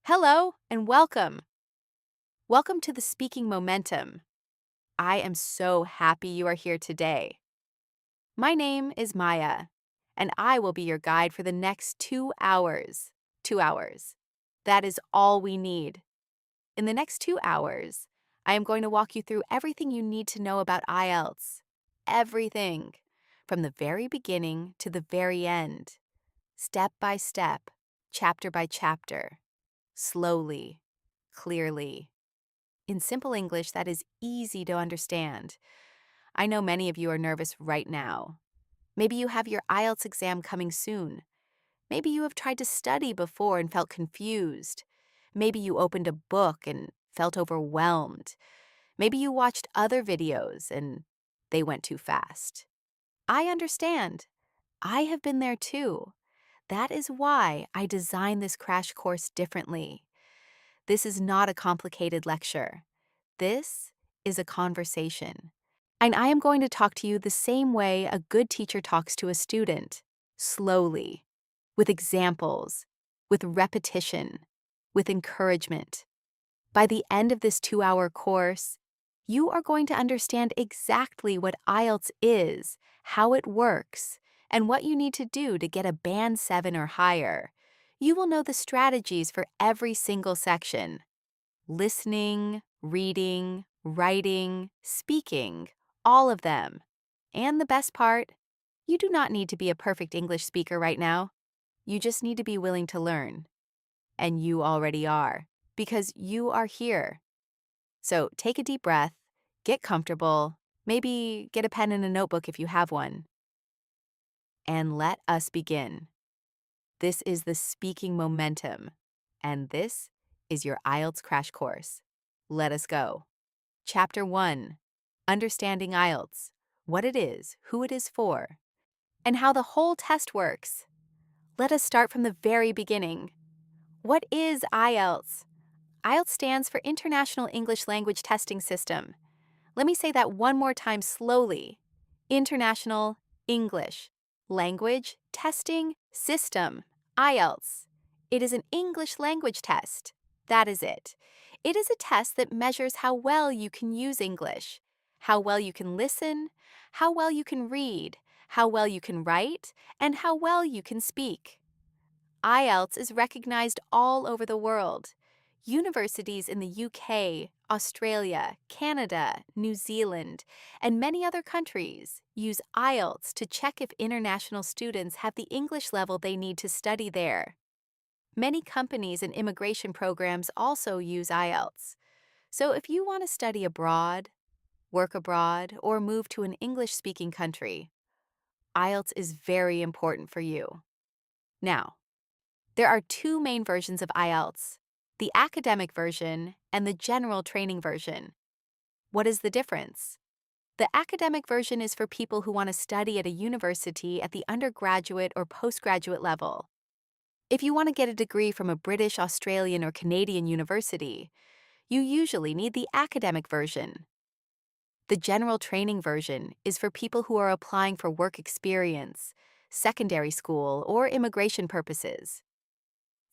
Hello and welcome. Welcome to the Speaking Momentum. I am so happy you are here today. My name is Maya, and I will be your guide for the next 2 hours. 2 hours. That is all we need. In the next 2 hours, I am going to walk you through everything you need to know about IELTS. Everything, from the very beginning to the very end, step by step, chapter by chapter, slowly, clearly. In simple English that is easy to understand. I know many of you are nervous right now. Maybe you have your IELTS exam coming soon. Maybe you have tried to study before and felt confused. Maybe you opened a book and felt overwhelmed. Maybe you watched other videos and they went too fast. I understand. I have been there too. That is why I designed this crash course differently. This is not a complicated lecture. This is a conversation. And I am going to talk to you the same way a good teacher talks to a student, slowly, with examples, with repetition, with encouragement. By the end of this 2-hour course, you are going to understand exactly what IELTS is, how it works, and what you need to do to get a Band 7 or higher. You will know the strategies for every single section. Listening, reading, writing, speaking, all of them. And the best part, you do not need to be a perfect English speaker right now. You just need to be willing to learn. And you already are, because you are here. So take a deep breath, get comfortable, maybe get a pen and a notebook if you have one, and let us begin. This is the Speaking Momentum, and this is your IELTS crash course. Let us go. Chapter 1, Understanding IELTS, what it is, who it is for, and how the whole test works. Let us start from the very beginning. What is IELTS? IELTS stands for International English Language Testing System. Let me say that one more time slowly. International English Language Testing System, IELTS. It is an English language test. That is it. It is a test that measures how well you can use English, how well you can listen, how well you can read, how well you can write, and how well you can speak. IELTS is recognized all over the world. Universities in the UK, Australia, Canada, New Zealand, and many other countries use IELTS to check if international students have the English level they need to study there. Many companies and immigration programs also use IELTS. So if you want to study abroad, work abroad, or move to an English-speaking country, IELTS is very important for you. Now, there are two main versions of IELTS, the academic version and the general training version. What is the difference? The academic version is for people who want to study at a university at the undergraduate or postgraduate level. If you want to get a degree from a British, Australian, or Canadian university, you usually need the academic version. The general training version is for people who are applying for work experience, secondary school, or immigration purposes.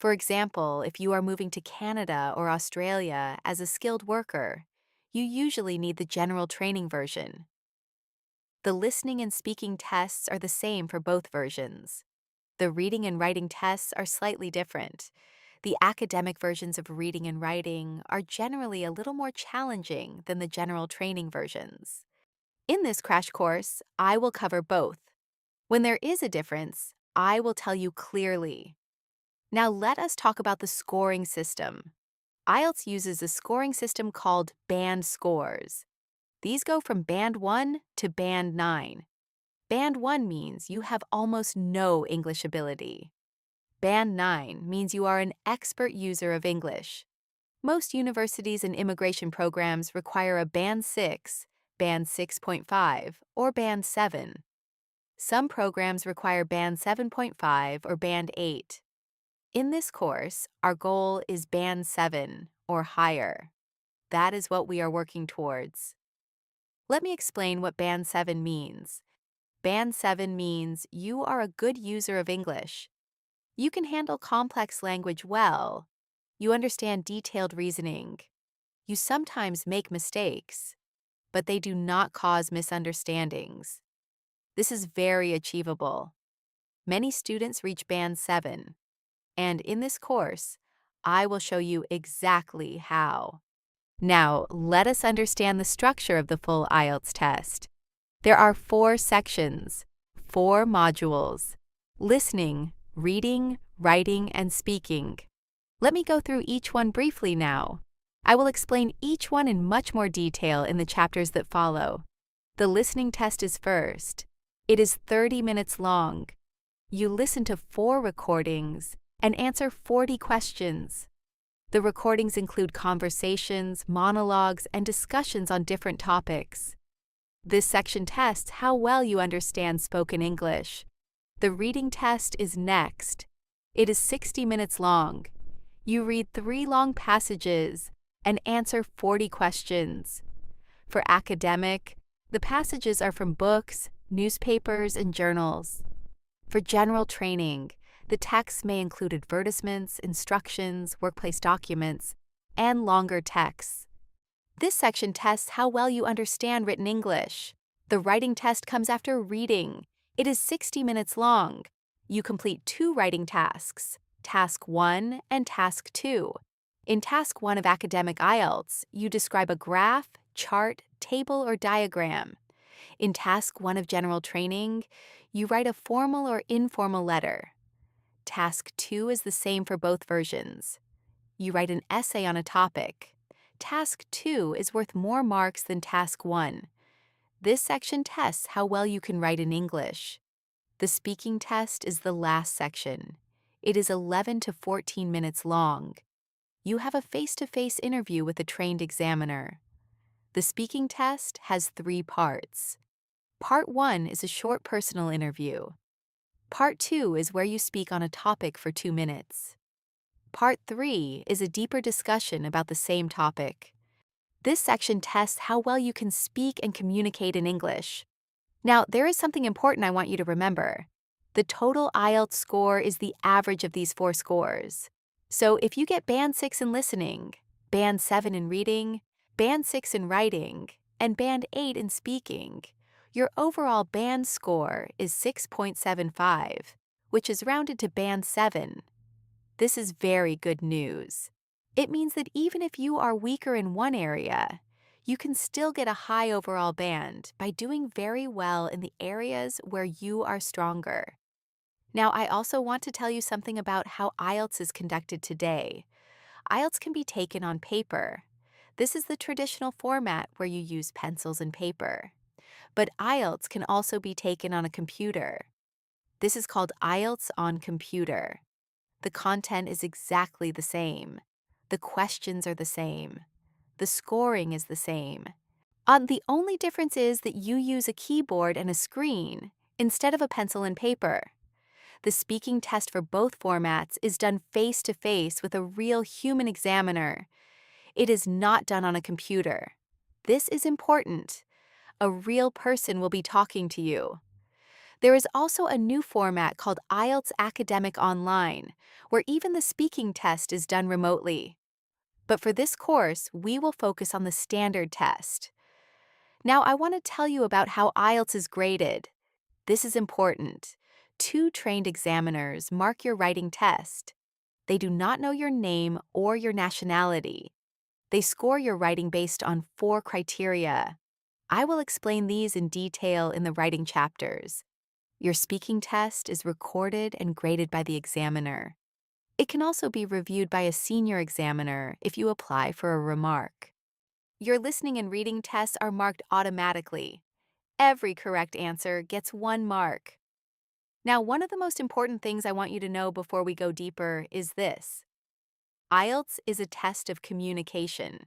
For example, if you are moving to Canada or Australia as a skilled worker, you usually need the general training version. The listening and speaking tests are the same for both versions. The reading and writing tests are slightly different. The academic versions of reading and writing are generally a little more challenging than the general training versions. In this crash course, I will cover both. When there is a difference, I will tell you clearly. Now let us talk about the scoring system. IELTS uses a scoring system called band scores. These go from Band 1 to Band 9. Band 1 means you have almost no English ability. Band 9 means you are an expert user of English. Most universities and immigration programs require a Band 6, Band 6.5, or Band 7. Some programs require Band 7.5 or Band 8. In this course, our goal is Band 7 or higher. That is what we are working towards. Let me explain what Band 7 means. Band 7 means you are a good user of English. You can handle complex language well. You understand detailed reasoning. You sometimes make mistakes, but they do not cause misunderstandings. This is very achievable. Many students reach Band 7, and in this course, I will show you exactly how. Now, let us understand the structure of the full IELTS test. There are 4 sections, 4 modules: listening, reading, writing, and speaking. Let me go through each one briefly now. I will explain each one in much more detail in the chapters that follow. The listening test is first. It is 30 minutes long. You listen to 4 recordings and answer 40 questions. The recordings include conversations, monologues, and discussions on different topics. This section tests how well you understand spoken English. The reading test is next. It is 60 minutes long. You read 3 long passages and answer 40 questions. For academic, the passages are from books, newspapers, and journals. For general training, the texts may include advertisements, instructions, workplace documents, and longer texts. This section tests how well you understand written English. The writing test comes after reading. It is 60 minutes long. You complete 2 writing tasks, Task 1 and Task 2. In Task 1 of Academic IELTS, you describe a graph, chart, table, or diagram. In Task 1 of General Training, you write a formal or informal letter. Task 2 is the same for both versions. You write an essay on a topic. Task 2 is worth more marks than Task 1. This section tests how well you can write in English. The speaking test is the last section. It is 11 to 14 minutes long. You have a face-to-face interview with a trained examiner. The speaking test has 3 parts. Part 1 is a short personal interview. Part 2 is where you speak on a topic for 2 minutes. Part 3 is a deeper discussion about the same topic. This section tests how well you can speak and communicate in English. Now, there is something important I want you to remember. The total IELTS score is the average of these 4 scores. So if you get Band 6 in listening, Band 7 in reading, Band 6 in writing, and Band 8 in speaking, your overall band score is 6.75, which is rounded to Band 7. This is very good news. It means that even if you are weaker in one area, you can still get a high overall band by doing very well in the areas where you are stronger. Now, I also want to tell you something about how IELTS is conducted today. IELTS can be taken on paper. This is the traditional format where you use pencils and paper. But IELTS can also be taken on a computer. This is called IELTS on computer. The content is exactly the same. The questions are the same. The scoring is the same. The only difference is that you use a keyboard and a screen instead of a pencil and paper. The speaking test for both formats is done face-to-face with a real human examiner. It is not done on a computer. This is important. A real person will be talking to you. There is also a new format called IELTS Academic Online, where even the speaking test is done remotely. But for this course, we will focus on the standard test. Now, I want to tell you about how IELTS is graded. This is important. 2 trained examiners mark your writing test. They do not know your name or your nationality. They score your writing based on 4 criteria. I will explain these in detail in the writing chapters. Your speaking test is recorded and graded by the examiner. It can also be reviewed by a senior examiner if you apply for a remark. Your listening and reading tests are marked automatically. Every correct answer gets 1 mark. Now, one of the most important things I want you to know before we go deeper is this. IELTS is a test of communication,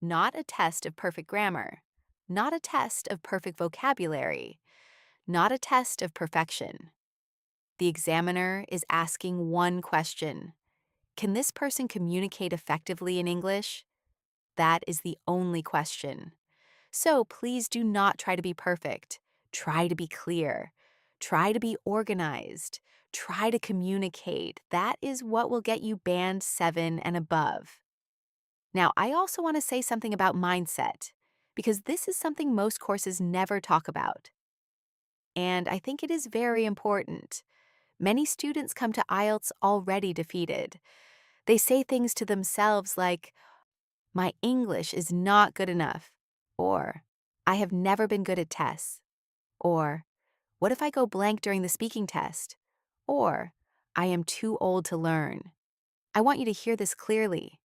not a test of perfect grammar, not a test of perfect vocabulary, not a test of perfection. The examiner is asking one question. Can this person communicate effectively in English? That is the only question. So please do not try to be perfect. Try to be clear. Try to be organized. Try to communicate. That is what will get you band 7 and above. Now, I also want to say something about mindset, because this is something most courses never talk about. And I think it is very important. Many students come to IELTS already defeated. They say things to themselves like, "My English is not good enough," or "I have never been good at tests," or "What if I go blank during the speaking test?" or "I am too old to learn." I want you to hear this clearly.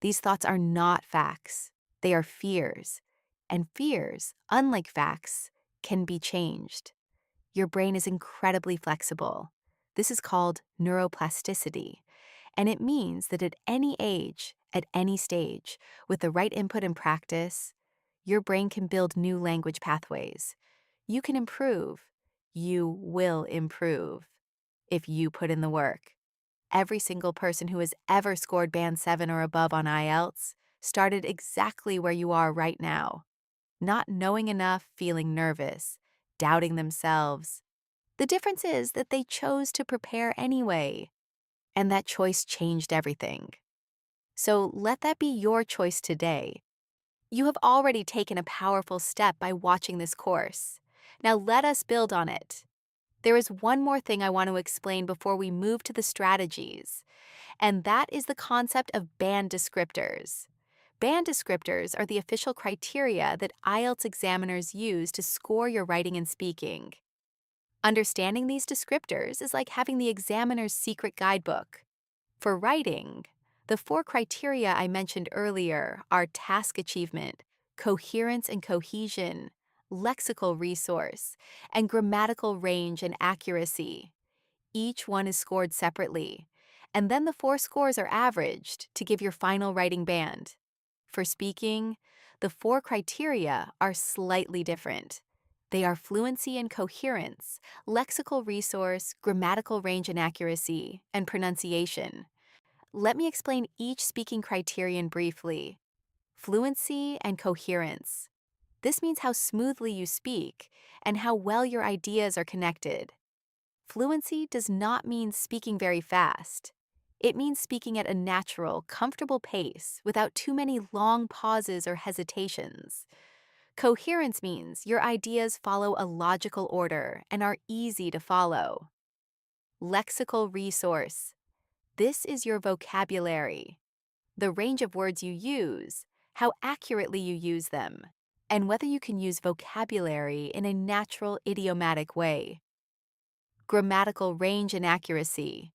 These thoughts are not facts. They are fears. And fears, unlike facts, can be changed. Your brain is incredibly flexible. This is called neuroplasticity, and it means that at any age, at any stage, with the right input and practice, your brain can build new language pathways. You can improve. You will improve if you put in the work. Every single person who has ever scored band 7 or above on IELTS started exactly where you are right now, not knowing enough, feeling nervous, doubting themselves. The difference is that they chose to prepare anyway, and that choice changed everything. So let that be your choice today. You have already taken a powerful step by watching this course. Now let us build on it. There is one more thing I want to explain before we move to the strategies, and that is the concept of band descriptors. Band descriptors are the official criteria that IELTS examiners use to score your writing and speaking. Understanding these descriptors is like having the examiner's secret guidebook. For writing, the 4 criteria I mentioned earlier are task achievement, coherence and cohesion, lexical resource, and grammatical range and accuracy. Each one is scored separately, and then the 4 scores are averaged to give your final writing band. For speaking, the 4 criteria are slightly different. They are fluency and coherence, lexical resource, grammatical range and accuracy, and pronunciation. Let me explain each speaking criterion briefly. Fluency and coherence. This means how smoothly you speak and how well your ideas are connected. Fluency does not mean speaking very fast. It means speaking at a natural, comfortable pace without too many long pauses or hesitations. Coherence means your ideas follow a logical order and are easy to follow. Lexical resource. This is your vocabulary, the range of words you use, how accurately you use them, and whether you can use vocabulary in a natural idiomatic way. Grammatical range and accuracy.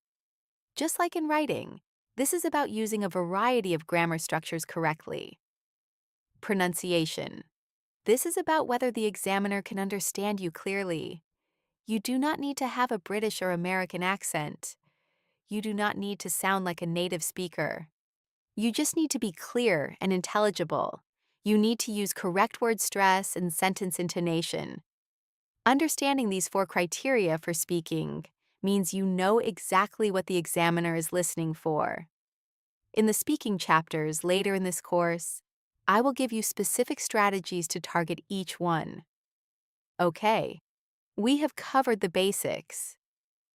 Just like in writing, this is about using a variety of grammar structures correctly. Pronunciation. This is about whether the examiner can understand you clearly. You do not need to have a British or American accent. You do not need to sound like a native speaker. You just need to be clear and intelligible. You need to use correct word stress and sentence intonation. Understanding these 4 criteria for speaking means you know exactly what the examiner is listening for. In the speaking chapters later in this course, I will give you specific strategies to target each one. Okay, we have covered the basics.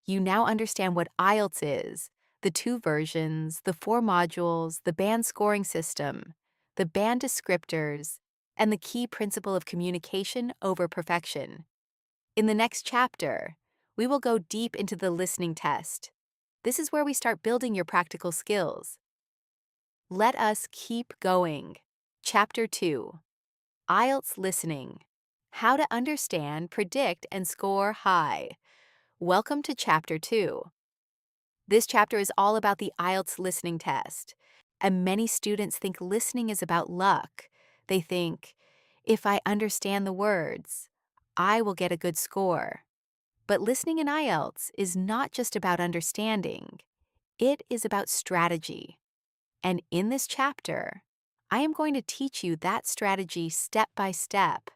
You now understand what IELTS is, the 2 versions, the 4 modules, the band scoring system, the band descriptors, and the key principle of communication over perfection. In the next chapter, we will go deep into the listening test. This is where we start building your practical skills. Let us keep going. Chapter 2. IELTS Listening. How to understand, predict, and score high. Welcome to Chapter 2. This chapter is all about the IELTS listening test, and many students think listening is about luck. They think, if I understand the words, I will get a good score. But listening in IELTS is not just about understanding. It is about strategy. And in this chapter, I am going to teach you that strategy step by step.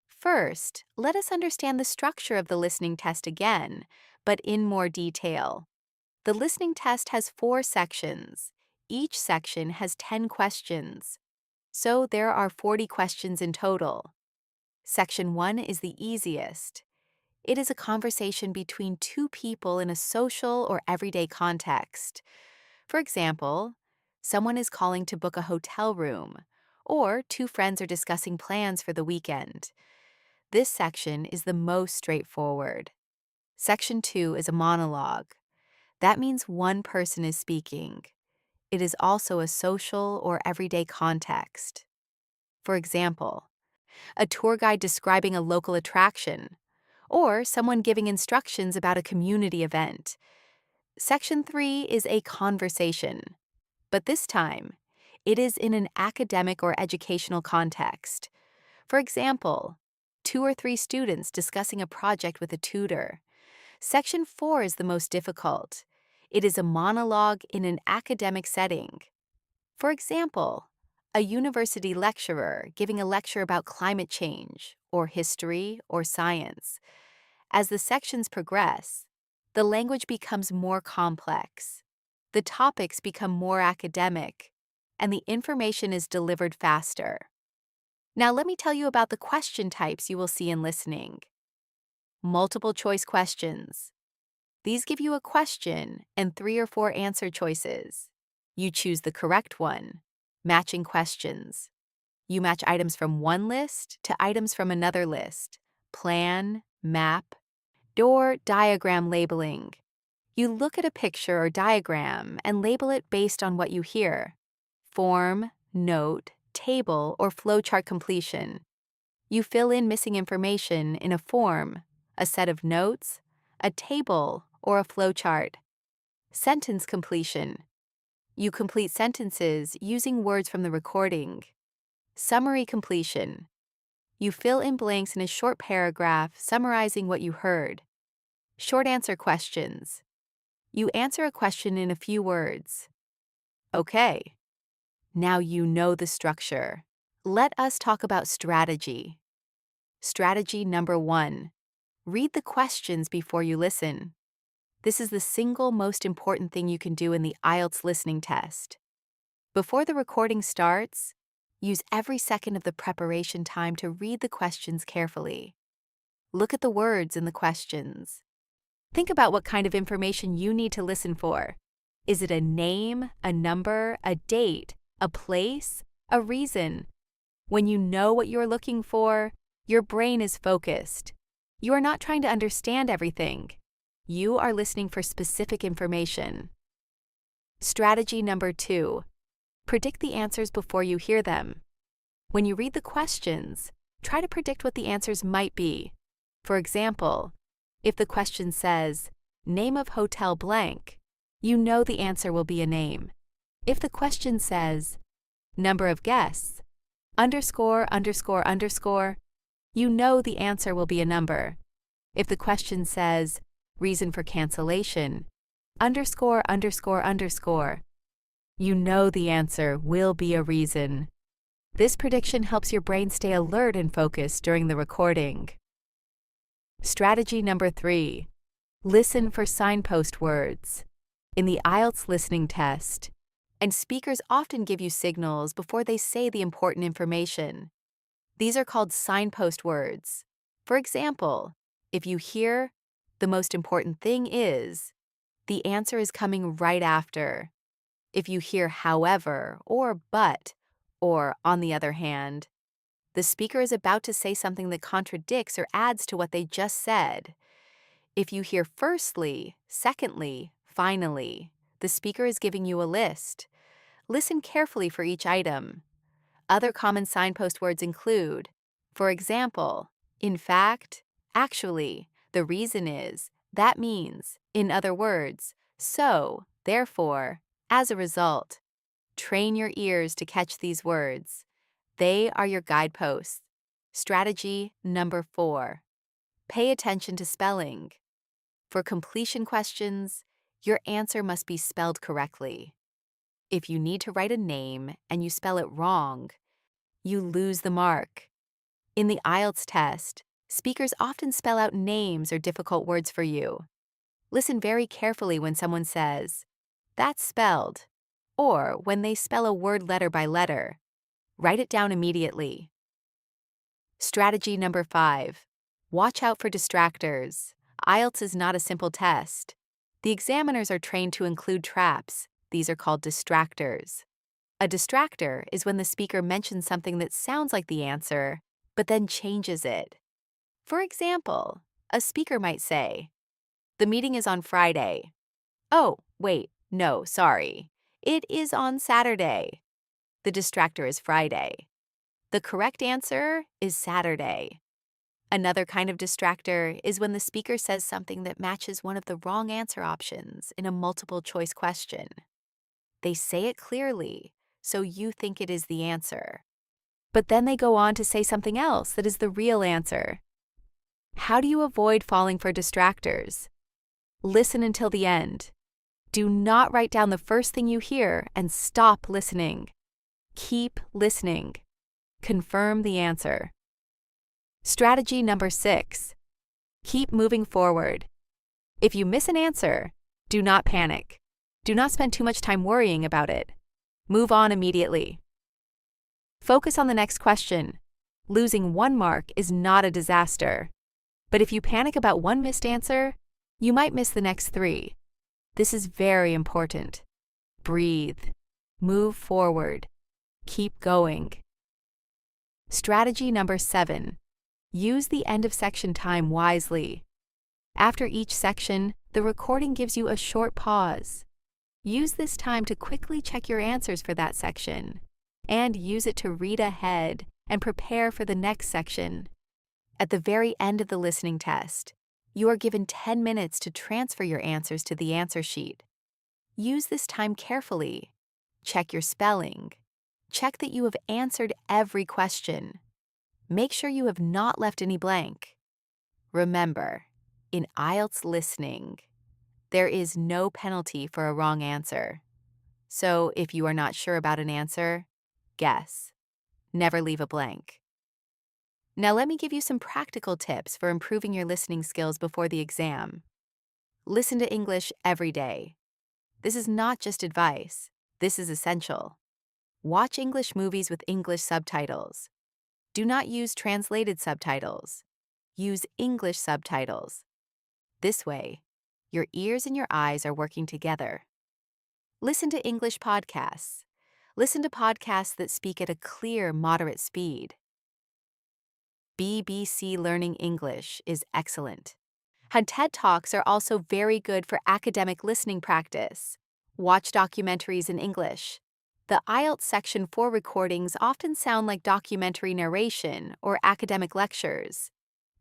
First, let us understand the structure of the listening test again, but in more detail. The listening test has 4 sections. Each section has 10 questions. So there are 40 questions in total. Section 1 is the easiest. It is a conversation between two people in a social or everyday context. For example, someone is calling to book a hotel room, or two friends are discussing plans for the weekend. This section is the most straightforward. Section 2 is a monologue. That means one person is speaking. It is also a social or everyday context. For example, a tour guide describing a local attraction, or someone giving instructions about a community event. Section 3 is a conversation, but this time, it is in an academic or educational context. For example, 2 or 3 students discussing a project with a tutor. Section 4 is the most difficult. It is a monologue in an academic setting. For example, a university lecturer giving a lecture about climate change, or history, or science. As the sections progress, the language becomes more complex. The topics become more academic, and the information is delivered faster. Now let me tell you about the question types you will see in listening. Multiple choice questions. These give you a question and 3 or 4 answer choices. You choose the correct one. Matching questions. You match items from one list to items from another list. Plan, map, or diagram labeling. You look at a picture or diagram and label it based on what you hear. Form, note, table, or flowchart completion. You fill in missing information in a form, a set of notes, a table, or a flowchart. Sentence completion. You complete sentences using words from the recording. Summary completion. You fill in blanks in a short paragraph summarizing what you heard. Short answer questions. You answer a question in a few words. Okay, now you know the structure. Let us talk about strategy. Strategy number 1. Read the questions before you listen. This is the single most important thing you can do in the IELTS listening test. Before the recording starts, use every second of the preparation time to read the questions carefully. Look at the words in the questions. Think about what kind of information you need to listen for. Is it a name, a number, a date, a place, a reason? When you know what you're looking for, your brain is focused. You are not trying to understand everything. You are listening for specific information. Strategy number 2. Predict the answers before you hear them. When you read the questions, try to predict what the answers might be. For example, if the question says, name of hotel blank, you know the answer will be a name. If the question says, number of guests, underscore, underscore, underscore, you know the answer will be a number. If the question says, reason for cancellation, underscore, underscore, underscore, you know the answer will be a reason. This prediction helps your brain stay alert and focused during the recording. Strategy number 3. Listen for signpost words. In the IELTS listening test, and speakers often give you signals before they say the important information. These are called signpost words. For example, if you hear, the most important thing is, the answer is coming right after. If you hear however, or but, or on the other hand, the speaker is about to say something that contradicts or adds to what they just said. If you hear firstly, secondly, finally, the speaker is giving you a list. Listen carefully for each item. Other common signpost words include, for example, in fact, actually, the reason is, that means, in other words, so, therefore, as a result. Train your ears to catch these words. They are your guideposts. Strategy number 4. Pay attention to spelling. For completion questions, your answer must be spelled correctly. If you need to write a name and you spell it wrong, you lose the mark. In the IELTS test, speakers often spell out names or difficult words for you. Listen very carefully when someone says, "That's spelled," or when they spell a word letter by letter. Write it down immediately. Strategy number 5. Watch out for distractors. IELTS is not a simple test. The examiners are trained to include traps. These are called distractors. A distractor is when the speaker mentions something that sounds like the answer, but then changes it. For example, a speaker might say, "The meeting is on Friday." "Oh, wait, no, sorry. It is on Saturday." The distractor is Friday. The correct answer is Saturday. Another kind of distractor is when the speaker says something that matches one of the wrong answer options in a multiple choice question. They say it clearly, so you think it is the answer. But then they go on to say something else that is the real answer. How do you avoid falling for distractors? Listen until the end. Do not write down the first thing you hear and stop listening. Keep listening. Confirm the answer. Strategy number 6. Keep moving forward. If you miss an answer, do not panic. Do not spend too much time worrying about it. Move on immediately. Focus on the next question. Losing 1 mark is not a disaster. But if you panic about one missed answer, you might miss the next 3. This is very important. Breathe. Move forward. Keep going. Strategy number 7. Use the end of section time wisely. After each section, the recording gives you a short pause. Use this time to quickly check your answers for that section, and use it to read ahead and prepare for the next section. At the very end of the listening test, you are given 10 minutes to transfer your answers to the answer sheet. Use this time carefully. Check your spelling. Check that you have answered every question. Make sure you have not left any blank. Remember, in IELTS listening, there is no penalty for a wrong answer. So if you are not sure about an answer, guess. Never leave a blank. Now let me give you some practical tips for improving your listening skills before the exam. Listen to English every day. This is not just advice. This is essential. Watch English movies with English subtitles. Do not use translated subtitles. Use English subtitles. This way, your ears and your eyes are working together. Listen to English podcasts. Listen to podcasts that speak at a clear, moderate speed. BBC Learning English is excellent. And TED Talks are also very good for academic listening practice. Watch documentaries in English. The IELTS Section 4 recordings often sound like documentary narration or academic lectures.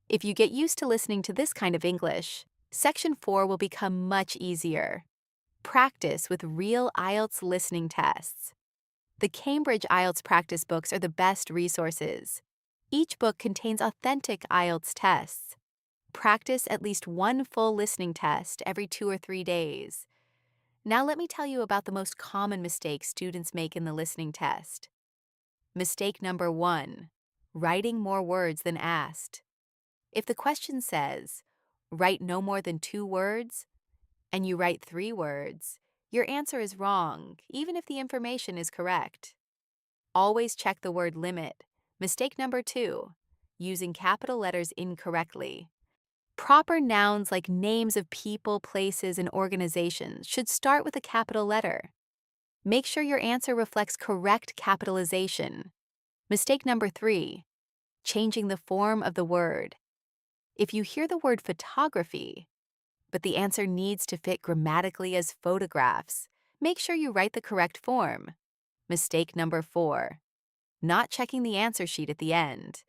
If you get used to listening to this kind of English, Section 4 will become much easier. Practice with real IELTS listening tests. The Cambridge IELTS practice books are the best resources. Each book contains authentic IELTS tests. Practice at least one full listening test every 2 or 3 days. Now let me tell you about the most common mistakes students make in the listening test. Mistake number 1, writing more words than asked. If the question says, write no more than 2 words, and you write 3 words, your answer is wrong, even if the information is correct. Always check the word limit. Mistake number 2, using capital letters incorrectly. Proper nouns like names of people, places, and organizations should start with a capital letter. Make sure your answer reflects correct capitalization. Mistake number 3, changing the form of the word. If you hear the word photography, but the answer needs to fit grammatically as photographs, make sure you write the correct form. Mistake number 4, not checking the answer sheet at the end.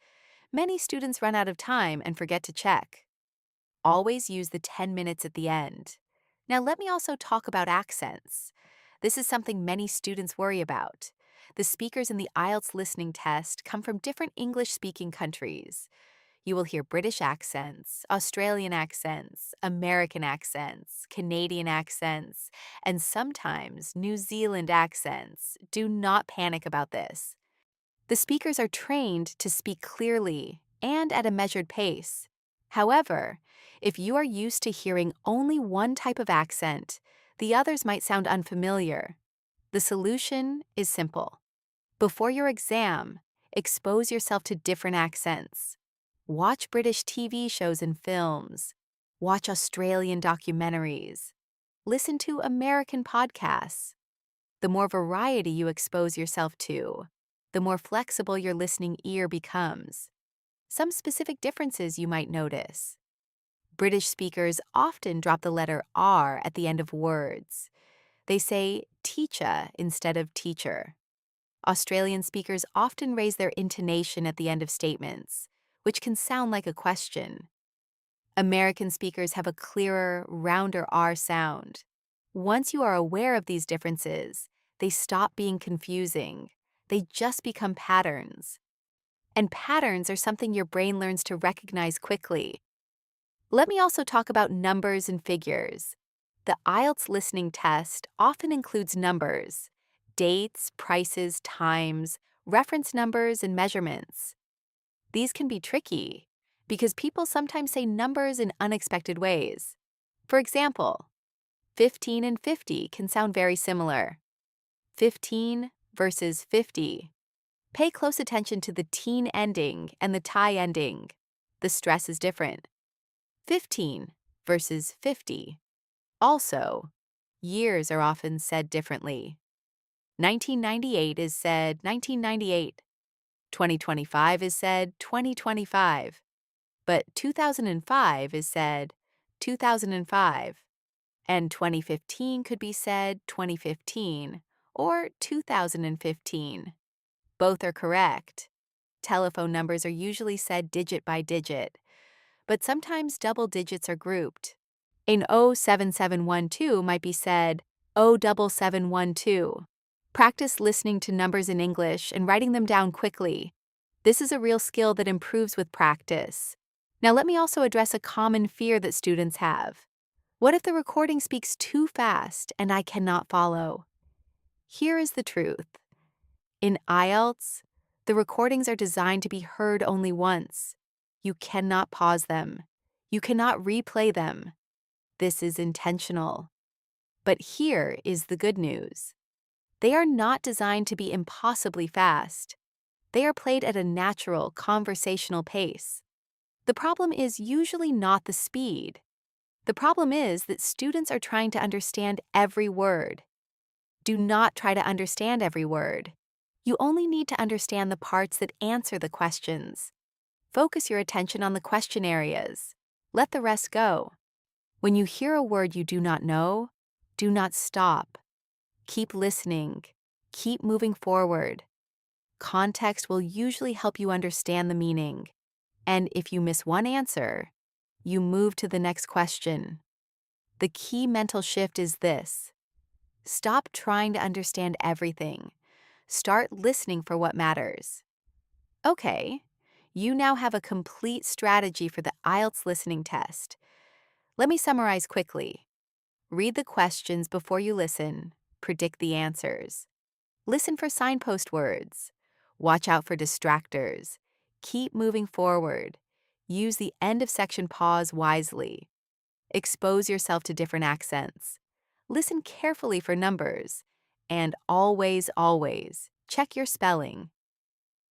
Many students run out of time and forget to check. Always use the 10 minutes at the end. Now let me also talk about accents. This is something many students worry about. The speakers in the IELTS listening test come from different English-speaking countries. You will hear British accents, Australian accents, American accents, Canadian accents, and sometimes New Zealand accents. Do not panic about this. The speakers are trained to speak clearly and at a measured pace. However, if you are used to hearing only one type of accent, the others might sound unfamiliar. The solution is simple. Before your exam, expose yourself to different accents. Watch British TV shows and films. Watch Australian documentaries. Listen to American podcasts. The more variety you expose yourself to, the more flexible your listening ear becomes. Some specific differences you might notice. British speakers often drop the letter R at the end of words. They say teacher instead of teacher. Australian speakers often raise their intonation at the end of statements, which can sound like a question. American speakers have a clearer, rounder R sound. Once you are aware of these differences, they stop being confusing. They just become patterns. And patterns are something your brain learns to recognize quickly. Let me also talk about numbers and figures. The IELTS listening test often includes numbers, dates, prices, times, reference numbers, and measurements. These can be tricky because people sometimes say numbers in unexpected ways. For example, 15 and 50 can sound very similar. 15 versus 50. Pay close attention to the teen ending and the tie ending. The stress is different. 15 versus 50. Also, years are often said differently. 1998 is said 1998. 2025 is said 2025. But 2005 is said 2005. And 2015 could be said 2015 or 2015. Both are correct. Telephone numbers are usually said digit by digit, but sometimes double digits are grouped. An 07712 might be said 07712. Practice listening to numbers in English and writing them down quickly. This is a real skill that improves with practice. Now let me also address a common fear that students have. What if the recording speaks too fast and I cannot follow? Here is the truth. In IELTS, the recordings are designed to be heard only once. You cannot pause them. You cannot replay them. This is intentional. But here is the good news. They are not designed to be impossibly fast. They are played at a natural, conversational pace. The problem is usually not the speed. The problem is that students are trying to understand every word. Do not try to understand every word. You only need to understand the parts that answer the questions. Focus your attention on the question areas. Let the rest go. When you hear a word you do not know, do not stop. Keep listening. Keep moving forward. Context will usually help you understand the meaning. And if you miss one answer, you move to the next question. The key mental shift is this. Stop trying to understand everything. Start listening for what matters. Okay, you now have a complete strategy for the IELTS listening test. Let me summarize quickly. Read the questions before you listen. Predict the answers. Listen for signpost words. Watch out for distractors. Keep moving forward. Use the end of section pause wisely. Expose yourself to different accents. Listen carefully for numbers. And always, always, check your spelling.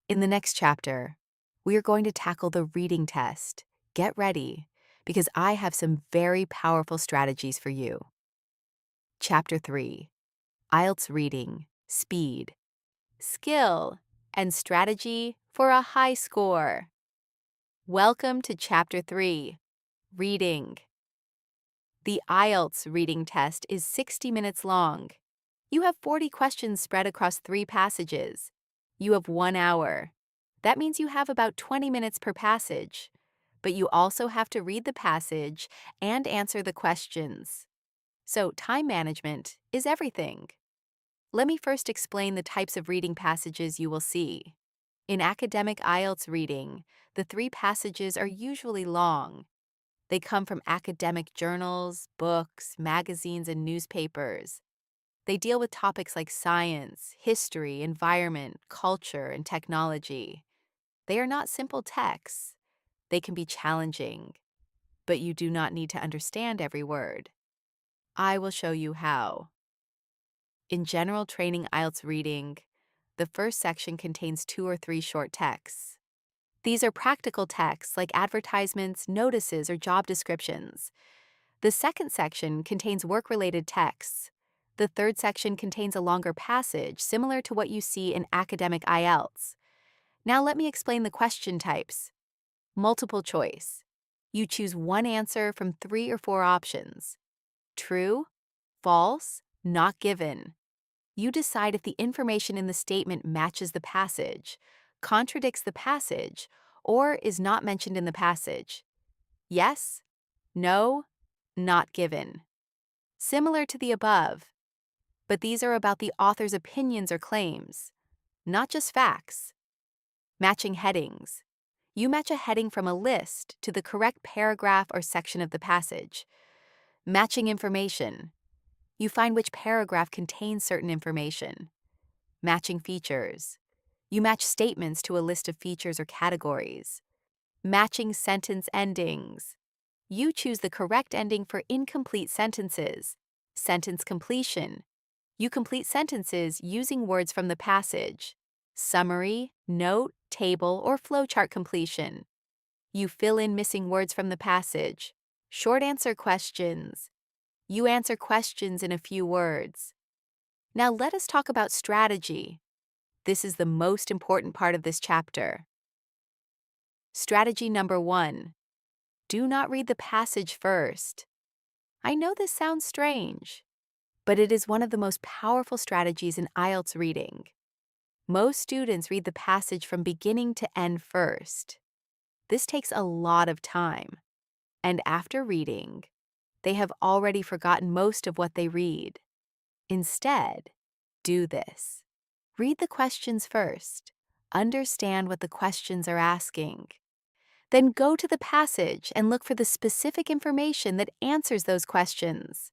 In the next chapter, we are going to tackle the reading test. Get ready, because I have some very powerful strategies for you. Chapter 3. IELTS Reading, Speed, Skill, and Strategy for a High Score. Welcome to Chapter 3, Reading. The IELTS reading test is 60 minutes long. You have 40 questions spread across 3 passages. You have 1 hour. That means you have about 20 minutes per passage. But you also have to read the passage and answer the questions. So time management is everything. Let me first explain the types of reading passages you will see. In academic IELTS reading, the 3 passages are usually long. They come from academic journals, books, magazines, and newspapers. They deal with topics like science, history, environment, culture, and technology. They are not simple texts. They can be challenging, but you do not need to understand every word. I will show you how. In General Training IELTS Reading, the first section contains 2 or 3 short texts. These are practical texts like advertisements, notices, or job descriptions. The second section contains work-related texts. The third section contains a longer passage similar to what you see in academic IELTS. Now let me explain the question types. Multiple choice. You choose one answer from 3 or 4 options. True, false, not given. You decide if the information in the statement matches the passage, contradicts the passage, or is not mentioned in the passage. Yes, no, not given. Similar to the above, but these are about the author's opinions or claims, not just facts. Matching headings. You match a heading from a list to the correct paragraph or section of the passage. Matching information. You find which paragraph contains certain information. Matching features. You match statements to a list of features or categories. Matching sentence endings. You choose the correct ending for incomplete sentences. Sentence completion. You complete sentences using words from the passage. Summary, note, table, or flowchart completion. You fill in missing words from the passage. Short answer questions. You answer questions in a few words. Now let us talk about strategy. This is the most important part of this chapter. Strategy number 1. Do not read the passage first. I know this sounds strange, but it is one of the most powerful strategies in IELTS reading. Most students read the passage from beginning to end first. This takes a lot of time, and after reading, they have already forgotten most of what they read. Instead, do this. Read the questions first. Understand what the questions are asking. Then go to the passage and look for the specific information that answers those questions.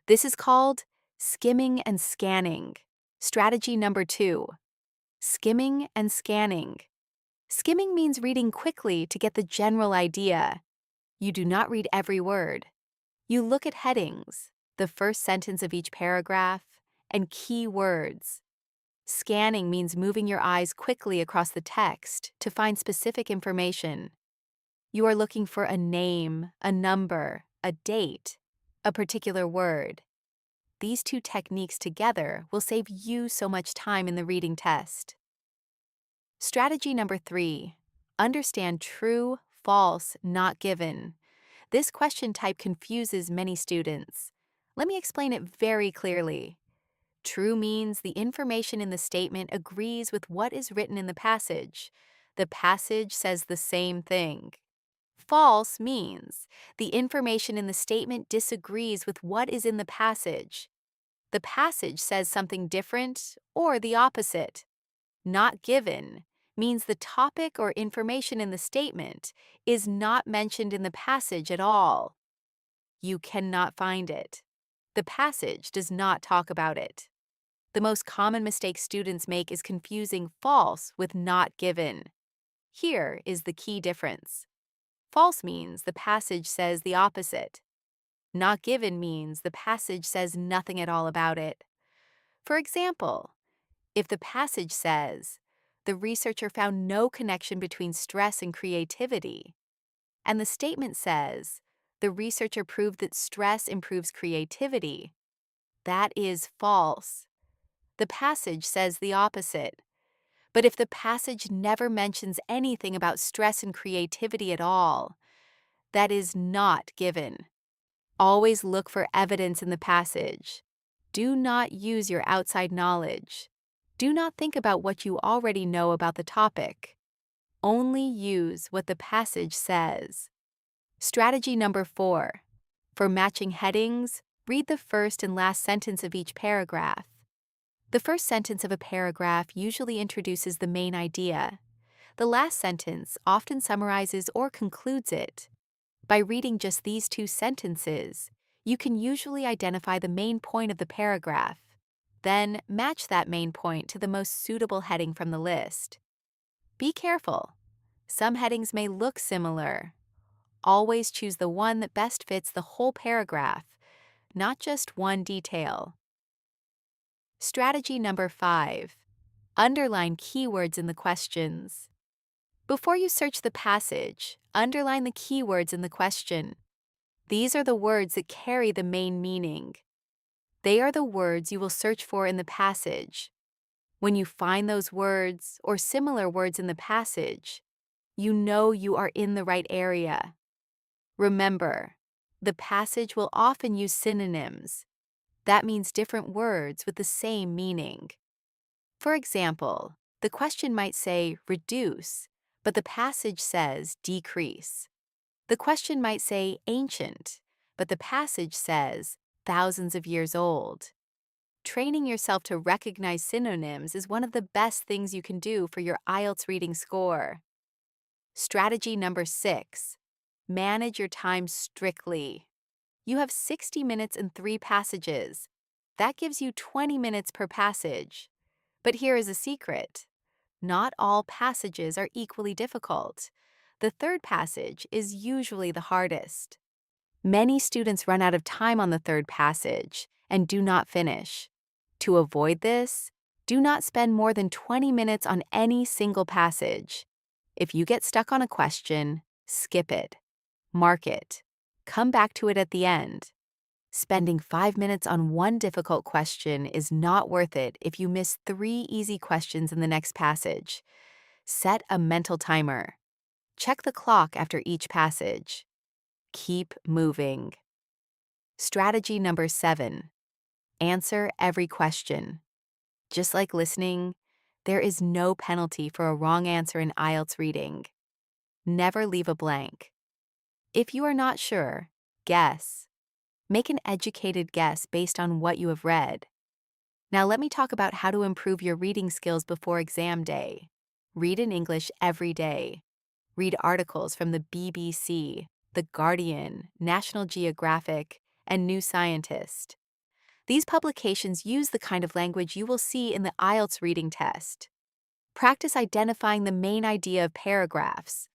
This is called skimming and scanning. Strategy number 2. Skimming and scanning. Skimming means reading quickly to get the general idea. You do not read every word. You look at headings, the first sentence of each paragraph, and key words. Scanning means moving your eyes quickly across the text to find specific information. You are looking for a name, a number, a date, a particular word. These two techniques together will save you so much time in the reading test. Strategy number 3. Understand true, false, not given. This question type confuses many students. Let me explain it very clearly. True means the information in the statement agrees with what is written in the passage. The passage says the same thing. False means the information in the statement disagrees with what is in the passage. The passage says something different or the opposite. Not given means the topic or information in the statement is not mentioned in the passage at all. You cannot find it. The passage does not talk about it. The most common mistake students make is confusing false with not given. Here is the key difference. False means the passage says the opposite. Not given means the passage says nothing at all about it. For example, if the passage says, the researcher found no connection between stress and creativity, and the statement says, the researcher proved that stress improves creativity, that is false. The passage says the opposite. But if the passage never mentions anything about stress and creativity at all, that is not given. Always look for evidence in the passage. Do not use your outside knowledge. Do not think about what you already know about the topic. Only use what the passage says. Strategy number 4. For matching headings, read the first and last sentence of each paragraph. The first sentence of a paragraph usually introduces the main idea. The last sentence often summarizes or concludes it. By reading just these 2 sentences, you can usually identify the main point of the paragraph. Then match that main point to the most suitable heading from the list. Be careful. Some headings may look similar. Always choose the one that best fits the whole paragraph, not just one detail. Strategy number 5. Underline keywords in the questions. Before you search the passage, underline the keywords in the question. These are the words that carry the main meaning. They are the words you will search for in the passage. When you find those words or similar words in the passage, you know you are in the right area. Remember, the passage will often use synonyms. That means different words with the same meaning. For example, the question might say reduce, but the passage says decrease. The question might say ancient, but the passage says thousands of years old. Training yourself to recognize synonyms is one of the best things you can do for your IELTS reading score. Strategy number 6. Manage your time strictly. You have 60 minutes and 3 passages. That gives you 20 minutes per passage. But here is a secret. Not all passages are equally difficult. The third passage is usually the hardest. Many students run out of time on the third passage and do not finish. To avoid this, do not spend more than 20 minutes on any single passage. If you get stuck on a question, skip it. Mark it. Come back to it at the end. Spending 5 minutes on one difficult question is not worth it if you miss 3 easy questions in the next passage. Set a mental timer. Check the clock after each passage. Keep moving. Strategy number 7. Answer every question. Just like listening, there is no penalty for a wrong answer in IELTS reading. Never leave a blank. If you are not sure, guess. Make an educated guess based on what you have read. Now let me talk about how to improve your reading skills before exam day. Read in English every day. Read articles from the BBC, The Guardian, National Geographic, and New Scientist. These publications use the kind of language you will see in the IELTS reading test. Practice identifying the main idea of paragraphs.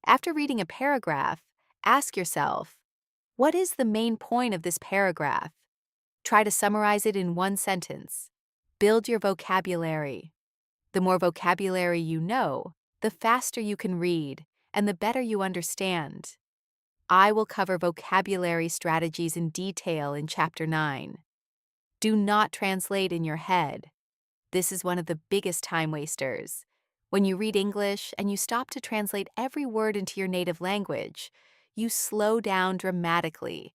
After reading a paragraph, ask yourself, what is the main point of this paragraph? Try to summarize it in one sentence. Build your vocabulary. The more vocabulary you know, the faster you can read, and the better you understand. I will cover vocabulary strategies in detail in Chapter 9. Do not translate in your head. This is one of the biggest time wasters. When you read English and you stop to translate every word into your native language, you slow down dramatically.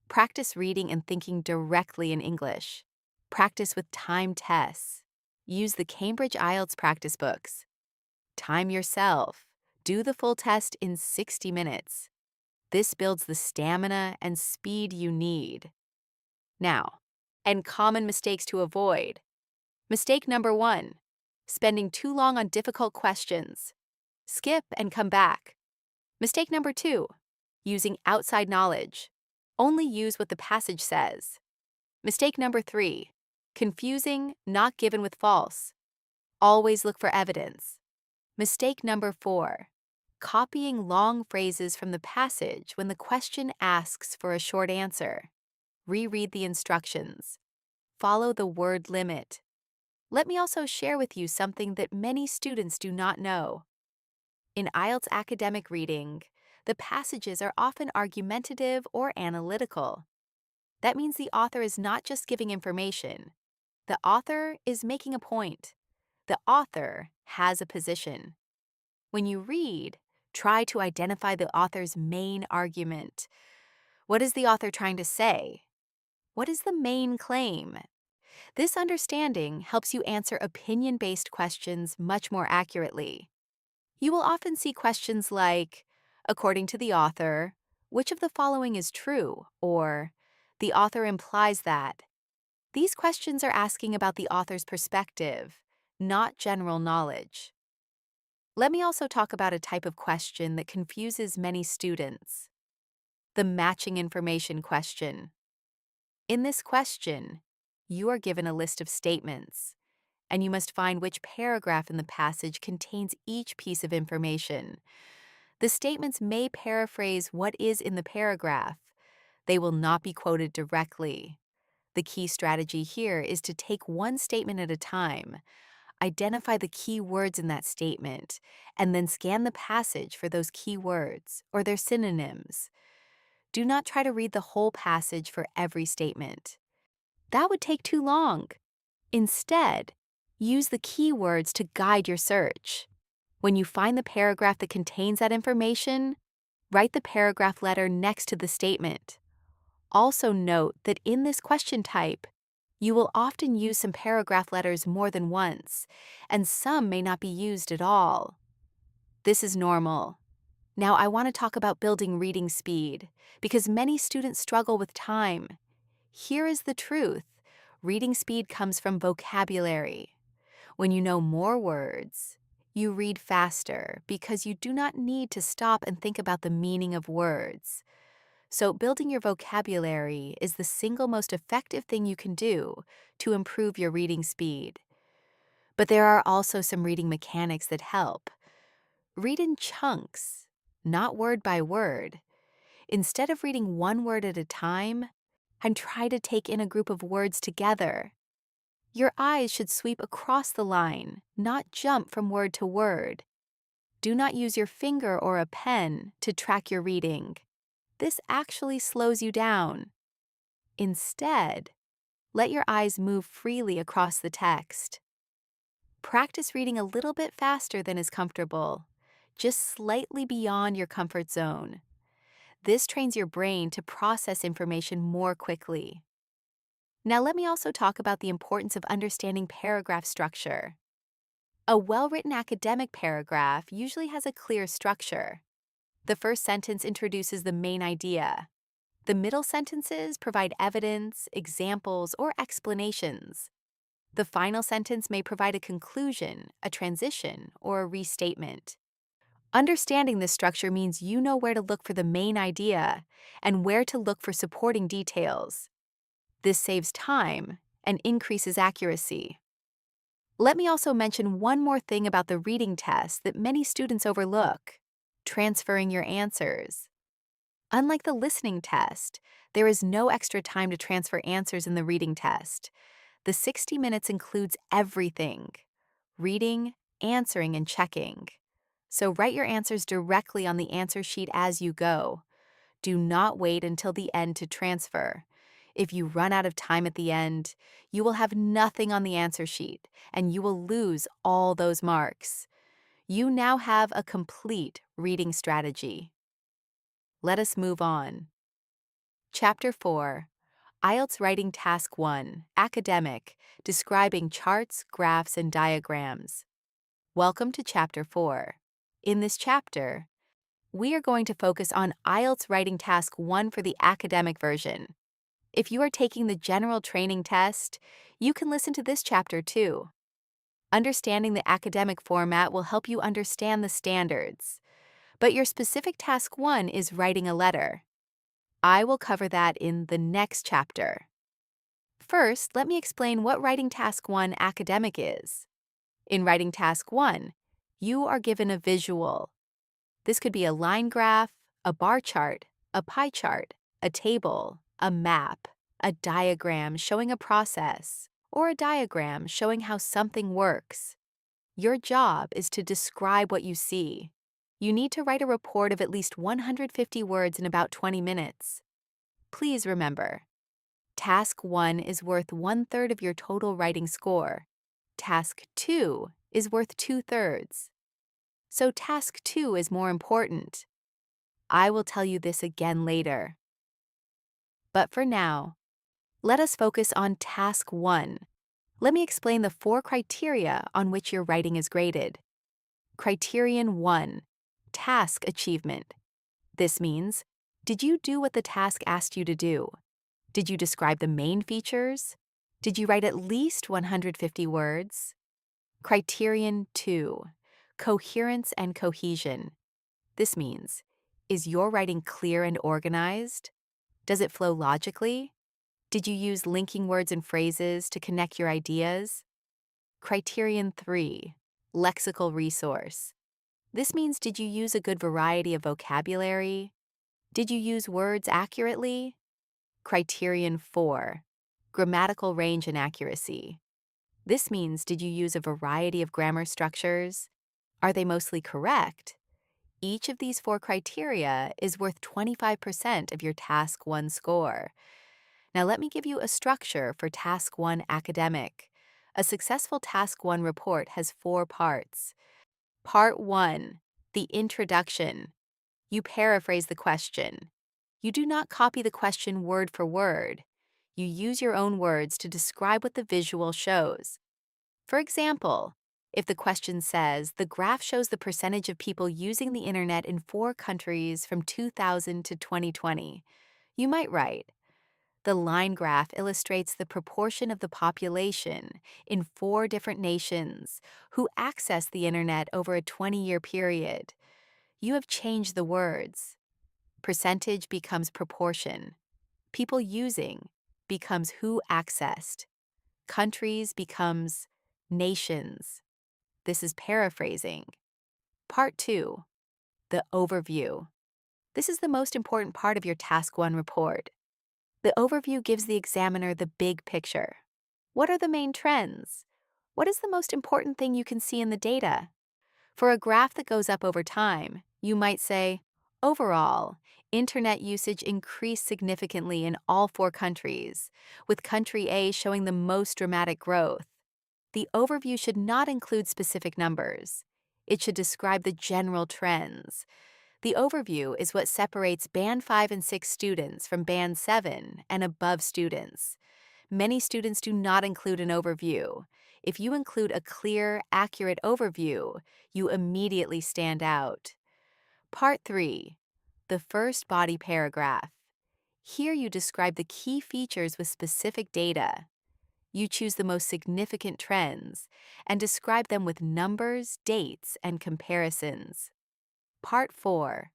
Practice reading and thinking directly in English. Practice with timed tests. Use the Cambridge IELTS practice books. Time yourself. Do the full test in 60 minutes. This builds the stamina and speed you need. Now, and common mistakes to avoid. Mistake number 1, spending too long on difficult questions. Skip and come back. Mistake number 2, using outside knowledge. Only use what the passage says. Mistake number 3, confusing, not given with false. Always look for evidence. Mistake number 4, copying long phrases from the passage when the question asks for a short answer. Reread the instructions. Follow the word limit. Let me also share with you something that many students do not know. In IELTS academic reading, the passages are often argumentative or analytical. That means the author is not just giving information. The author is making a point. The author has a position. When you read, try to identify the author's main argument. What is the author trying to say? What is the main claim? This understanding helps you answer opinion-based questions much more accurately. You will often see questions like, according to the author, which of the following is true? Or, the author implies that. These questions are asking about the author's perspective, not general knowledge. Let me also talk about a type of question that confuses many students. The matching information question. In this question, you are given a list of statements, and you must find which paragraph in the passage contains each piece of information. The statements may paraphrase what is in the paragraph. They will not be quoted directly. The key strategy here is to take one statement at a time. Identify the key words in that statement, and then scan the passage for those key words or their synonyms. Do not try to read the whole passage for every statement. That would take too long. Instead, use the key words to guide your search. When you find the paragraph that contains that information, write the paragraph letter next to the statement. Also note that in this question type, you will often use some paragraph letters more than once, and some may not be used at all. This is normal. Now I want to talk about building reading speed, because many students struggle with time. Here is the truth. Reading speed comes from vocabulary. When you know more words, you read faster because you do not need to stop and think about the meaning of words. So building your vocabulary is the single most effective thing you can do to improve your reading speed. But there are also some reading mechanics that help. Read in chunks, not word by word. Instead of reading one word at a time, and try to take in a group of words together. Your eyes should sweep across the line, not jump from word to word. Do not use your finger or a pen to track your reading. This actually slows you down. Instead, let your eyes move freely across the text. Practice reading a little bit faster than is comfortable, just slightly beyond your comfort zone. This trains your brain to process information more quickly. Now let me also talk about the importance of understanding paragraph structure. A well-written academic paragraph usually has a clear structure. The first sentence introduces the main idea. The middle sentences provide evidence, examples, or explanations. The final sentence may provide a conclusion, a transition, or a restatement. Understanding this structure means you know where to look for the main idea and where to look for supporting details. This saves time and increases accuracy. Let me also mention one more thing about the reading test that many students overlook: transferring your answers. Unlike the listening test, there is no extra time to transfer answers in the reading test. The 60 minutes includes everything: reading, answering, and checking. So write your answers directly on the answer sheet as you go. Do not wait until the end to transfer. If you run out of time at the end, you will have nothing on the answer sheet, and you will lose all those marks. You now have a complete reading strategy. Let us move on. Chapter 4, IELTS Writing Task 1, Academic, Describing Charts, Graphs, and Diagrams. Welcome to Chapter 4. In this chapter, we are going to focus on IELTS Writing Task 1 for the academic version. If you are taking the general training test, you can listen to this chapter too. Understanding the academic format will help you understand the standards. But your specific task 1 is writing a letter. I will cover that in the next chapter. First, let me explain what Writing Task 1 academic is. In Writing Task 1, you are given a visual. This could be a line graph, a bar chart, a pie chart, a table, a map, a diagram showing a process, or a diagram showing how something works. Your job is to describe what you see. You need to write a report of at least 150 words in about 20 minutes. Please remember, Task 1 is worth 1/3 of your total writing score. Task 2 is worth 2/3. So Task 2 is more important. I will tell you this again later. But for now, let us focus on Task 1. Let me explain the 4 criteria on which your writing is graded. Criterion 1, Task Achievement. This means, did you do what the task asked you to do? Did you describe the main features? Did you write at least 150 words? Criterion 2, Coherence and Cohesion. This means, is your writing clear and organized? Does it flow logically? Did you use linking words and phrases to connect your ideas? Criterion 3, Lexical Resource. This means, did you use a good variety of vocabulary? Did you use words accurately? Criterion 4, Grammatical Range and Accuracy. This means, did you use a variety of grammar structures? Are they mostly correct? Each of these four criteria is worth 25% of your Task 1 score. Now, let me give you a structure for Task 1 academic. A successful Task 1 report has four parts. Part 1, the introduction. You paraphrase the question. You do not copy the question word for word. You use your own words to describe what the visual shows. For example, if the question says, the graph shows the percentage of people using the internet in 4 countries from 2000 to 2020, you might write, the line graph illustrates the proportion of the population in 4 different nations who access the internet over a 20-year period. You have changed the words. Percentage becomes proportion. People using becomes who accessed. Countries becomes nations. This is paraphrasing. Part 2, the overview. This is the most important part of your Task 1 report. The overview gives the examiner the big picture. What are the main trends? What is the most important thing you can see in the data? For a graph that goes up over time, you might say, overall, internet usage increased significantly in all 4 countries, with country A showing the most dramatic growth. The overview should not include specific numbers. It should describe the general trends. The overview is what separates Band 5 and 6 students from Band 7 and above students. Many students do not include an overview. If you include a clear, accurate overview, you immediately stand out. Part 3, the first body paragraph. Here you describe the key features with specific data. You choose the most significant trends and describe them with numbers, dates, and comparisons. Part 4,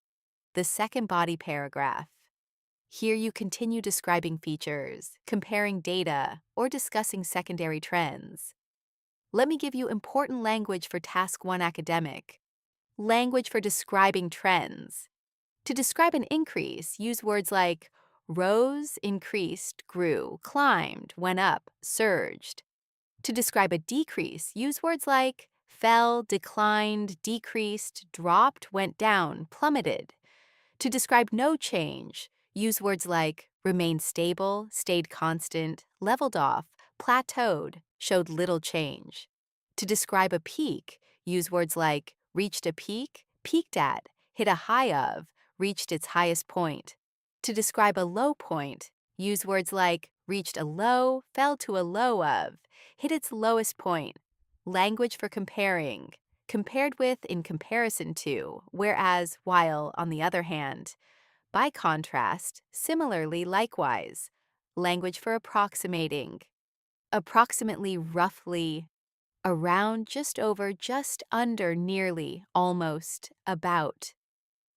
the second body paragraph. Here you continue describing features, comparing data, or discussing secondary trends. Let me give you important language for Task 1 academic. Language for describing trends. To describe an increase, use words like rose, increased, grew, climbed, went up, surged. To describe a decrease, use words like fell, declined, decreased, dropped, went down, plummeted. To describe no change, use words like remained stable, stayed constant, leveled off, plateaued, showed little change. To describe a peak, use words like reached a peak, peaked at, hit a high of, reached its highest point. To describe a low point, use words like reached a low, fell to a low of, hit its lowest point. Language for comparing. Compared with, in comparison to, whereas, while, on the other hand. By contrast, similarly, likewise. Language for approximating. Approximately, roughly. Around, just over, just under, nearly, almost, about.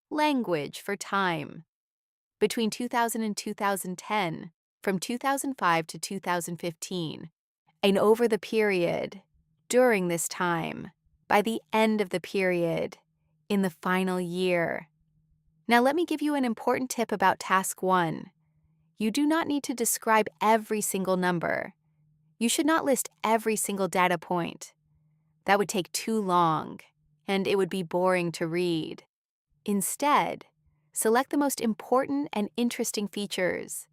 Language for time. Between 2000 and 2010, from 2005 to 2015, and over the period, during this time, by the end of the period, in the final year. Now let me give you an important tip about Task 1. You do not need to describe every single number. You should not list every single data point. That would take too long, and it would be boring to read. Instead, select the most important and interesting features.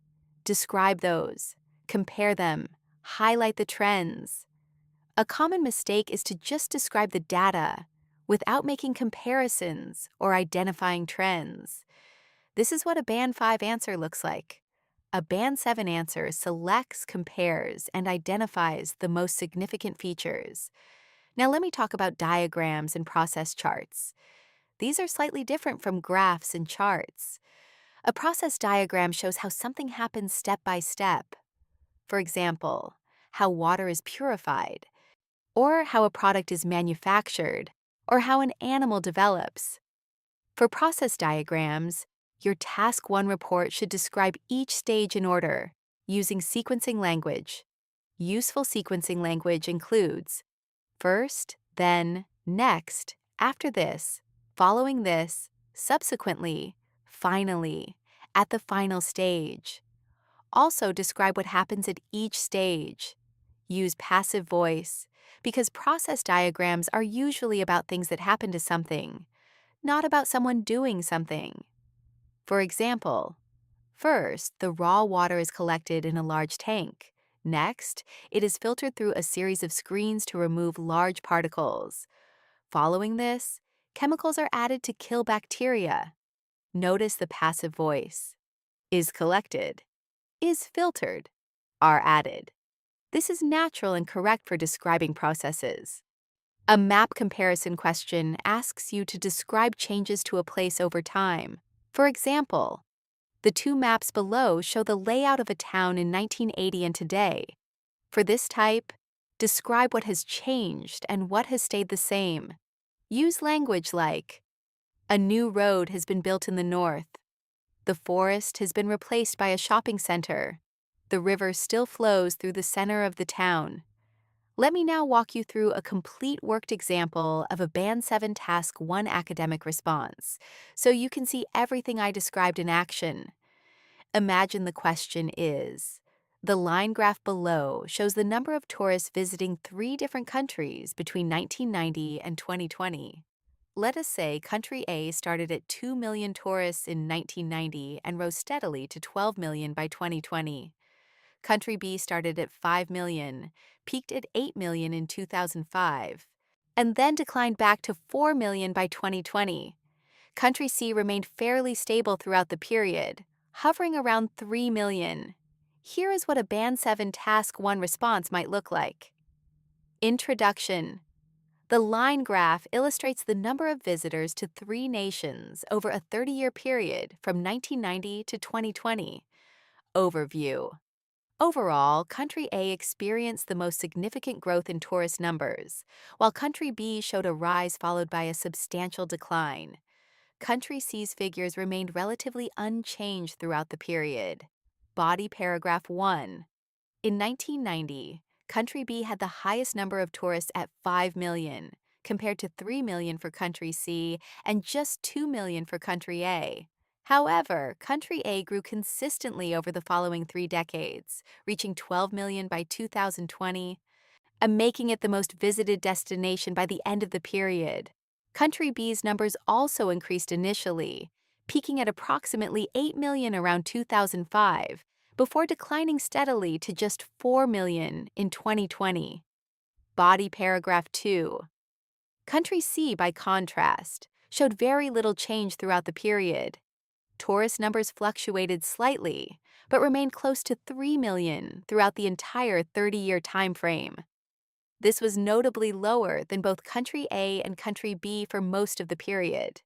Describe those, compare them, highlight the trends. A common mistake is to just describe the data without making comparisons or identifying trends. This is what a Band 5 answer looks like. A Band 7 answer selects, compares, and identifies the most significant features. Now let me talk about diagrams and process charts. These are slightly different from graphs and charts. A process diagram shows how something happens step by step. For example, how water is purified, or how a product is manufactured, or how an animal develops. For process diagrams, your Task 1 report should describe each stage in order, using sequencing language. Useful sequencing language includes first, then, next, after this, following this, subsequently, finally, at the final stage. Also describe what happens at each stage. Use passive voice, because process diagrams are usually about things that happen to something, not about someone doing something. For example, first, the raw water is collected in a large tank. Next, it is filtered through a series of screens to remove large particles. Following this, chemicals are added to kill bacteria. Notice the passive voice. Is collected. Is filtered. Are added. This is natural and correct for describing processes. A map comparison question asks you to describe changes to a place over time. For example, the two maps below show the layout of a town in 1980 and today. For this type, describe what has changed and what has stayed the same. Use language like, a new road has been built in the north. The forest has been replaced by a shopping center. The river still flows through the center of the town. Let me now walk you through a complete worked example of a Band 7 Task 1 academic response, so you can see everything I described in action. Imagine the question is, the line graph below shows the number of tourists visiting 3 different countries between 1990 and 2020. Let us say country A started at 2 million tourists in 1990 and rose steadily to 12 million by 2020. Country B started at 5 million, peaked at 8 million in 2005, and then declined back to 4 million by 2020. Country C remained fairly stable throughout the period, hovering around 3 million. Here is what a Band 7 Task 1 response might look like. Introduction. The line graph illustrates the number of visitors to 3 nations over a 30-year period from 1990 to 2020. Overview. Overall, Country A experienced the most significant growth in tourist numbers, while Country B showed a rise followed by a substantial decline. Country C's figures remained relatively unchanged throughout the period. Body paragraph 1. In 1990, Country B had the highest number of tourists at 5 million, compared to 3 million for Country C and just 2 million for Country A. However, Country A grew consistently over the following 3 decades, reaching 12 million by 2020 and making it the most visited destination by the end of the period. Country B's numbers also increased initially, peaking at approximately 8 million around 2005, before declining steadily to just 4 million in 2020. Body paragraph 2. Country C, by contrast, showed very little change throughout the period. Tourist numbers fluctuated slightly, but remained close to 3 million throughout the entire 30-year time frame. This was notably lower than both Country A and Country B for most of the period.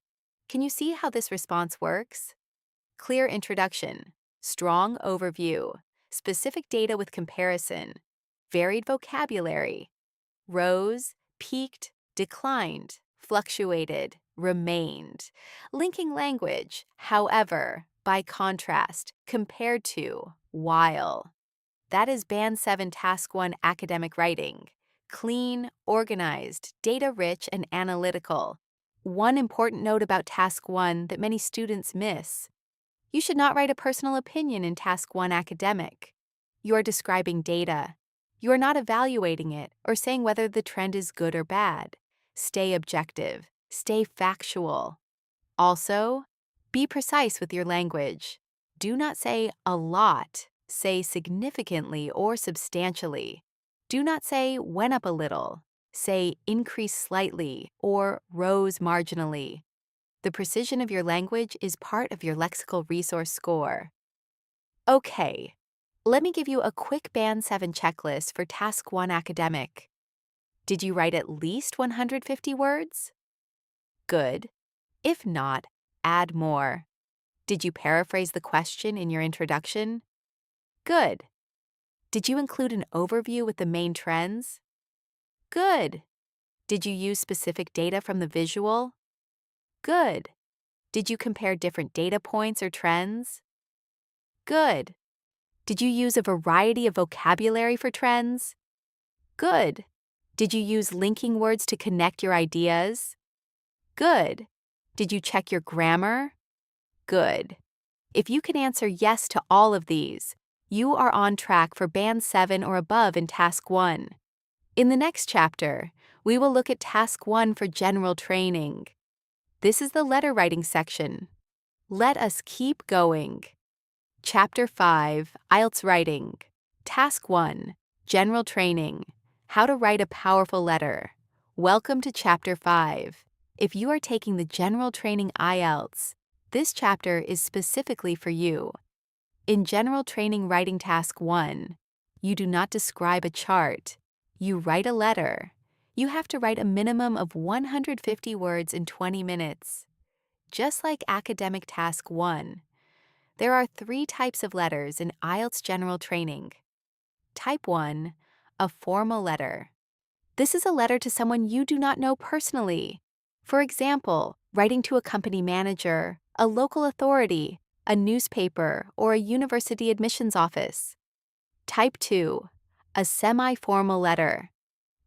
Can you see how this response works? Clear introduction, strong overview, specific data with comparison, varied vocabulary, rose, peaked, declined, fluctuated, remained, linking language, however, by contrast, compared to, while. That is Band 7 Task 1 academic writing. Clean, organized, data-rich, and analytical. One important note about Task 1 that many students miss. You should not write a personal opinion in Task 1 academic. You are describing data. You are not evaluating it or saying whether the trend is good or bad. Stay objective. Stay factual. Also, be precise with your language. Do not say a lot. Say significantly or substantially. Do not say went up a little. Say increased slightly or rose marginally. The precision of your language is part of your lexical resource score. Okay, let me give you a quick Band 7 checklist for Task 1 academic. Did you write at least 150 words? Good. If not, add more. Did you paraphrase the question in your introduction? Good. Did you include an overview with the main trends? Good. Did you use specific data from the visual? Good. Did you compare different data points or trends? Good. Did you use a variety of vocabulary for trends? Good. Did you use linking words to connect your ideas? Good. Did you check your grammar? Good. If you can answer yes to all of these, You are on track for Band 7 or above in Task 1. In the next chapter, we will look at Task 1 for general training. This is the letter writing section. Let us keep going. Chapter 5, IELTS Writing. Task 1, General Training. How to write a powerful letter. Welcome to Chapter 5. If you are taking the General Training IELTS, this chapter is specifically for you. In General Training Writing Task 1, you do not describe a chart. You write a letter. You have to write a minimum of 150 words in 20 minutes. Just like Academic Task 1, there are 3 types of letters in IELTS General Training. Type 1, a formal letter. This is a letter to someone you do not know personally. For example, writing to a company manager, a local authority, a newspaper, or a university admissions office. Type 2, a semi-formal letter.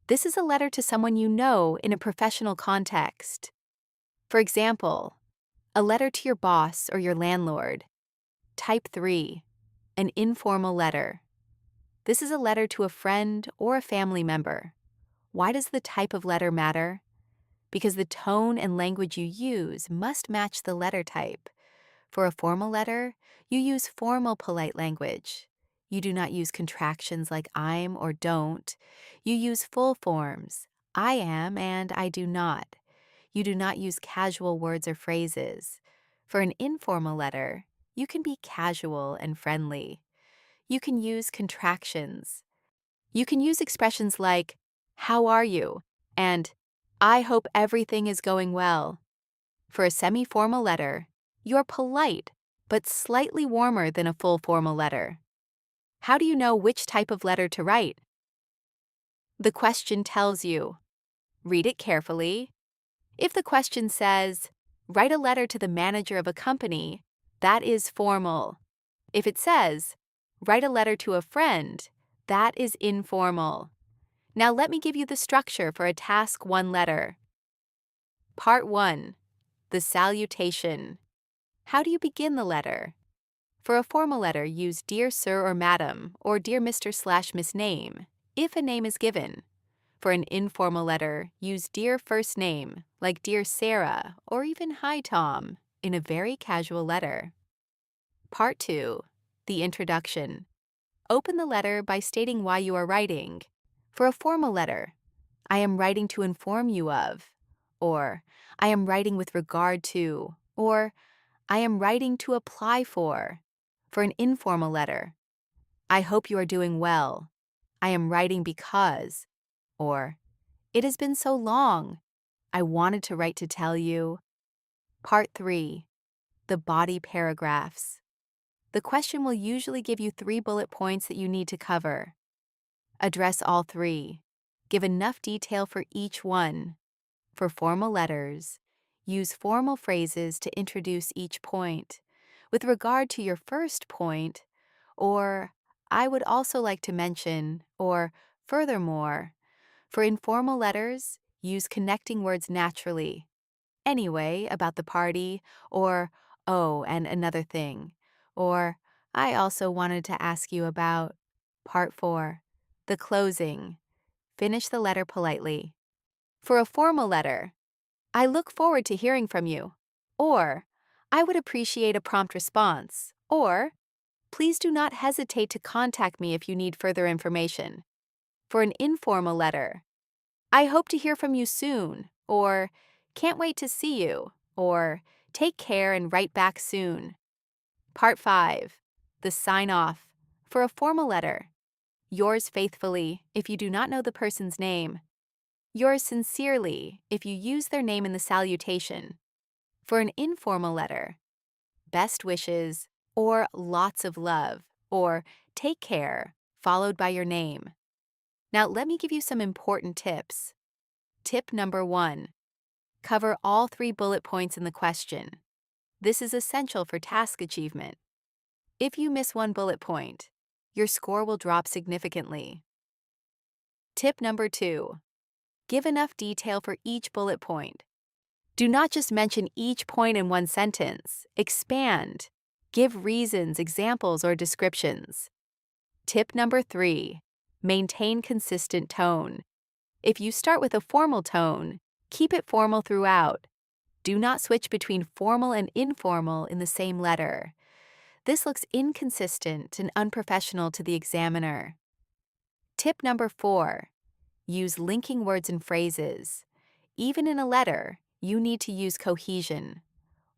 This is a letter to someone you know in a professional context. For example, a letter to your boss or your landlord. Type 3, an informal letter. This is a letter to a friend or a family member. Why does the type of letter matter? Because the tone and language you use must match the letter type. For a formal letter, you use formal polite language. You do not use contractions like I'm or don't. You use full forms, I am and I do not. You do not use casual words or phrases. For an informal letter, you can be casual and friendly. You can use contractions. You can use expressions like, how are you? And I hope everything is going well. For a semi-formal letter, you're polite, but slightly warmer than a full formal letter. How do you know which type of letter to write? The question tells you. Read it carefully. If the question says, write a letter to the manager of a company, that is formal. If it says, write a letter to a friend, that is informal. Now let me give you the structure for a Task 1 letter. Part 1, the salutation. How do you begin the letter? For a formal letter, use Dear Sir or Madam, or Dear Mr/Miss Name, if a name is given. For an informal letter, use Dear First Name, like Dear Sarah, or even Hi Tom, in a very casual letter. Part 2, the introduction. Open the letter by stating why you are writing. For a formal letter, I am writing to inform you of, or I am writing with regard to, or I am writing to apply for. For an informal letter, I hope you are doing well. I am writing because, or it has been so long. I wanted to write to tell you. Part 3, the body paragraphs. The question will usually give you 3 bullet points that you need to cover. Address all 3. Give enough detail for each one. For formal letters, use formal phrases to introduce each point. With regard to your first point, or I would also like to mention, or furthermore. For informal letters, use connecting words naturally. Anyway, about the party, or oh, and another thing. Or I also wanted to ask you about. Part 4, the closing. Finish the letter politely. For a formal letter, I look forward to hearing from you. Or, I would appreciate a prompt response. Or, please do not hesitate to contact me if you need further information. For an informal letter, I hope to hear from you soon. Or, can't wait to see you. Or, take care and write back soon. Part 5, the sign-off. For a formal letter, yours faithfully if you do not know the person's name. Yours sincerely if you use their name in the salutation. For an informal letter, best wishes, or lots of love, or take care, followed by your name. Now let me give you some important tips. Tip number 1, cover all 3 bullet points in the question. This is essential for task achievement. If you miss one bullet point, your score will drop significantly. Tip number 2, give enough detail for each bullet point. Do not just mention each point in one sentence. Expand. Give reasons, examples, or descriptions. Tip number 3. Maintain consistent tone. If you start with a formal tone, keep it formal throughout. Do not switch between formal and informal in the same letter. This looks inconsistent and unprofessional to the examiner. Tip number 4. Use linking words and phrases. Even in a letter, you need to use cohesion.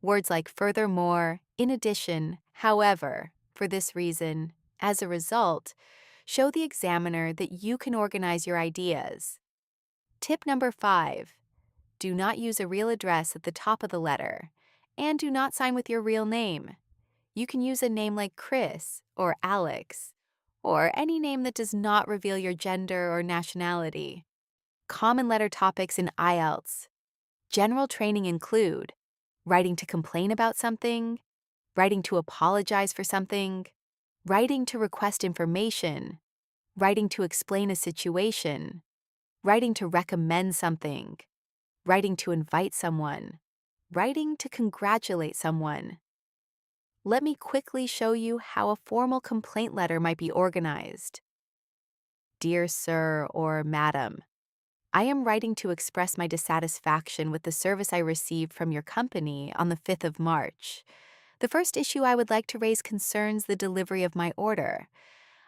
Words like furthermore, in addition, however, for this reason, as a result, show the examiner that you can organize your ideas. Tip number 5. Do not use a real address at the top of the letter, and do not sign with your real name. You can use a name like Chris or Alex, or any name that does not reveal your gender or nationality. Common letter topics in IELTS. General training include writing to complain about something, writing to apologize for something, writing to request information, writing to explain a situation, writing to recommend something, writing to invite someone, writing to congratulate someone. Let me quickly show you how a formal complaint letter might be organized. Dear Sir or Madam, I am writing to express my dissatisfaction with the service I received from your company on the 5th of March. The first issue I would like to raise concerns the delivery of my order.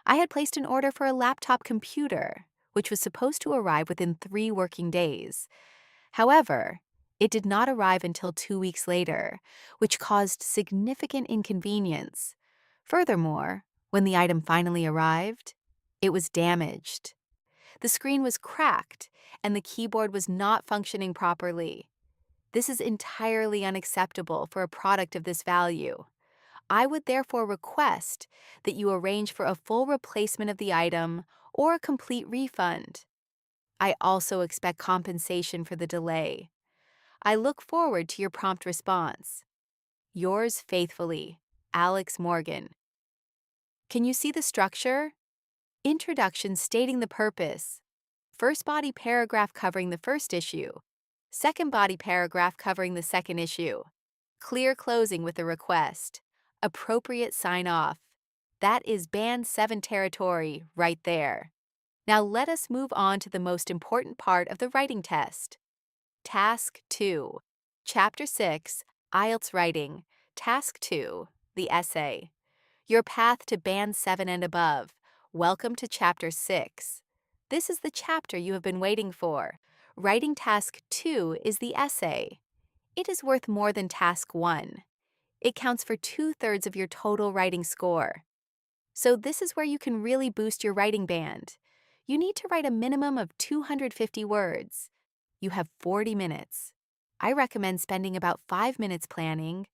I had placed an order for a laptop computer, which was supposed to arrive within 3 working days. However, it did not arrive until 2 weeks later, which caused significant inconvenience. Furthermore, when the item finally arrived, it was damaged. The screen was cracked, and the keyboard was not functioning properly. This is entirely unacceptable for a product of this value. I would therefore request that you arrange for a full replacement of the item or a complete refund. I also expect compensation for the delay. I look forward to your prompt response. Yours faithfully, Alex Morgan. Can you see the structure? Introduction stating the purpose. First body paragraph covering the first issue. Second body paragraph covering the second issue. Clear closing with a request. Appropriate sign-off. That is Band 7 territory right there. Now let us move on to the most important part of the writing test. Task 2. Chapter 6, IELTS Writing. Task 2, the essay. Your path to Band 7 and above. Welcome to Chapter 6. This is the chapter you have been waiting for. Writing Task 2 is the essay. It is worth more than Task 1. It counts for 2/3 of your total writing score. So this is where you can really boost your writing band. You need to write a minimum of 250 words. You have 40 minutes. I recommend spending about 5 minutes planning,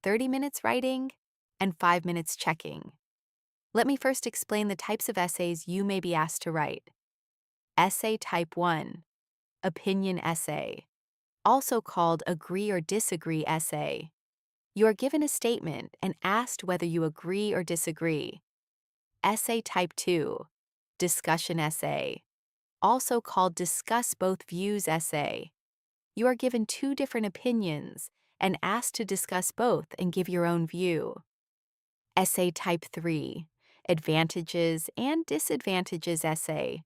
30 minutes writing, and 5 minutes checking. Let me first explain the types of essays you may be asked to write. Essay Type 1. Opinion essay. Also called agree or disagree essay. You are given a statement and asked whether you agree or disagree. Essay Type 2. Discussion essay. Also called discuss both views essay. You are given 2 different opinions and asked to discuss both and give your own view. Essay Type 3. Advantages and disadvantages essay.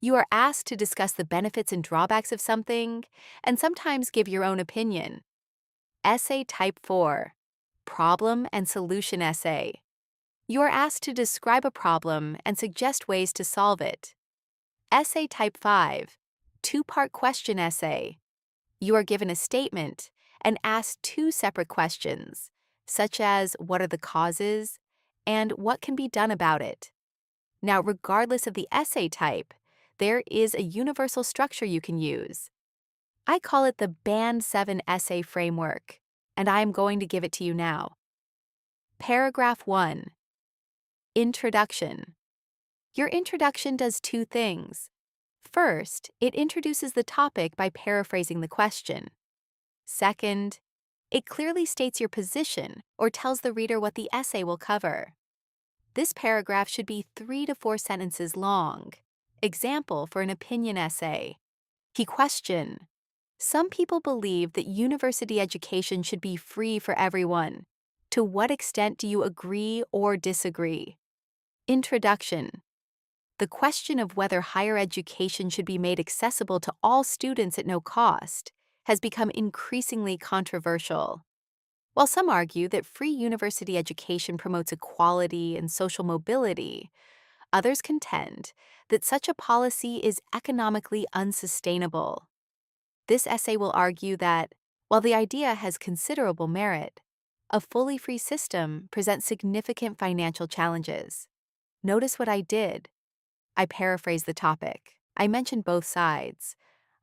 You are asked to discuss the benefits and drawbacks of something and sometimes give your own opinion. Essay Type 4. Problem and solution essay. You are asked to describe a problem and suggest ways to solve it. Essay Type 5. 2-part question essay. You are given a statement and asked 2 separate questions, such as what are the causes and what can be done about it. Now, regardless of the essay type, there is a universal structure you can use. I call it the Band 7 essay framework, and I am going to give it to you now. Paragraph 1. Introduction. Your introduction does 2 things. First, it introduces the topic by paraphrasing the question. Second, it clearly states your position or tells the reader what the essay will cover. This paragraph should be 3 to 4 sentences long. Example for an opinion essay. Key question. Some people believe that university education should be free for everyone. To what extent do you agree or disagree? Introduction. The question of whether higher education should be made accessible to all students at no cost has become increasingly controversial. While some argue that free university education promotes equality and social mobility, others contend that such a policy is economically unsustainable. This essay will argue that, while the idea has considerable merit, a fully free system presents significant financial challenges. Notice what I did. I paraphrased the topic. I mentioned both sides.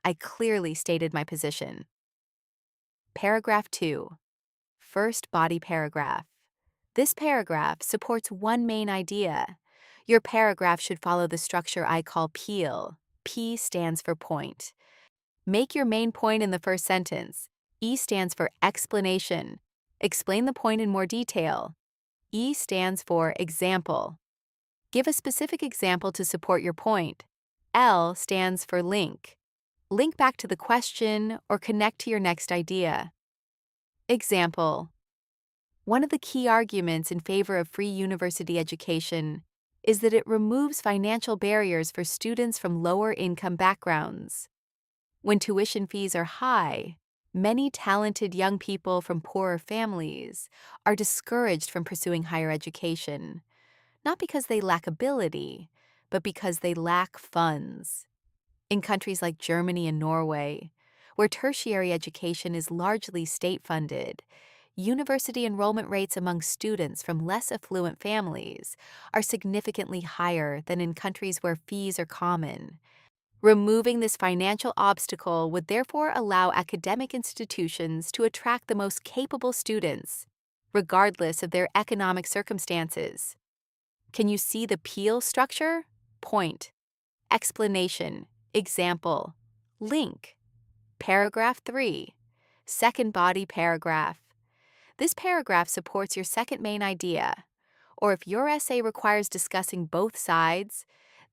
I clearly stated my position. Paragraph 2. First body paragraph. This paragraph supports one main idea. Your paragraph should follow the structure I call PEAL. P stands for point. Make your main point in the first sentence. E stands for explanation. Explain the point in more detail. E stands for example. Give a specific example to support your point. L stands for link. Link back to the question or connect to your next idea. Example. One of the key arguments in favor of free university education is that it removes financial barriers for students from lower income backgrounds. When tuition fees are high, many talented young people from poorer families are discouraged from pursuing higher education, not because they lack ability, but because they lack funds. In countries like Germany and Norway, where tertiary education is largely state-funded, university enrollment rates among students from less affluent families are significantly higher than in countries where fees are common. Removing this financial obstacle would therefore allow academic institutions to attract the most capable students, regardless of their economic circumstances. Can you see the PEAL structure? Point, explanation, example, link. Paragraph 3. Second body paragraph. This paragraph supports your second main idea. Or if your essay requires discussing both sides,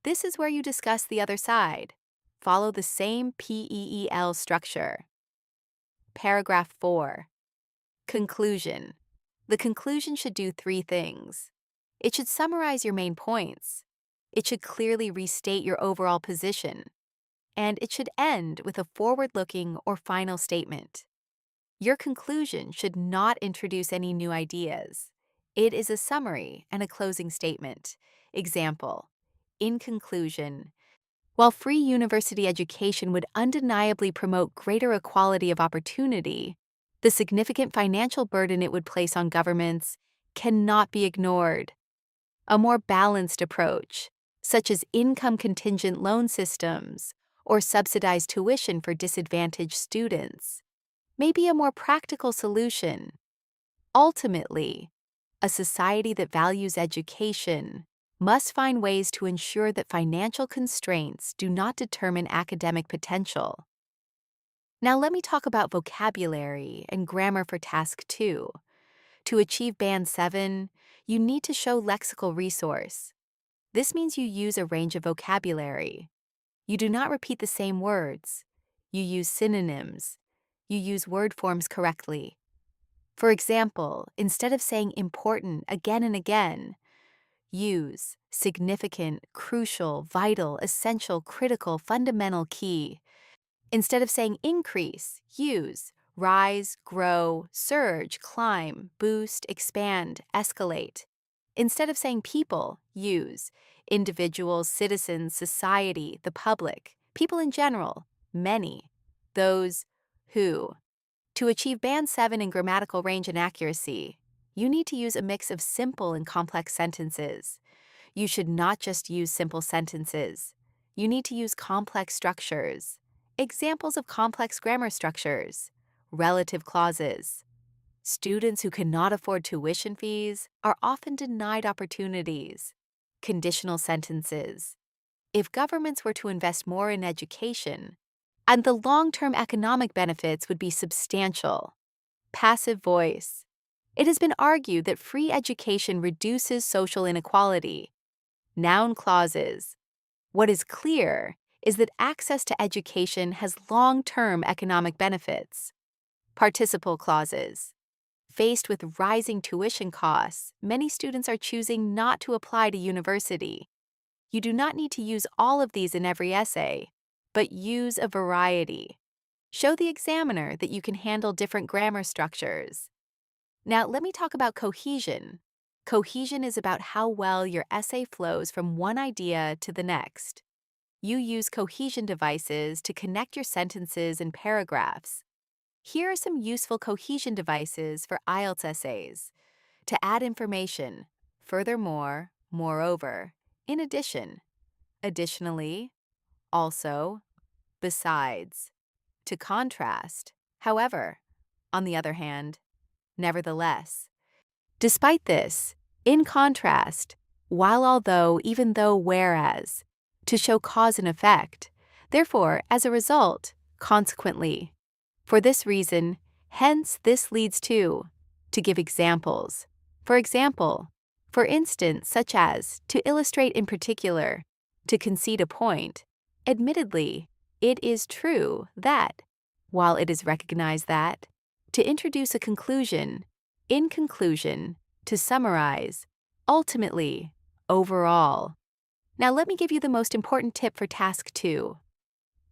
this is where you discuss the other side. Follow the same PEEL structure. Paragraph 4. Conclusion. The conclusion should do three things. It should summarize your main points. It should clearly restate your overall position. And it should end with a forward-looking or final statement. Your conclusion should not introduce any new ideas. It is a summary and a closing statement. Example. In conclusion, while free university education would undeniably promote greater equality of opportunity, the significant financial burden it would place on governments cannot be ignored. A more balanced approach, such as income-contingent loan systems or subsidized tuition for disadvantaged students, may be a more practical solution. Ultimately, a society that values education must find ways to ensure that financial constraints do not determine academic potential. Now let me talk about vocabulary and grammar for Task 2. To achieve Band 7, you need to show lexical resource. This means you use a range of vocabulary. You do not repeat the same words. You use synonyms. You use word forms correctly. For example, instead of saying important again and again, use significant, crucial, vital, essential, critical, fundamental, key. Instead of saying increase, use rise, grow, surge, climb, boost, expand, escalate. Instead of saying people, use individuals, citizens, society, the public, people in general, many, those, who. To achieve Band 7 in grammatical range and accuracy, you need to use a mix of simple and complex sentences. You should not just use simple sentences. You need to use complex structures. Examples of complex grammar structures: relative clauses. Students who cannot afford tuition fees are often denied opportunities. Conditional sentences. If governments were to invest more in education, and the long-term economic benefits would be substantial. Passive voice. It has been argued that free education reduces social inequality. Noun clauses. What is clear is that access to education has long-term economic benefits. Participle clauses. Faced with rising tuition costs, many students are choosing not to apply to university. You do not need to use all of these in every essay, but use a variety. Show the examiner that you can handle different grammar structures. Now, let me talk about cohesion. Cohesion is about how well your essay flows from one idea to the next. You use cohesion devices to connect your sentences and paragraphs. Here are some useful cohesion devices for IELTS essays. To add information, furthermore, moreover, in addition, additionally, also, besides. To contrast, however, on the other hand, nevertheless. Despite this, in contrast, while, although, even though, whereas, to show cause and effect, therefore, as a result, consequently. For this reason, hence this leads to give examples. For example, for instance, such as, to illustrate in particular, to concede a point. Admittedly, it is true that, while it is recognized that, to introduce a conclusion, in conclusion, to summarize, ultimately, overall. Now let me give you the most important tip for task 2.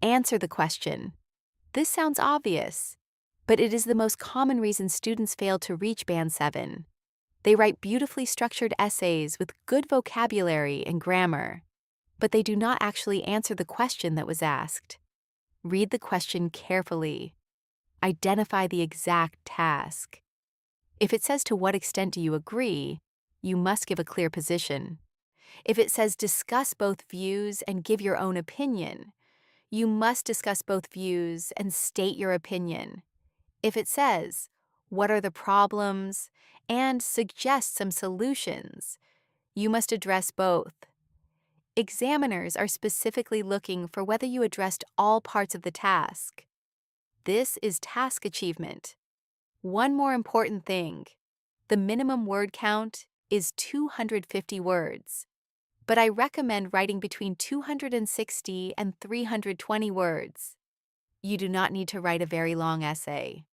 Answer the question. This sounds obvious, but it is the most common reason students fail to reach Band 7. They write beautifully structured essays with good vocabulary and grammar, but they do not actually answer the question that was asked. Read the question carefully. Identify the exact task. If it says to what extent do you agree, you must give a clear position. If it says discuss both views and give your own opinion, you must discuss both views and state your opinion. If it says, what are the problems, and suggest some solutions, you must address both. Examiners are specifically looking for whether you addressed all parts of the task. This is task achievement. One more important thing, the minimum word count is 250 words, but I recommend writing between 260 and 320 words. You do not need to write a very long essay.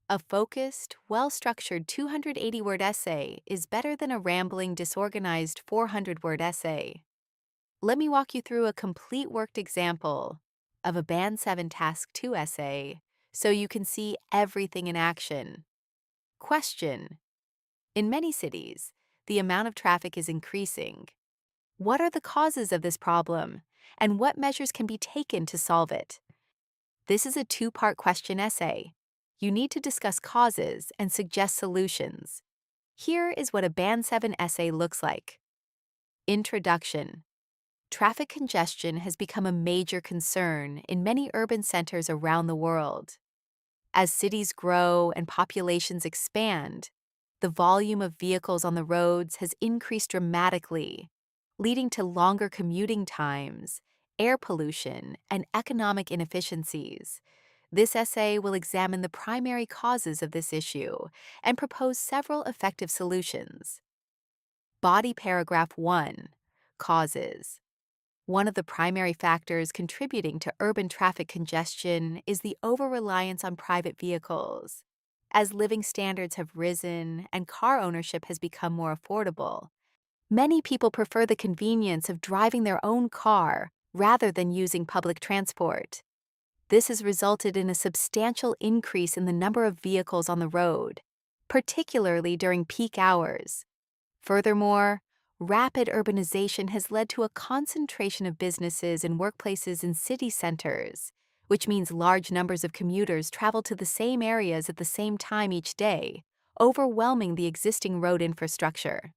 A focused, well-structured 280-word essay is better than a rambling, disorganized 400-word essay. Let me walk you through a complete worked example of a Band 7 Task 2 essay so you can see everything in action. Question: in many cities, the amount of traffic is increasing. What are the causes of this problem, and what measures can be taken to solve it? This is a 2-part question essay. You need to discuss causes and suggest solutions. Here is what a Band 7 essay looks like. Introduction. Traffic congestion has become a major concern in many urban centers around the world. As cities grow and populations expand, the volume of vehicles on the roads has increased dramatically, leading to longer commuting times, air pollution, and economic inefficiencies. This essay will examine the primary causes of this issue and propose several effective solutions. Body paragraph 1, causes. One of the primary factors contributing to urban traffic congestion is the over-reliance on private vehicles. As living standards have risen and car ownership has become more affordable, many people prefer the convenience of driving their own car rather than using public transport. This has resulted in a substantial increase in the number of vehicles on the road, particularly during peak hours. Furthermore, rapid urbanization has led to a concentration of businesses and workplaces in city centers, which means large numbers of commuters travel to the same areas at the same time each day, overwhelming the existing road infrastructure.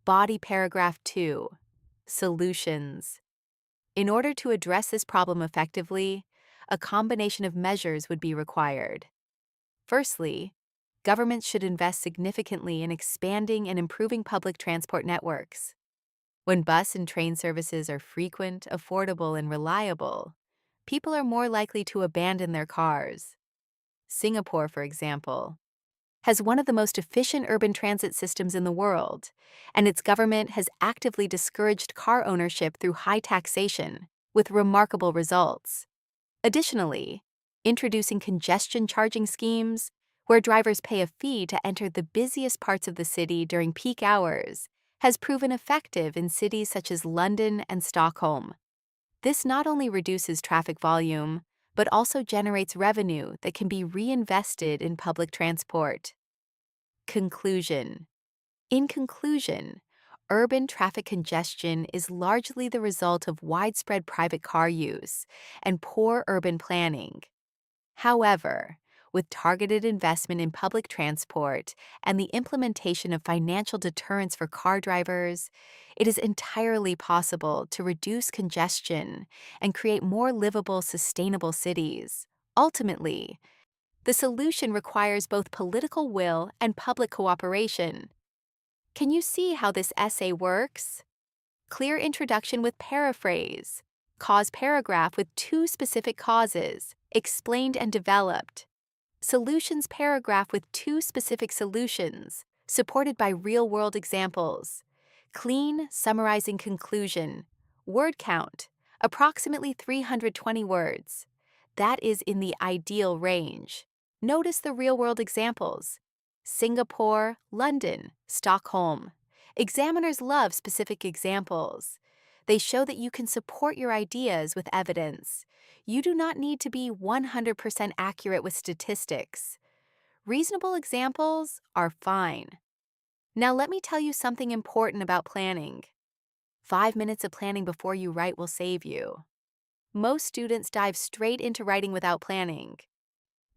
Body paragraph 2, solutions. In order to address this problem effectively, a combination of measures would be required. Firstly, governments should invest significantly in expanding and improving public transport networks. When bus and train services are frequent, affordable, and reliable, people are more likely to abandon their cars. Singapore, for example, has one of the most efficient urban transit systems in the world, and its government has actively discouraged car ownership through high taxation, with remarkable results. Additionally, introducing congestion charging schemes, where drivers pay a fee to enter the busiest parts of the city during peak hours, has proven effective in cities such as London and Stockholm. This not only reduces traffic volume, but also generates revenue that can be reinvested in public transport. Conclusion. In conclusion, urban traffic congestion is largely the result of widespread private car use and poor urban planning. However, with targeted investment in public transport and the implementation of financial deterrents for car drivers, it is entirely possible to reduce congestion and create more livable, sustainable cities. Ultimately, the solution requires both political will and public cooperation. Can you see how this essay works? Clear introduction with paraphrase. Cause paragraph with two specific causes, explained and developed. Solutions paragraph with two specific solutions, supported by real-world examples. Clean, summarizing conclusion. Word count, approximately 320 words. That is in the ideal range. Notice the real-world examples. Singapore, London, Stockholm. Examiners love specific examples. They show that you can support your ideas with evidence. You do not need to be 100% accurate with statistics. Reasonable examples are fine. Now let me tell you something important about planning. 5 minutes of planning before you write will save you. Most students dive straight into writing without planning.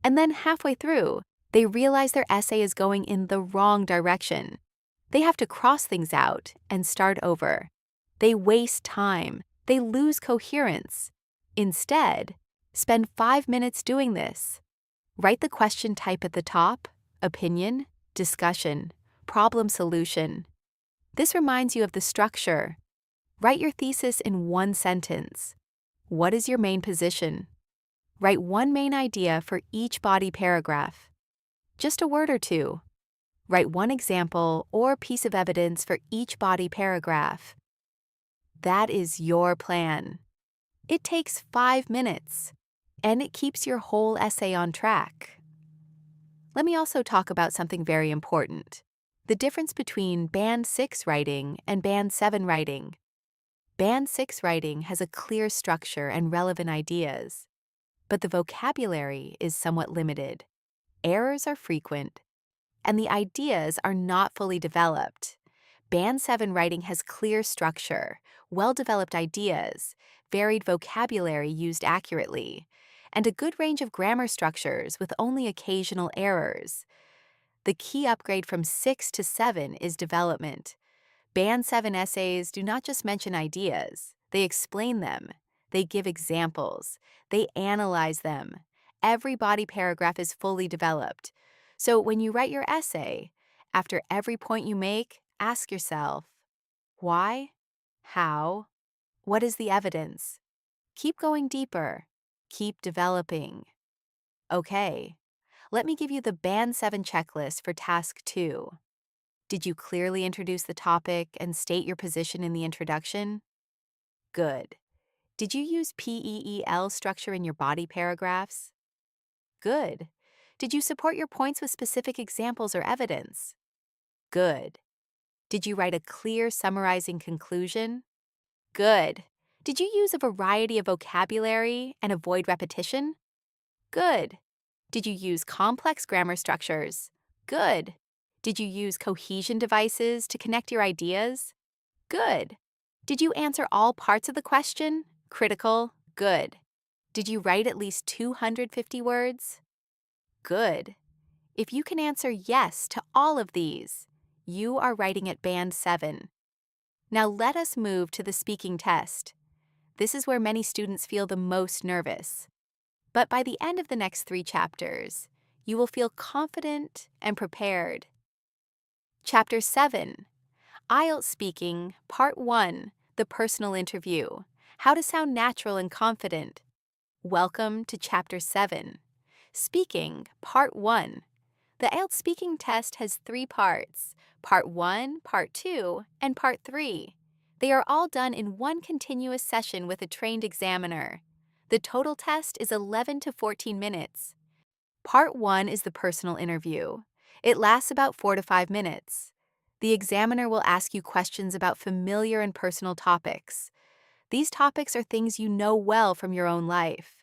And then halfway through, they realize their essay is going in the wrong direction. They have to cross things out and start over. They waste time. They lose coherence. Instead, spend 5 minutes doing this. Write the question type at the top: opinion, discussion, problem solution. This reminds you of the structure. Write your thesis in one sentence. What is your main position? Write one main idea for each body paragraph. Just a word or two. Write one example or piece of evidence for each body paragraph. That is your plan. It takes 5 minutes, and it keeps your whole essay on track. Let me also talk about something very important: the difference between Band 6 writing and Band 7 writing. Band 6 writing has a clear structure and relevant ideas, but the vocabulary is somewhat limited. Errors are frequent, and the ideas are not fully developed. Band 7 writing has clear structure, well-developed ideas, varied vocabulary used accurately, and a good range of grammar structures with only occasional errors. The key upgrade from 6 to 7 is development. Band 7 essays do not just mention ideas, they explain them, they give examples, they analyze them. Every body paragraph is fully developed. So when you write your essay, after every point you make, ask yourself, why? How? What is the evidence? Keep going deeper. Keep developing. Okay, let me give you the Band 7 checklist for Task 2. Did you clearly introduce the topic and state your position in the introduction? Good. Did you use PEEL structure in your body paragraphs? Good. Did you support your points with specific examples or evidence? Good. Did you write a clear summarizing conclusion? Good. Did you use a variety of vocabulary and avoid repetition? Good. Did you use complex grammar structures? Good. Did you use cohesion devices to connect your ideas? Good. Did you answer all parts of the question? Critical? Good. Did you write at least 250 words? Good. If you can answer yes to all of these, you are writing at Band 7. Now let us move to the speaking test. This is where many students feel the most nervous. But by the end of the next 3 chapters, you will feel confident and prepared. Chapter 7, IELTS Speaking, Part 1, The Personal Interview, How to Sound Natural and Confident. Welcome to Chapter 7, Speaking, Part 1. The IELTS speaking test has 3 parts, Part 1, Part 2, and Part 3. They are all done in one continuous session with a trained examiner. The total test is 11 to 14 minutes. Part 1 is the personal interview. It lasts about 4 to 5 minutes. The examiner will ask you questions about familiar and personal topics. These topics are things you know well from your own life.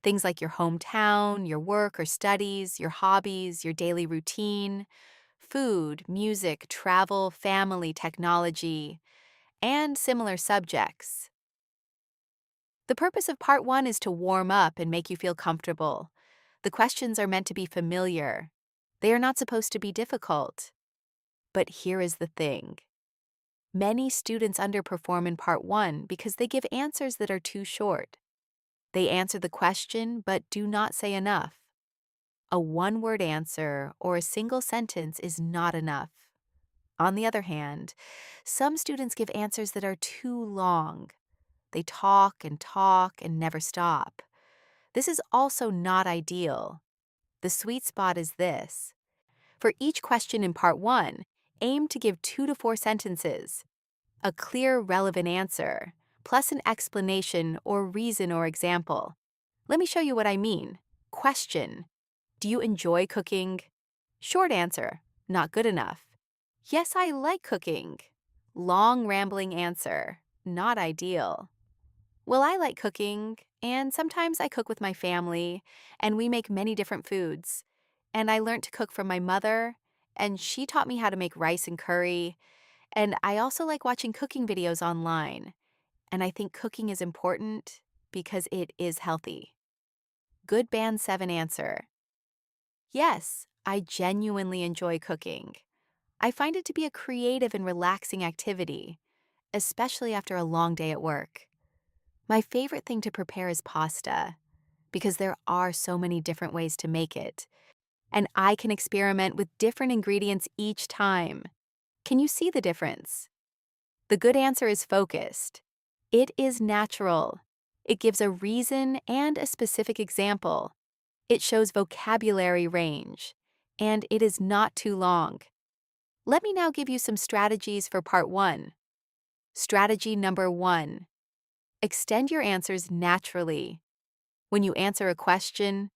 Things like your hometown, your work or studies, your hobbies, your daily routine, food, music, travel, family, technology, and similar subjects. The purpose of part 1 is to warm up and make you feel comfortable. The questions are meant to be familiar. They are not supposed to be difficult. But here is the thing. Many students underperform in part 1 because they give answers that are too short. They answer the question but do not say enough. A one-word answer or a single sentence is not enough. On the other hand, some students give answers that are too long. They talk and never stop. This is also not ideal. The sweet spot is this. For each question in part 1, aim to give 2 to 4 sentences, a clear, relevant answer, plus an explanation or reason or example. Let me show you what I mean. Question: do you enjoy cooking? Short answer: not good enough. Yes, I like cooking. Long, rambling answer: not ideal. Well, I like cooking, and sometimes I cook with my family, and we make many different foods. And I learned to cook from my mother, and she taught me how to make rice and curry. And I also like watching cooking videos online. And I think cooking is important because it is healthy. Good Band 7 answer: yes, I genuinely enjoy cooking. I find it to be a creative and relaxing activity, especially after a long day at work. My favorite thing to prepare is pasta, because there are so many different ways to make it, and I can experiment with different ingredients each time. Can you see the difference? The good answer is focused. It is natural. It gives a reason and a specific example. It shows vocabulary range, and it is not too long. Let me now give you some strategies for part 1. Strategy number 1. Extend your answers naturally. When you answer a question,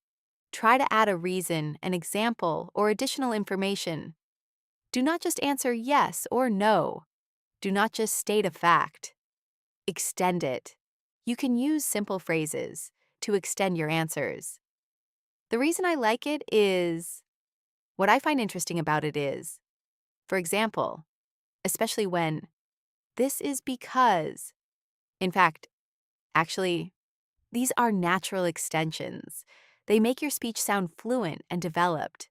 try to add a reason, an example, or additional information. Do not just answer yes or no. Do not just state a fact. Extend it. You can use simple phrases to extend your answers. The reason I like it is, what I find interesting about it is, for example, especially when, this is because. In fact, actually, these are natural extensions. They make your speech sound fluent and developed.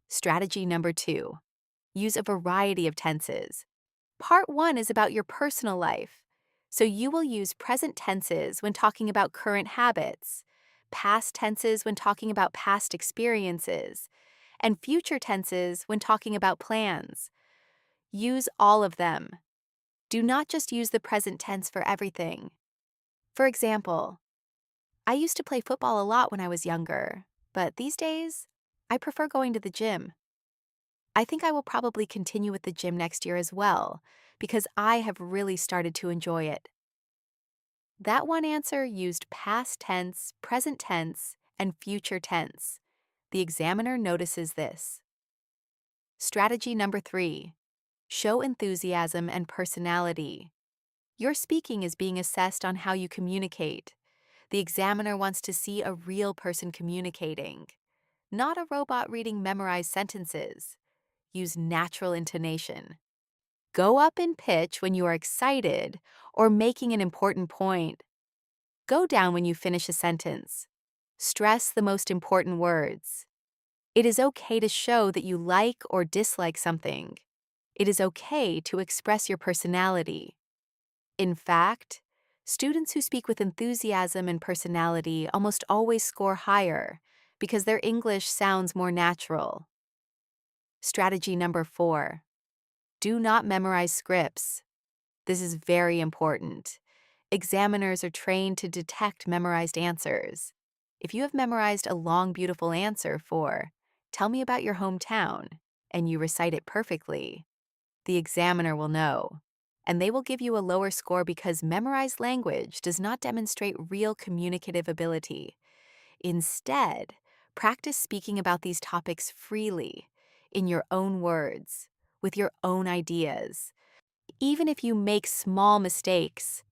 Strategy number 2. Use a variety of tenses. Part 1 is about your personal life, so you will use present tenses when talking about current habits, past tenses when talking about past experiences, and future tenses when talking about plans. Use all of them. Do not just use the present tense for everything. For example, I used to play football a lot when I was younger, but these days, I prefer going to the gym. I think I will probably continue with the gym next year as well, because I have really started to enjoy it. That one answer used past tense, present tense, and future tense. The examiner notices this. Strategy number 3. Show enthusiasm and personality. Your speaking is being assessed on how you communicate. The examiner wants to see a real person communicating, not a robot reading memorized sentences. Use natural intonation. Go up in pitch when you are excited or making an important point. Go down when you finish a sentence. Stress the most important words. It is okay to show that you like or dislike something. It is okay to express your personality. In fact, students who speak with enthusiasm and personality almost always score higher because their English sounds more natural. Strategy number 4. Do not memorize scripts. This is very important. Examiners are trained to detect memorized answers. If you have memorized a long, beautiful answer for, "Tell me about your hometown," and you recite it perfectly, the examiner will know, and they will give you a lower score because memorized language does not demonstrate real communicative ability. Instead, Practice speaking about these topics freely, in your own words, with your own ideas, even if you make small mistakes.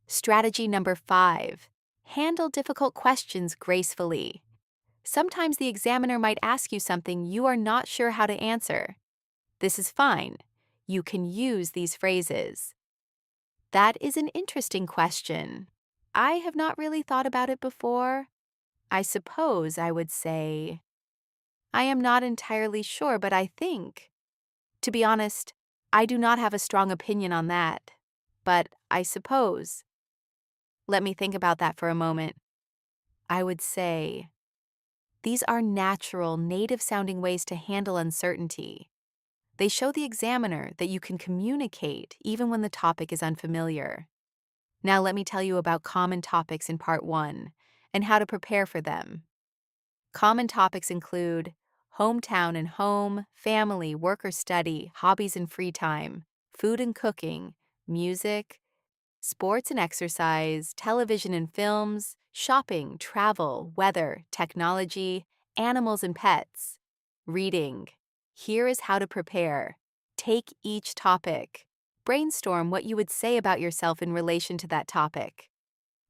Strategy number 5, handle difficult questions gracefully. Sometimes the examiner might ask you something you are not sure how to answer. This is fine. You can use these phrases. That is an interesting question. I have not really thought about it before. I suppose I would say, I am not entirely sure, but I think. To be honest, I do not have a strong opinion on that. But I suppose. Let me think about that for a moment. I would say, these are natural, native-sounding ways to handle uncertainty. They show the examiner that you can communicate even when the topic is unfamiliar. Now let me tell you about common topics in Part 1 and how to prepare for them. Common topics include hometown and home, family, work or study, hobbies and free time, food and cooking, music, sports and exercise, television and films, shopping, travel, weather, technology, animals and pets, reading. Here is how to prepare. Take each topic. Brainstorm what you would say about yourself in relation to that topic.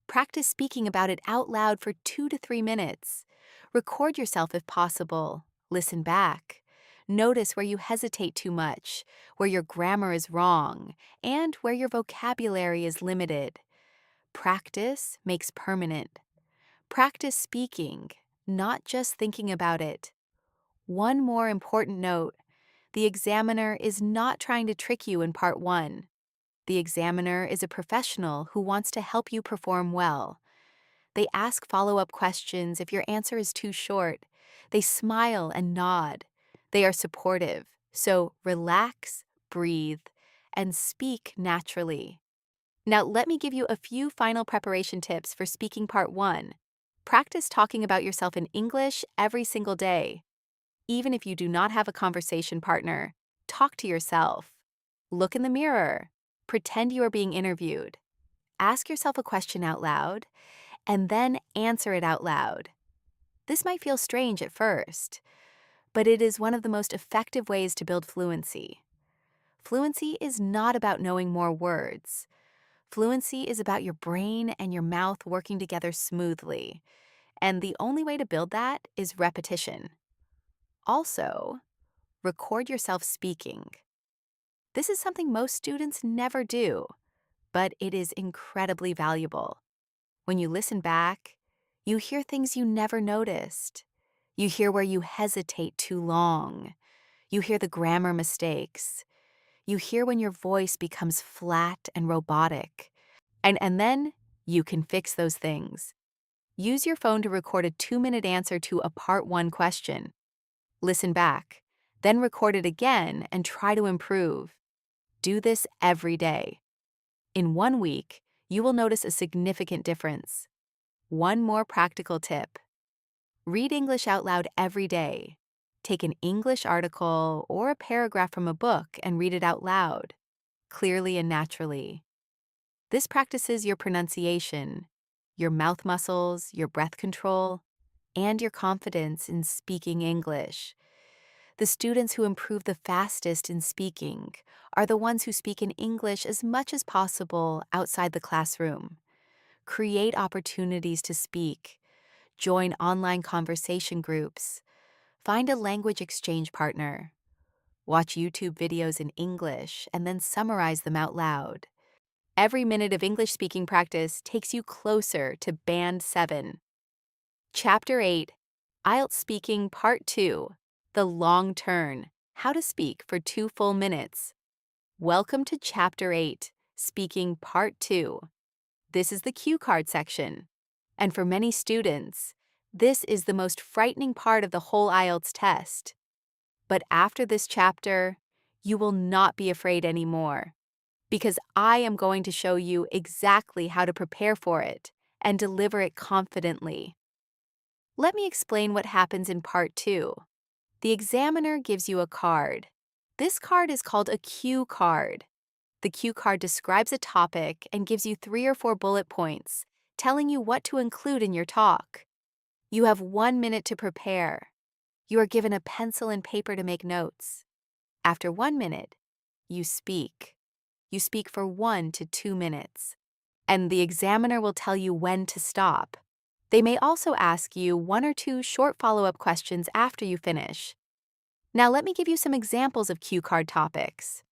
Practice speaking about it out loud for 2 to 3 minutes. Record yourself if possible. Listen back. Notice where you hesitate too much, where your grammar is wrong, and where your vocabulary is limited. Practice makes permanent. Practice speaking, not just thinking about it. One more important note: the examiner is not trying to trick you in Part 1. The examiner is a professional who wants to help you perform well. They ask follow-up questions if your answer is too short. They smile and nod. They are supportive, so relax, breathe, and speak naturally. Now let me give you a few final preparation tips for speaking Part 1. Practice talking about yourself in English every single day. Even if you do not have a conversation partner, talk to yourself. Look in the mirror. Pretend you are being interviewed. Ask yourself a question out loud, and then answer it out loud. This might feel strange at first, but it is one of the most effective ways to build fluency. Fluency is not about knowing more words. Fluency is about your brain and your mouth working together smoothly, and the only way to build that is repetition. Also, record yourself speaking. This is something most students never do, but it is incredibly valuable. When you listen back, you hear things you never noticed. You hear where you hesitate too long. You hear the grammar mistakes. You hear when your voice becomes flat and robotic. And then you can fix those things. Use your phone to record a 2-minute answer to a Part 1 question. Listen back, then record it again and try to improve. Do this every day. In 1 week, you will notice a significant difference. One more practical tip. Read English out loud every day. Take an English article or a paragraph from a book and read it out loud, clearly and naturally. This practices your pronunciation, your mouth muscles, your breath control, and your confidence in speaking English. The students who improve the fastest in speaking are the ones who speak in English as much as possible outside the classroom. Create opportunities to speak. Join online conversation groups. Find a language exchange partner. Watch YouTube videos in English and then summarize them out loud. Every minute of English speaking practice takes you closer to Band 7. Chapter 8, IELTS Speaking Part 2, The Long Turn, How to Speak for 2 Full Minutes. Welcome to Chapter 8, Speaking Part 2. This is the cue card section. And for many students, this is the most frightening part of the whole IELTS test. But after this chapter, you will not be afraid anymore, because I am going to show you exactly how to prepare for it and deliver it confidently. Let me explain what happens in Part 2. The examiner gives you a card. This card is called a cue card. The cue card describes a topic and gives you 3 or 4 bullet points, telling you what to include in your talk. You have 1 minute to prepare. You are given a pencil and paper to make notes. After 1 minute, you speak. You speak for 1 to 2 minutes, and the examiner will tell you when to stop. They may also ask you 1 or 2 short follow-up questions after you finish. Now, let me give you some examples of cue card topics.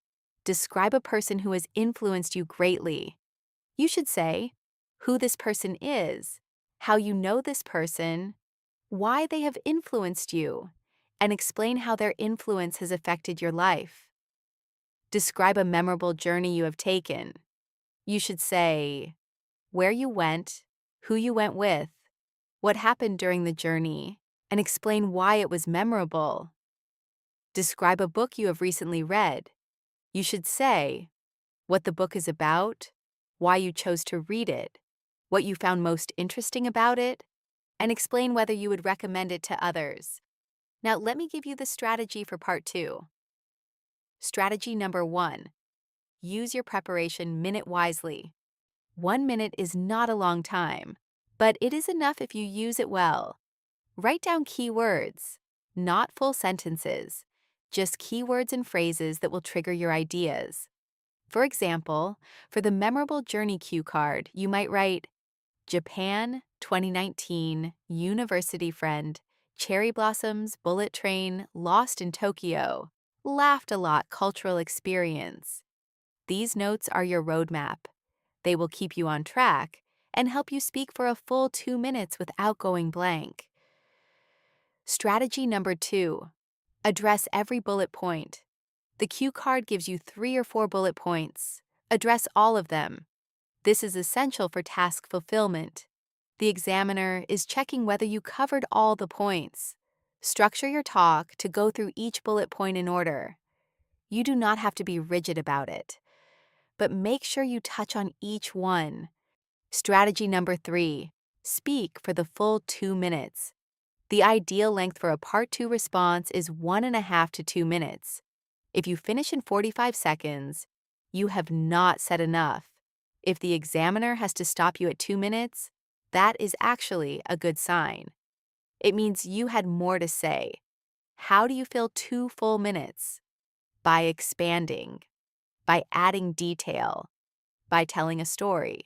Describe a person who has influenced you greatly. You should say who this person is, how you know this person, why they have influenced you, and explain how their influence has affected your life. Describe a memorable journey you have taken. You should say where you went, who you went with, what happened during the journey, and explain why it was memorable. Describe a book you have recently read. You should say what the book is about, why you chose to read it, what you found most interesting about it, and explain whether you would recommend it to others. Now, let me give you the strategy for part 2. Strategy number 1. Use your preparation minute wisely. 1 minute is not a long time, but it is enough if you use it well. Write down key words, not full sentences, just keywords and phrases that will trigger your ideas. For example, for the memorable journey cue card, you might write Japan 2019, university friend, cherry blossoms, bullet train, lost in Tokyo, laughed a lot, cultural experience. These notes are your roadmap. They will keep you on track and help you speak for a full 2 minutes without going blank. Strategy number 2. Address every bullet point. The cue card gives you 3 or 4 bullet points. Address all of them. This is essential for task fulfillment. The examiner is checking whether you covered all the points. Structure your talk to go through each bullet point in order. You do not have to be rigid about it, but make sure you touch on each one. Strategy number 3. Speak for the full 2 minutes. The ideal length for a part 2 response is 1.5 to 2 minutes. If you finish in 45 seconds, you have not said enough. If the examiner has to stop you at 2 minutes, that is actually a good sign. It means you had more to say. How do you fill 2 full minutes? By expanding, by adding detail, by telling a story.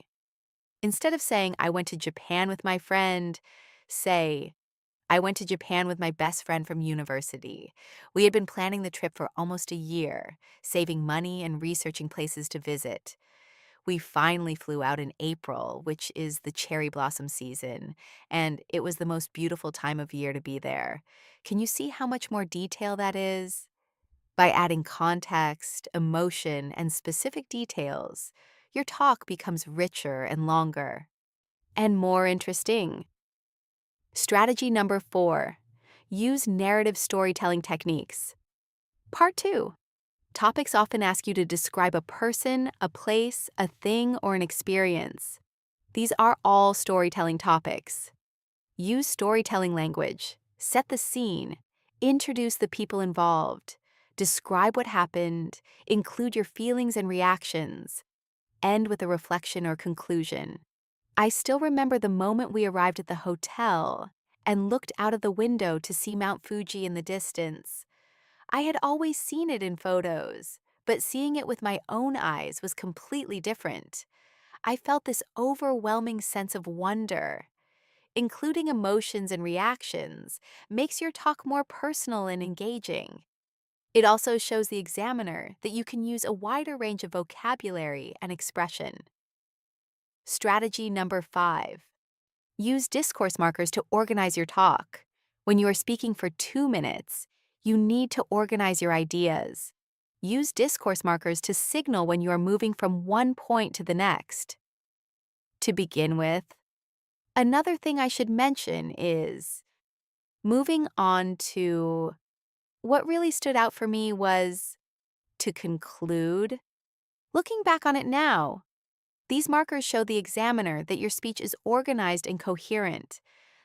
Instead of saying, I went to Japan with my friend, say, I went to Japan with my best friend from university. We had been planning the trip for almost a year, saving money and researching places to visit. We finally flew out in April, which is the cherry blossom season, and it was the most beautiful time of year to be there. Can you see how much more detail that is? By adding context, emotion, and specific details, your talk becomes richer and longer, and more interesting. Strategy number 4. Use narrative storytelling techniques. Part 2. Topics often ask you to describe a person, a place, a thing, or an experience. These are all storytelling topics. Use storytelling language, set the scene, introduce the people involved, describe what happened, include your feelings and reactions, end with a reflection or conclusion. I still remember the moment we arrived at the hotel and looked out of the window to see Mount Fuji in the distance. I had always seen it in photos, but seeing it with my own eyes was completely different. I felt this overwhelming sense of wonder. Including emotions and reactions makes your talk more personal and engaging. It also shows the examiner that you can use a wider range of vocabulary and expression. Strategy number 5. Use discourse markers to organize your talk. When you are speaking for 2 minutes, you need to organize your ideas. Use discourse markers to signal when you are moving from one point to the next. To begin with, another thing I should mention is moving on to what really stood out for me was to conclude. Looking back on it now, these markers show the examiner that your speech is organized and coherent.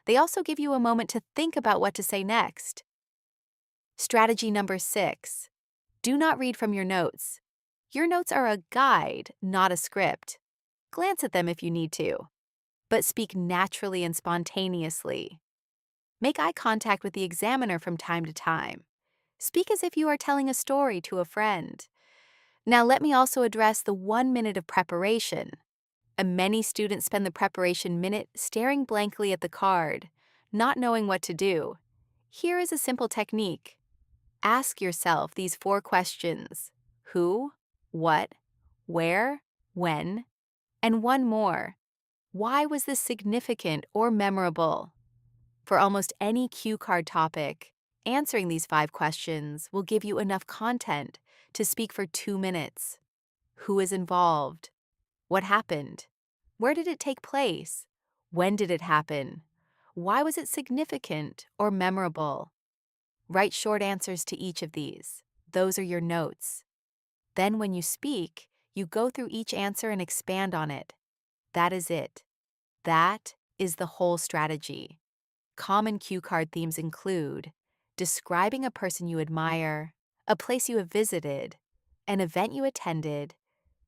They also give you a moment to think about what to say next. Strategy number 6. Do not read from your notes. Your notes are a guide, not a script. Glance at them if you need to, but speak naturally and spontaneously. Make eye contact with the examiner from time to time. Speak as if you are telling a story to a friend. Now, let me also address the 1 minute of preparation. Many students spend the preparation minute staring blankly at the card, not knowing what to do. Here is a simple technique. Ask yourself these 4 questions: who, what, where, when, and one more. Why was this significant or memorable? For almost any cue card topic, answering these 5 questions will give you enough content to speak for 2 minutes. Who is involved? What happened? Where did it take place? When did it happen? Why was it significant or memorable? Write short answers to each of these. Those are your notes. Then when you speak, you go through each answer and expand on it. That is it. That is the whole strategy. Common cue card themes include describing a person you admire, a place you have visited, an event you attended,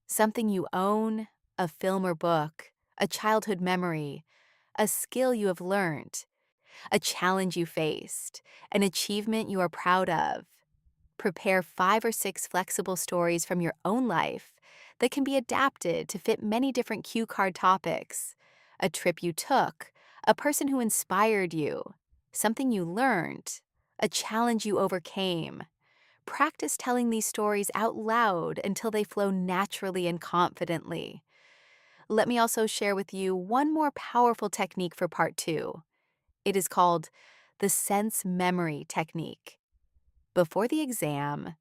something you own, a film or book, a childhood memory, a skill you have learned, a challenge you faced, an achievement you are proud of. Prepare 5 or 6 flexible stories from your own life that can be adapted to fit many different cue card topics. A trip you took, a person who inspired you, something you learned, a challenge you overcame. Practice telling these stories out loud until they flow naturally and confidently. Let me also share with you one more powerful technique for part 2. It is called the sense memory technique. Before the exam,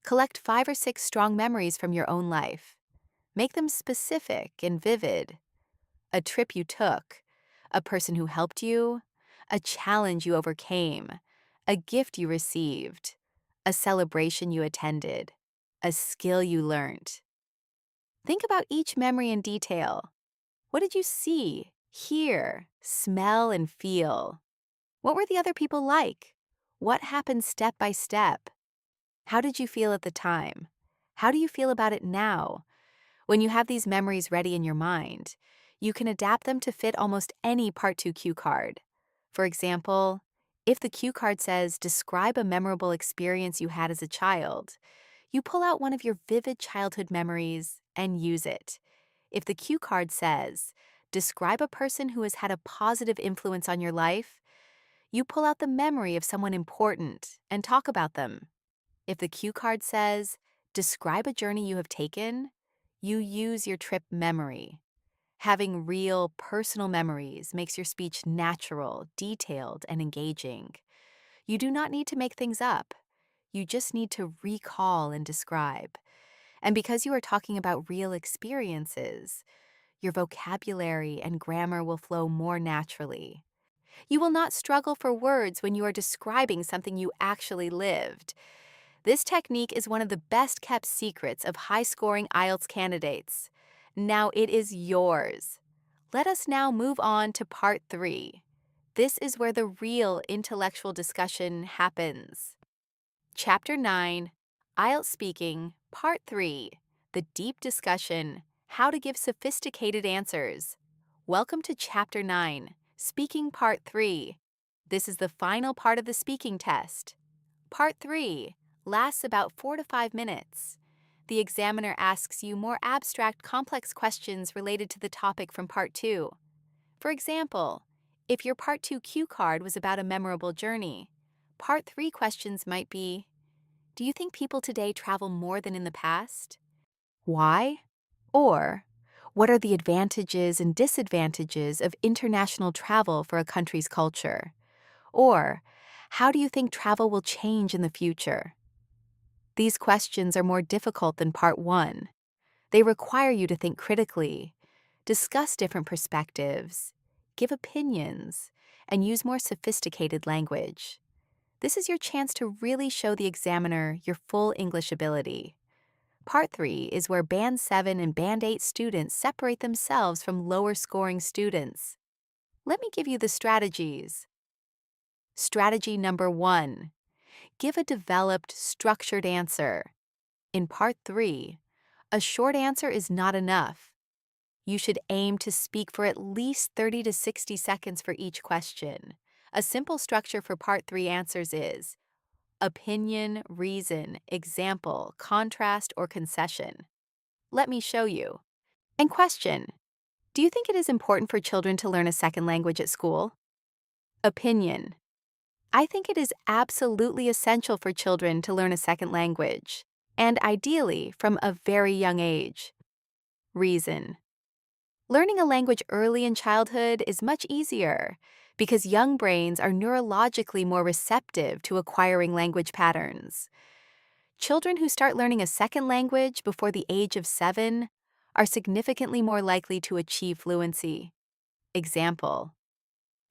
collect 5 or 6 strong memories from your own life. Make them specific and vivid. A trip you took, a person who helped you, a challenge you overcame, a gift you received, a celebration you attended, a skill you learned. Think about each memory in detail. What did you see, hear, smell, and feel? What were the other people like? What happened step by step? How did you feel at the time? How do you feel about it now? When you have these memories ready in your mind, you can adapt them to fit almost any Part 2 cue card. For example, if the cue card says, describe a memorable experience you had as a child, you pull out one of your vivid childhood memories and use it. If the cue card says, describe a person who has had a positive influence on your life, you pull out the memory of someone important and talk about them. If the cue card says, describe a journey you have taken, you use your trip memory. Having real, personal memories makes your speech natural, detailed, and engaging. You do not need to make things up. You just need to recall and describe. And because you are talking about real experiences, your vocabulary and grammar will flow more naturally. You will not struggle for words when you are describing something you actually lived. This technique is one of the best-kept secrets of high-scoring IELTS candidates. Now it is yours. Let us now move on to Part 3. This is where the real intellectual discussion happens. Chapter 9, IELTS Speaking, Part 3, The Deep Discussion, How to Give Sophisticated Answers. Welcome to Chapter 9, Speaking Part 3. This is the final part of the speaking test. Part 3 lasts about 4 to 5 minutes. The examiner asks you more abstract, complex questions related to the topic from Part 2. For example, if your Part 2 cue card was about a memorable journey, Part 3 questions might be, do you think people today travel more than in the past? Why? Or, what are the advantages and disadvantages of international travel for a country's culture? Or, how do you think travel will change in the future? These questions are more difficult than Part 1. They require you to think critically, discuss different perspectives, give opinions, and use more sophisticated language. This is your chance to really show the examiner your full English ability. Part 3 is where Band 7 and Band 8 students separate themselves from lower-scoring students. Let me give you the strategies. Strategy number 1. Give a developed, structured answer. In Part 3, a short answer is not enough. You should aim to speak for at least 30 to 60 seconds for each question. A simple structure for Part 3 answers is opinion, reason, example, contrast, or concession. Let me show you. And question, do you think it is important for children to learn a second language at school? Opinion, I think it is absolutely essential for children to learn a second language, and ideally from a very young age. Reason, learning a language early in childhood is much easier because young brains are neurologically more receptive to acquiring language patterns. Children who start learning a second language before the age of 7 are significantly more likely to achieve fluency. Example.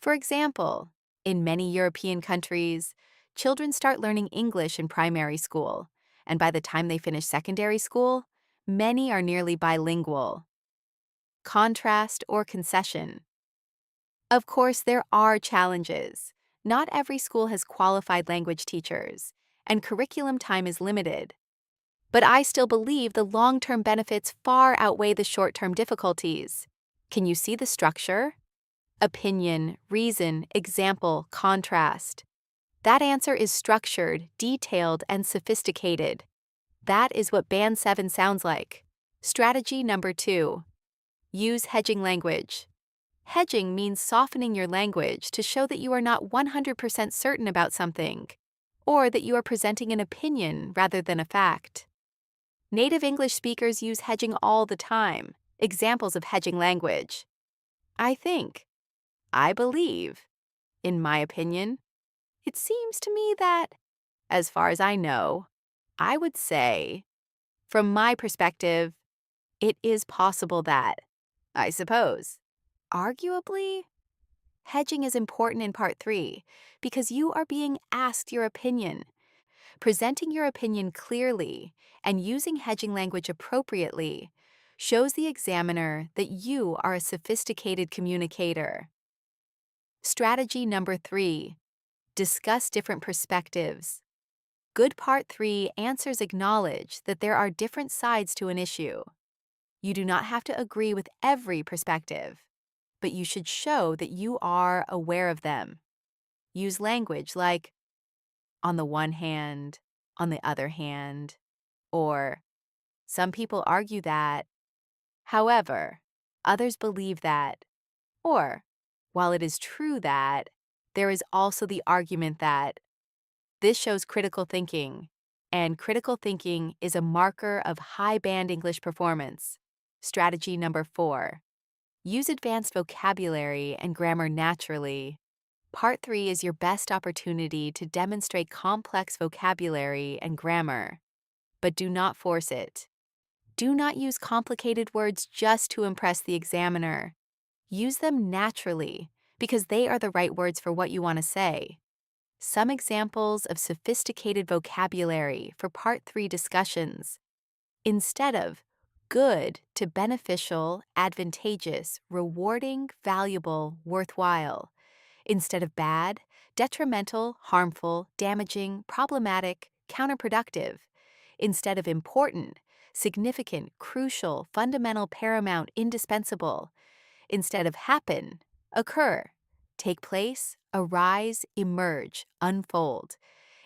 For example, in many European countries, children start learning English in primary school, and by the time they finish secondary school, many are nearly bilingual. Contrast or concession. Of course, there are challenges. Not every school has qualified language teachers, and curriculum time is limited. But I still believe the long-term benefits far outweigh the short-term difficulties. Can you see the structure? Opinion, reason, example, contrast. That answer is structured, detailed, and sophisticated. That is what Band 7 sounds like. Strategy number 2. Use hedging language. Hedging means softening your language to show that you are not 100% certain about something, or that you are presenting an opinion rather than a fact. Native English speakers use hedging all the time. Examples of hedging language. I think. I believe. In my opinion. It seems to me that, as far as I know, I would say, from my perspective, it is possible that, I suppose. Arguably, hedging is important in Part 3 because you are being asked your opinion. Presenting your opinion clearly and using hedging language appropriately shows the examiner that you are a sophisticated communicator. Strategy number 3. Discuss different perspectives. Good Part 3 answers acknowledge that there are different sides to an issue. You do not have to agree with every perspective, but you should show that you are aware of them. Use language like, on the one hand, on the other hand, or some people argue that, however, others believe that, or while it is true that, there is also the argument that. This shows critical thinking, and critical thinking is a marker of high-band English performance. Strategy number 4. Use advanced vocabulary and grammar naturally. Part 3 is your best opportunity to demonstrate complex vocabulary and grammar, but do not force it. Do not use complicated words just to impress the examiner. Use them naturally, because they are the right words for what you want to say. Some examples of sophisticated vocabulary for Part 3 discussions. Instead of good to beneficial, advantageous, rewarding, valuable, worthwhile. Instead of bad, detrimental, harmful, damaging, problematic, counterproductive. Instead of important, significant, crucial, fundamental, paramount, indispensable. Instead of happen, occur, take place, arise, emerge, unfold.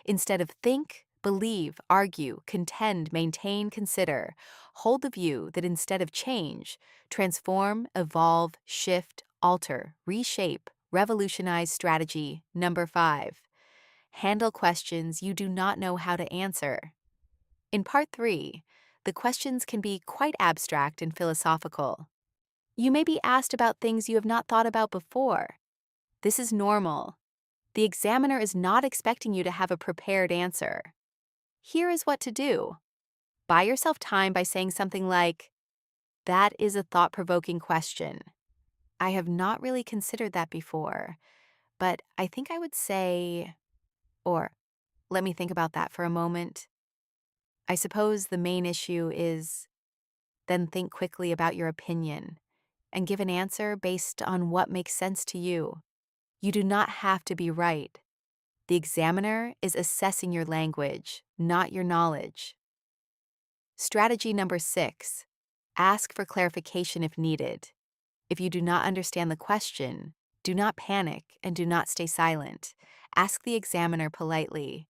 Instead of think, believe, argue, contend, maintain, consider, hold the view that instead of change, transform, evolve, shift, alter, reshape, revolutionize. Strategy number 5. Handle questions you do not know how to answer. In Part 3, the questions can be quite abstract and philosophical. You may be asked about things you have not thought about before. This is normal. The examiner is not expecting you to have a prepared answer. Here is what to do. Buy yourself time by saying something like, "That is a thought-provoking question. I have not really considered that before, but I think I would say," or "Let me think about that for a moment. I suppose the main issue is," then think quickly about your opinion and give an answer based on what makes sense to you. You do not have to be right. The examiner is assessing your language, not your knowledge. Strategy number 6. Ask for clarification if needed. If you do not understand the question, Do not panic and do not stay silent. Ask the examiner politely.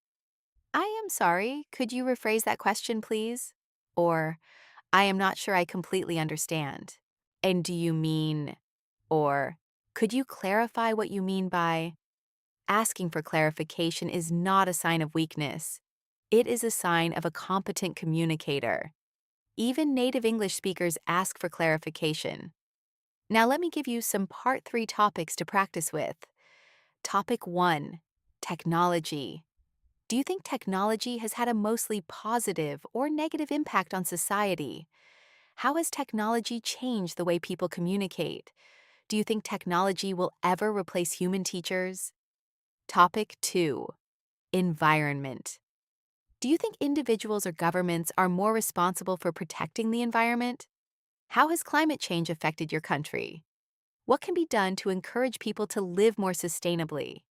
I am sorry, could you rephrase that question, please? Or, I am not sure I completely understand. And do you mean, or, could you clarify what you mean by? Asking for clarification is not a sign of weakness. It is a sign of a competent communicator. Even native English speakers ask for clarification. Now let me give you some Part 3 topics to practice with. Topic 1. Technology. Do you think technology has had a mostly positive or negative impact on society? How has technology changed the way people communicate? Do you think technology will ever replace human teachers? Topic 2. Environment. Do you think individuals or governments are more responsible for protecting the environment? How has climate change affected your country? What can be done to encourage people to live more sustainably?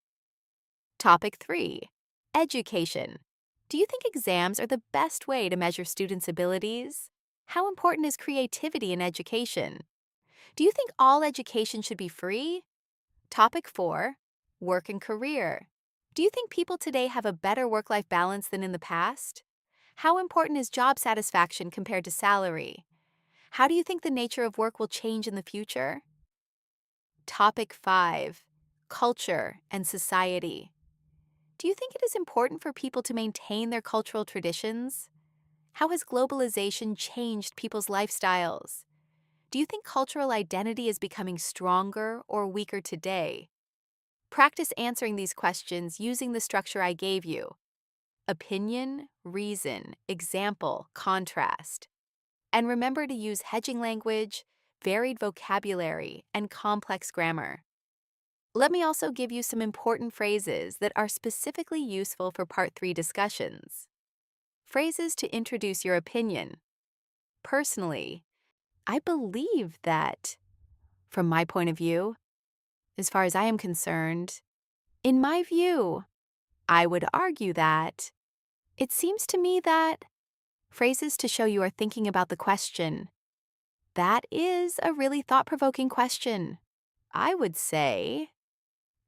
Topic 3. Education. Do you think exams are the best way to measure students' abilities? How important is creativity in education? Do you think all education should be free? Topic 4. Work and career. Do you think people today have a better work-life balance than in the past? How important is job satisfaction compared to salary? How do you think the nature of work will change in the future? Topic 5. Culture and society. Do you think it is important for people to maintain their cultural traditions? How has globalization changed people's lifestyles? Do you think cultural identity is becoming stronger or weaker today? Practice answering these questions using the structure I gave you: opinion, reason, example, contrast. And remember to use hedging language, varied vocabulary, and complex grammar. Let me also give you some important phrases that are specifically useful for Part 3 discussions. Phrases to introduce your opinion. Personally, I believe that, from my point of view, as far as I am concerned, in my view, I would argue that, it seems to me that, phrases to show you are thinking about the question. That is a really thought-provoking question. I would say,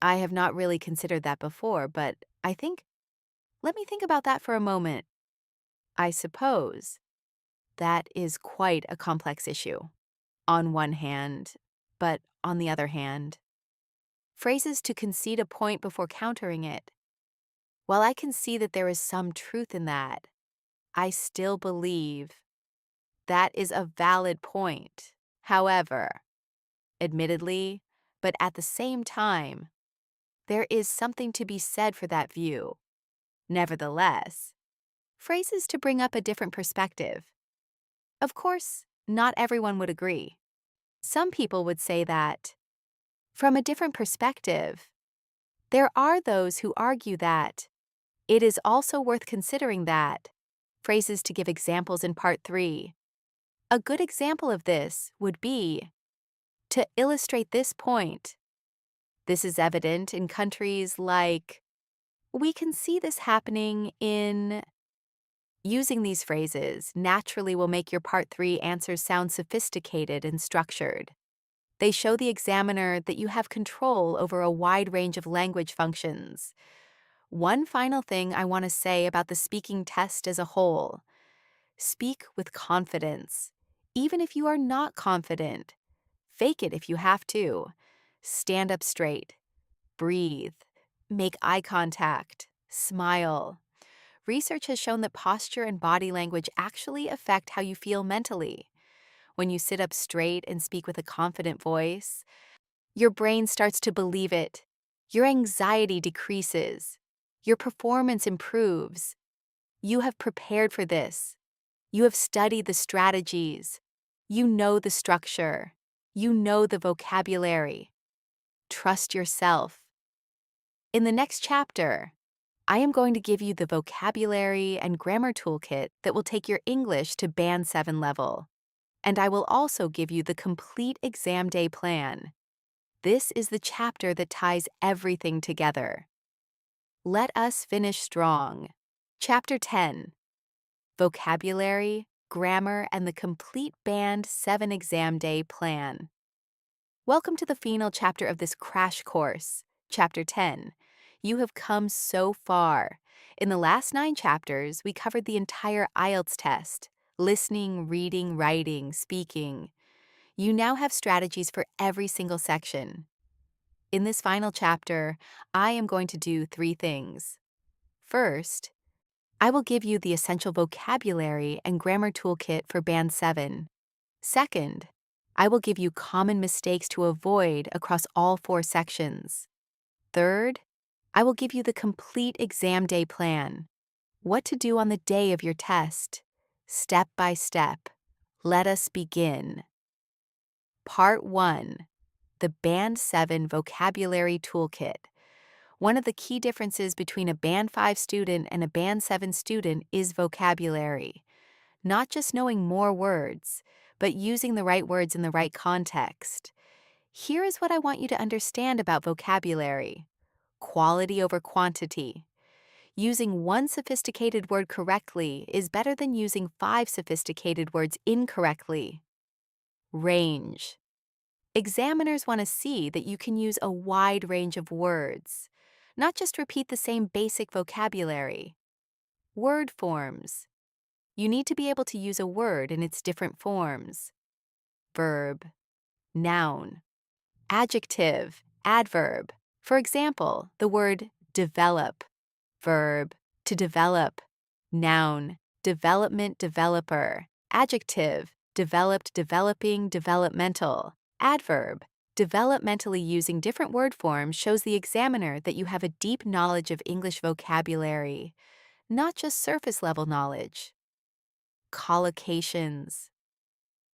I have not really considered that before, but let me think about that for a moment. I suppose that is quite a complex issue, on one hand, but on the other hand. Phrases to concede a point before countering it. While I can see that there is some truth in that, I still believe that is a valid point. However, admittedly, but at the same time, there is something to be said for that view. Nevertheless, phrases to bring up a different perspective. Of course, not everyone would agree. Some people would say that, from a different perspective, there are those who argue that it is also worth considering that. Phrases to give examples in Part 3. A good example of this would be, to illustrate this point. This is evident in countries like, we can see this happening in. Using these phrases naturally will make your Part 3 answers sound sophisticated and structured. They show the examiner that you have control over a wide range of language functions. One final thing I want to say about the speaking test as a whole. Speak with confidence. Even if you are not confident, fake it if you have to. Stand up straight. Breathe. Make eye contact. Smile. Research has shown that posture and body language actually affect how you feel mentally. When you sit up straight and speak with a confident voice, your brain starts to believe it. Your anxiety decreases. Your performance improves. You have prepared for this. You have studied the strategies. You know the structure. You know the vocabulary. Trust yourself. In the next chapter, I am going to give you the vocabulary and grammar toolkit that will take your English to Band 7 level. And I will also give you the complete exam day plan. This is the chapter that ties everything together. Let us finish strong. Chapter 10. Vocabulary, Grammar, and the Complete Band 7 Exam Day Plan. Welcome to the final chapter of this crash course, Chapter 10. You have come so far. In the last 9 chapters, we covered the entire IELTS test: listening, reading, writing, speaking. You now have strategies for every single section. In this final chapter, I am going to do 3 things. First, I will give you the essential vocabulary and grammar toolkit for Band 7. Second, I will give you common mistakes to avoid across all 4 sections. Third, I will give you the complete exam day plan: what to do on the day of your test, step by step. Let us begin. Part 1. The Band 7 Vocabulary Toolkit. One of the key differences between a Band 5 student and a Band 7 student is vocabulary. Not just knowing more words, but using the right words in the right context. Here is what I want you to understand about vocabulary: quality over quantity. Using one sophisticated word correctly is better than using 5 sophisticated words incorrectly. Range. Examiners want to see that you can use a wide range of words, not just repeat the same basic vocabulary. Word forms. You need to be able to use a word in its different forms: verb, noun, adjective, adverb. For example, the word develop, verb, to develop; noun, development, developer; adjective, developed, developing, developmental; adverb, developmentally. Using different word forms shows the examiner that you have a deep knowledge of English vocabulary, not just surface level knowledge. Collocations.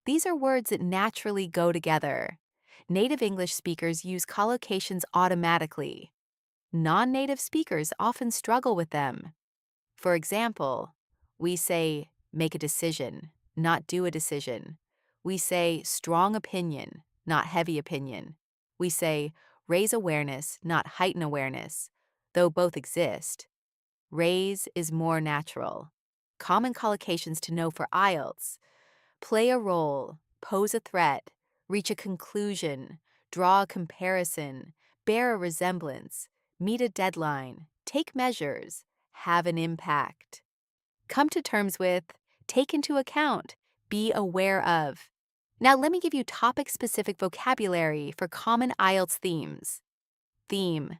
These are words that naturally go together. Native English speakers use collocations automatically. Non-native speakers often struggle with them. For example, we say make a decision, not do a decision. We say strong opinion, not heavy opinion. We say raise awareness, not heighten awareness, though both exist. Raise is more natural. Common collocations to know for IELTS: play a role, pose a threat, reach a conclusion, draw a comparison, bear a resemblance, meet a deadline, take measures, have an impact. Come to terms with, take into account, be aware of. Now let me give you topic-specific vocabulary for common IELTS themes. Theme: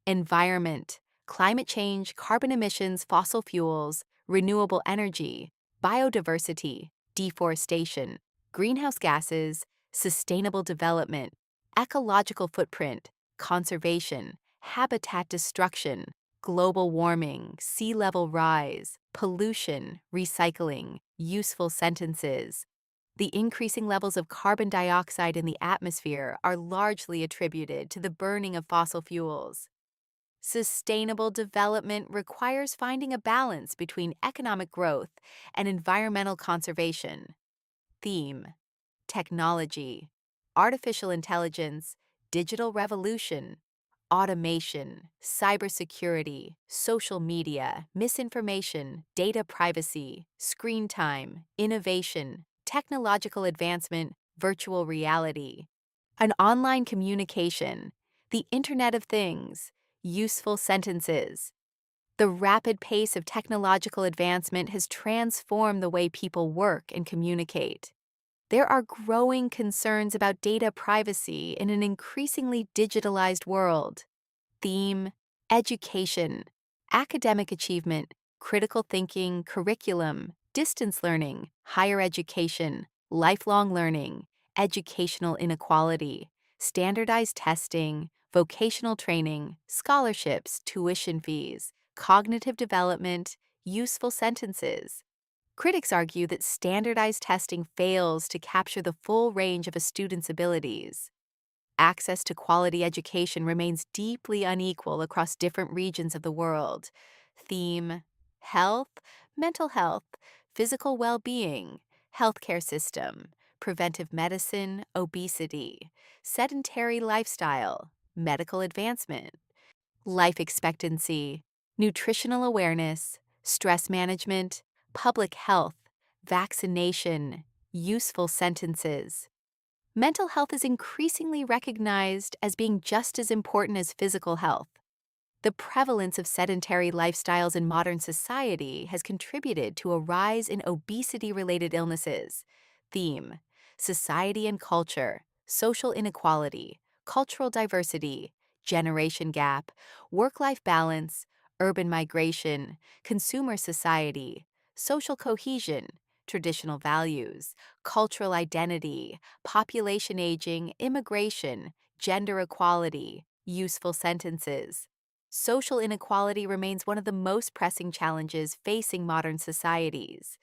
environment, climate change, carbon emissions, fossil fuels, renewable energy, biodiversity, deforestation, greenhouse gases, sustainable development, ecological footprint, conservation, habitat destruction, global warming, sea level rise, pollution, recycling, useful sentences. The increasing levels of carbon dioxide in the atmosphere are largely attributed to the burning of fossil fuels. Sustainable development requires finding a balance between economic growth and environmental conservation. Theme: technology, artificial intelligence, digital revolution, automation, cybersecurity, social media, misinformation, data privacy, screen time, innovation, technological advancement, virtual reality, an online communication, the Internet of Things, useful sentences. The rapid pace of technological advancement has transformed the way people work and communicate. There are growing concerns about data privacy in an increasingly digitalized world. Theme: education, academic achievement, critical thinking, curriculum, distance learning, higher education, lifelong learning, educational inequality, standardized testing, vocational training, scholarships, tuition fees, cognitive development, useful sentences. Critics argue that standardized testing fails to capture the full range of a student's abilities. Access to quality education remains deeply unequal across different regions of the world. Theme: health, mental health, physical well-being, healthcare system, preventive medicine, obesity, sedentary lifestyle, medical advancement, life expectancy, nutritional awareness, stress management, public health, vaccination, useful sentences. Mental health is increasingly recognized as being just as important as physical health. The prevalence of sedentary lifestyles in modern society has contributed to a rise in obesity-related illnesses. Theme: society and culture, social inequality, cultural diversity, generation gap, work-life balance, urban migration, consumer society, social cohesion, traditional values, cultural identity, population aging, immigration, gender equality, useful sentences. Social inequality remains one of the most pressing challenges facing modern societies.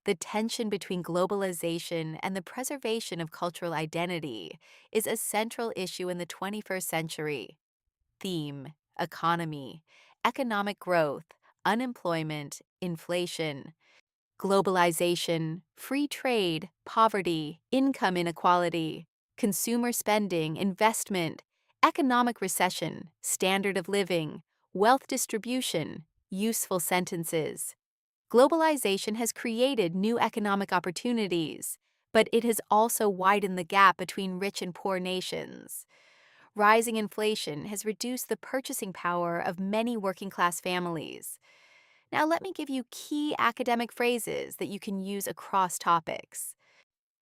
The tension between globalization and the preservation of cultural identity is a central issue in the 21st century. Theme: economy, economic growth, unemployment, inflation, globalization, free trade, poverty, income inequality, consumer spending, investment, economic recession, standard of living, wealth distribution, useful sentences. Globalization has created new economic opportunities, but it has also widened the gap between rich and poor nations. Rising inflation has reduced the purchasing power of many working-class families. Now, let me give you key academic phrases that you can use across topics.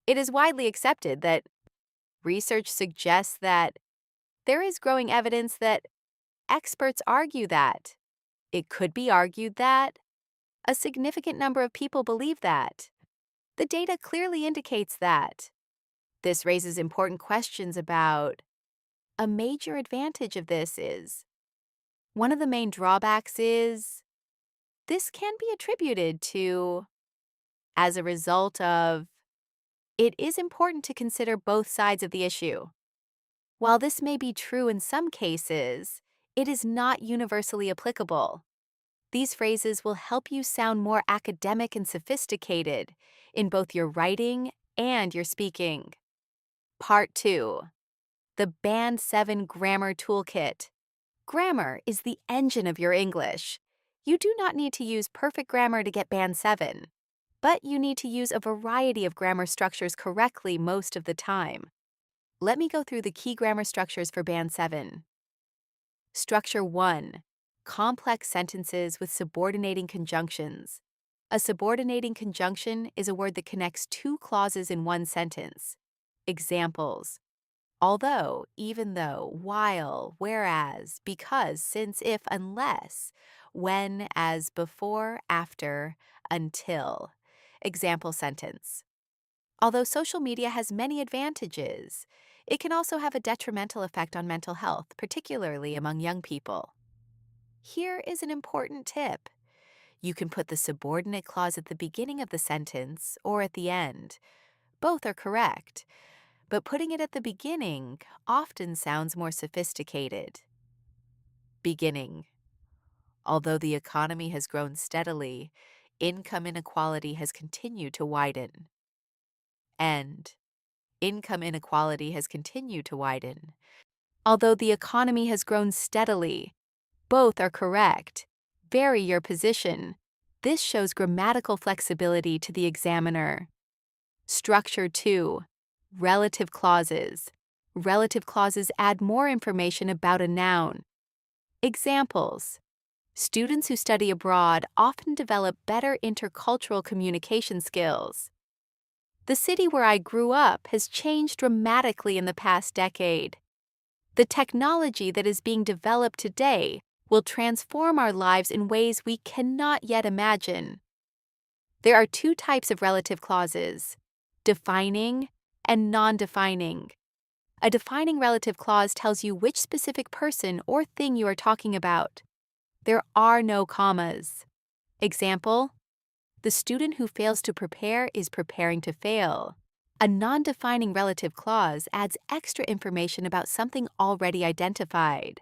It is widely accepted that research suggests that there is growing evidence that experts argue that. It could be argued that a significant number of people believe that. The data clearly indicates that. This raises important questions about a major advantage of this is one of the main drawbacks is this can be attributed to as a result of it is important to consider both sides of the issue. While this may be true in some cases, it is not universally applicable. These phrases will help you sound more academic and sophisticated in both your writing and your speaking. Part 2. The Band 7 Grammar Toolkit. Grammar is the engine of your English. You do not need to use perfect grammar to get Band 7, but you need to use a variety of grammar structures correctly most of the time. Let me go through the key grammar structures for Band 7. Structure 1. Complex sentences with subordinating conjunctions. A subordinating conjunction is a word that connects two clauses in one sentence. Examples: although, even though, while, whereas, because, since, if, unless, when, as, before, after, until. Example sentence: although social media has many advantages, it can also have a detrimental effect on mental health, particularly among young people. Here is an important tip. You can put the subordinate clause at the beginning of the sentence or at the end. Both are correct, but putting it at the beginning often sounds more sophisticated. Beginning. Although the economy has grown steadily, income inequality has continued to widen. End. Income inequality has continued to widen. Although the economy has grown steadily, both are correct. Vary your position. This shows grammatical flexibility to the examiner. Structure 2. Relative clauses. Relative clauses add more information about a noun. Examples: students who study abroad often develop better intercultural communication skills. The city where I grew up has changed dramatically in the past decade. The technology that is being developed today will transform our lives in ways we cannot yet imagine. There are two types of relative clauses: defining and non-defining. A defining relative clause tells you which specific person or thing you are talking about. There are no commas. Example: the student who fails to prepare is preparing to fail. A non-defining relative clause adds extra information about something already identified.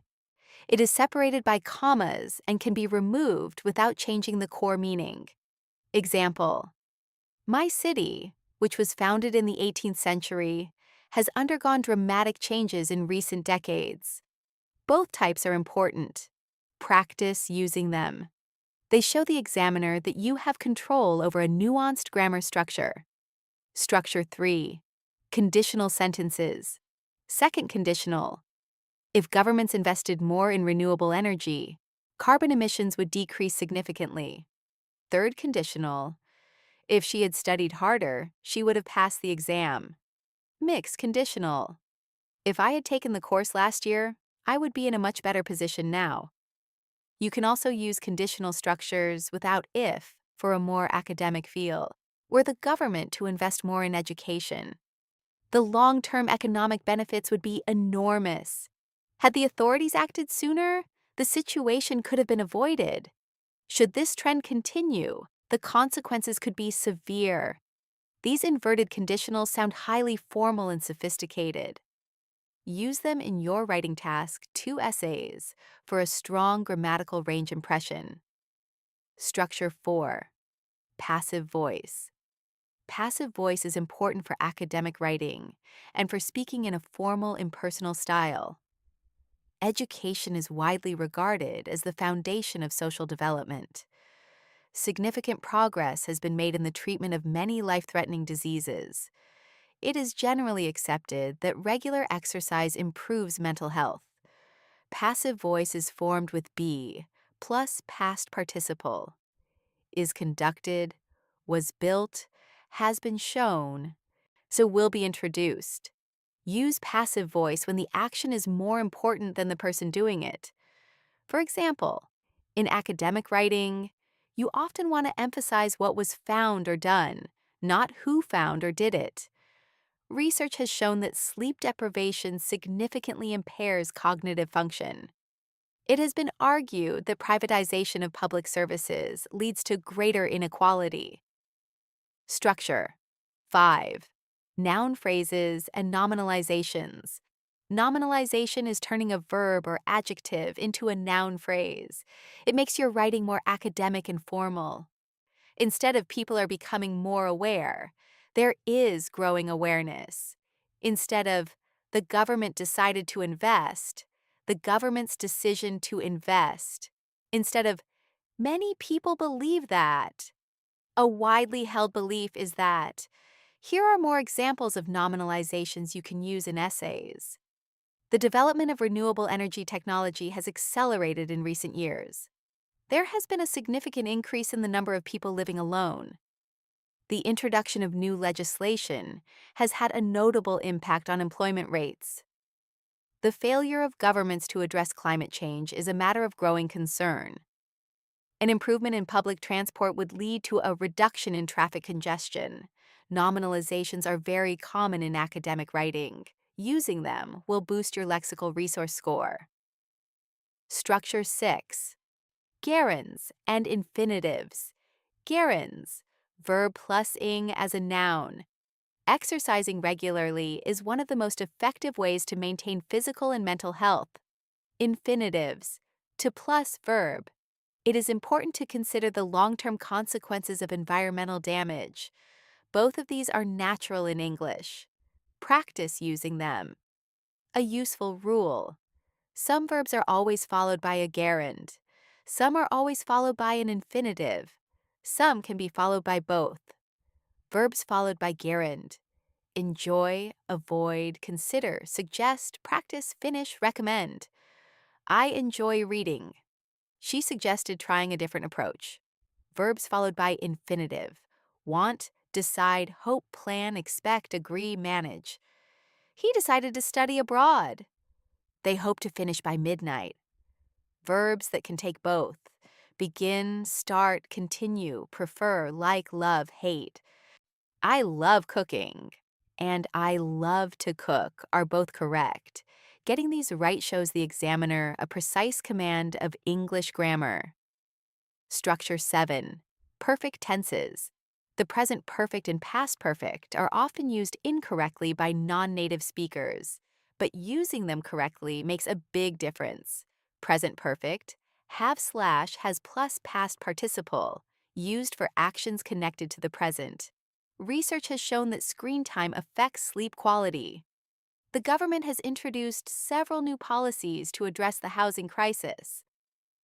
It is separated by commas and can be removed without changing the core meaning. Example: my city, which was founded in the 18th century, has undergone dramatic changes in recent decades. Both types are important. Practice using them. They show the examiner that you have control over a nuanced grammar structure. Structure 3. Conditional sentences. Second conditional. If governments invested more in renewable energy, carbon emissions would decrease significantly. Third conditional. If she had studied harder, she would have passed the exam. Mixed conditional. If I had taken the course last year, I would be in a much better position now. You can also use conditional structures without if for a more academic feel. Were the government to invest more in education, the long-term economic benefits would be enormous. Had the authorities acted sooner, the situation could have been avoided. Should this trend continue, the consequences could be severe. These inverted conditionals sound highly formal and sophisticated. Use them in your writing task 2 essays for a strong grammatical range impression. Structure 4. Passive voice. Passive voice is important for academic writing and for speaking in a formal, impersonal style. Education is widely regarded as the foundation of social development. Significant progress has been made in the treatment of many life-threatening diseases. It is generally accepted that regular exercise improves mental health. Passive voice is formed with be plus past participle. Is conducted, was built, has been shown, so will be introduced. Use passive voice when the action is more important than the person doing it. For example, in academic writing, you often want to emphasize what was found or done, not who found or did it. Research has shown that sleep deprivation significantly impairs cognitive function. It has been argued that privatization of public services leads to greater inequality. Structure. 5. Noun phrases and nominalizations. Nominalization is turning a verb or adjective into a noun phrase. It makes your writing more academic and formal. Instead of people are becoming more aware, there is growing awareness. Instead of the government decided to invest, the government's decision to invest. Instead of many people believe that, a widely held belief is that. Here are more examples of nominalizations you can use in essays. The development of renewable energy technology has accelerated in recent years. There has been a significant increase in the number of people living alone. The introduction of new legislation has had a notable impact on employment rates. The failure of governments to address climate change is a matter of growing concern. An improvement in public transport would lead to a reduction in traffic congestion. Nominalizations are very common in academic writing. Using them will boost your lexical resource score. Structure 6. Gerunds and infinitives. Gerunds, verb plus ing as a noun. Exercising regularly is one of the most effective ways to maintain physical and mental health. Infinitives, to plus verb. It is important to consider the long-term consequences of environmental damage. Both of these are natural in English. Practice using them. A useful rule. Some verbs are always followed by a gerund. Some are always followed by an infinitive. Some can be followed by both. Verbs followed by gerund. Enjoy, avoid, consider, suggest, practice, finish, recommend. I enjoy reading. She suggested trying a different approach. Verbs followed by infinitive. Want, decide, hope, plan, expect, agree, manage. He decided to study abroad. They hope to finish by midnight. Verbs that can take both. Begin, start, continue, prefer, like, love, hate. I love cooking and I love to cook are both correct. Getting these right shows the examiner a precise command of English grammar. Structure 7. Perfect tenses. The present perfect and past perfect are often used incorrectly by non-native speakers, but using them correctly makes a big difference. Present perfect, have/ has plus past participle, used for actions connected to the present. Research has shown that screen time affects sleep quality. The government has introduced several new policies to address the housing crisis.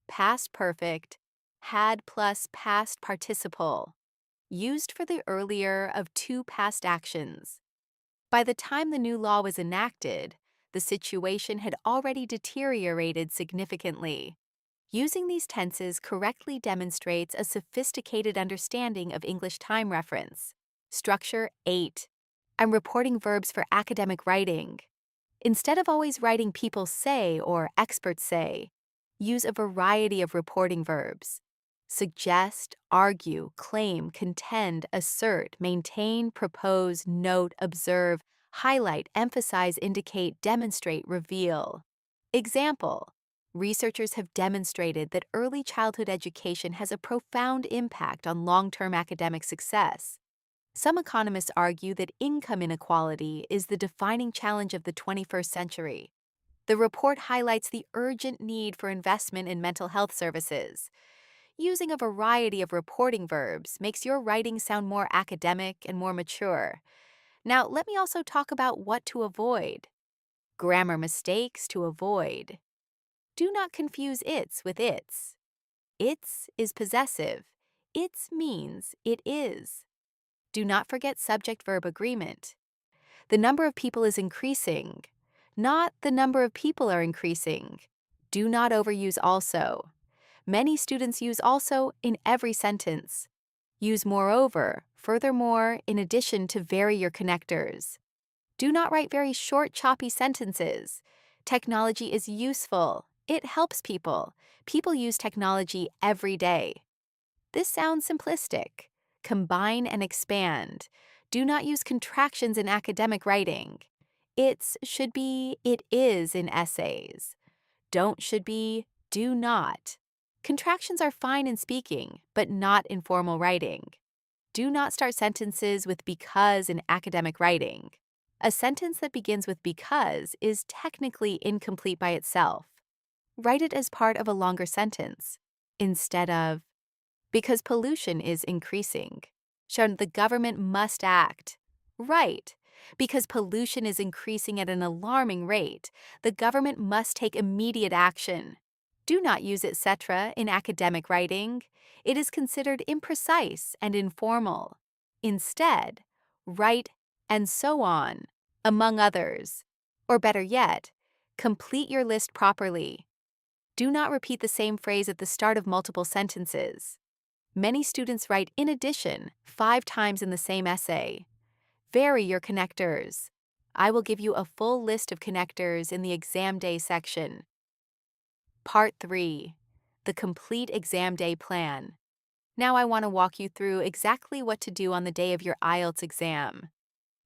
Past perfect, had plus past participle, used for the earlier of two past actions. By the time the new law was enacted, the situation had already deteriorated significantly. Using these tenses correctly demonstrates a sophisticated understanding of English time reference. Structure 8. I'm reporting verbs for academic writing. Instead of always writing people say or experts say, use a variety of reporting verbs. Suggest, argue, claim, contend, assert, maintain, propose, note, observe, highlight, emphasize, indicate, demonstrate, reveal. Example: researchers have demonstrated that early childhood education has a profound impact on long-term academic success. Some economists argue that income inequality is the defining challenge of the 21st century. The report highlights the urgent need for investment in mental health services. Using a variety of reporting verbs makes your writing sound more academic and more mature. Now, let me also talk about what to avoid. Grammar mistakes to avoid. Do not confuse its with its. Its is possessive. Its means it is. Do not forget subject-verb agreement. The number of people is increasing, not the number of people are increasing. Do not overuse also. Many students use also in every sentence. Use moreover, furthermore, in addition to vary your connectors. Do not write very short, choppy sentences. Technology is useful. It helps people. People use technology every day. This sounds simplistic. Combine and expand. Do not use contractions in academic writing. It's should be, it is in essays. Don't should be, do not. Contractions are fine in speaking, but not in formal writing. Do not start sentences with because in academic writing. A sentence that begins with because is technically incomplete by itself. Write it as part of a longer sentence, instead of because pollution is increasing. Shown the government must act. Right. Because pollution is increasing at an alarming rate, the government must take immediate action. Do not use etc. in academic writing. It is considered imprecise and informal. Instead, write and so on, among others. Or better yet, complete your list properly. Do not repeat the same phrase at the start of multiple sentences. Many students write in addition 5 times in the same essay. Vary your connectors. I will give you a full list of connectors in the exam day section. Part 3. The complete exam day plan. Now I want to walk you through exactly what to do on the day of your IELTS exam,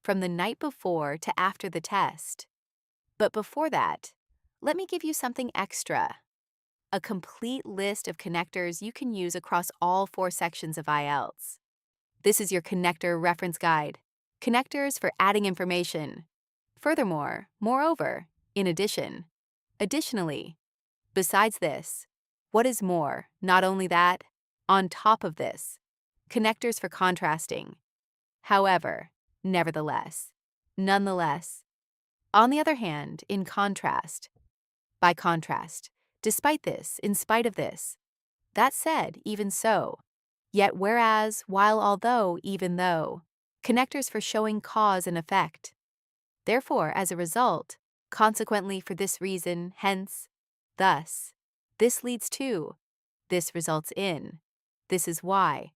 from the night before to after the test. But before that, let me give you something extra. A complete list of connectors you can use across all 4 sections of IELTS. This is your connector reference guide. Connectors for adding information. Furthermore, moreover, in addition. Additionally. Besides this. What is more, not only that, on top of this. Connectors for contrasting. However, nevertheless, nonetheless. On the other hand, in contrast. By contrast. Despite this, in spite of this. That said, even so. Yet whereas, while, although, even though. Connectors for showing cause and effect. Therefore, as a result, consequently for this reason, hence, thus. This leads to. This results in. This is why.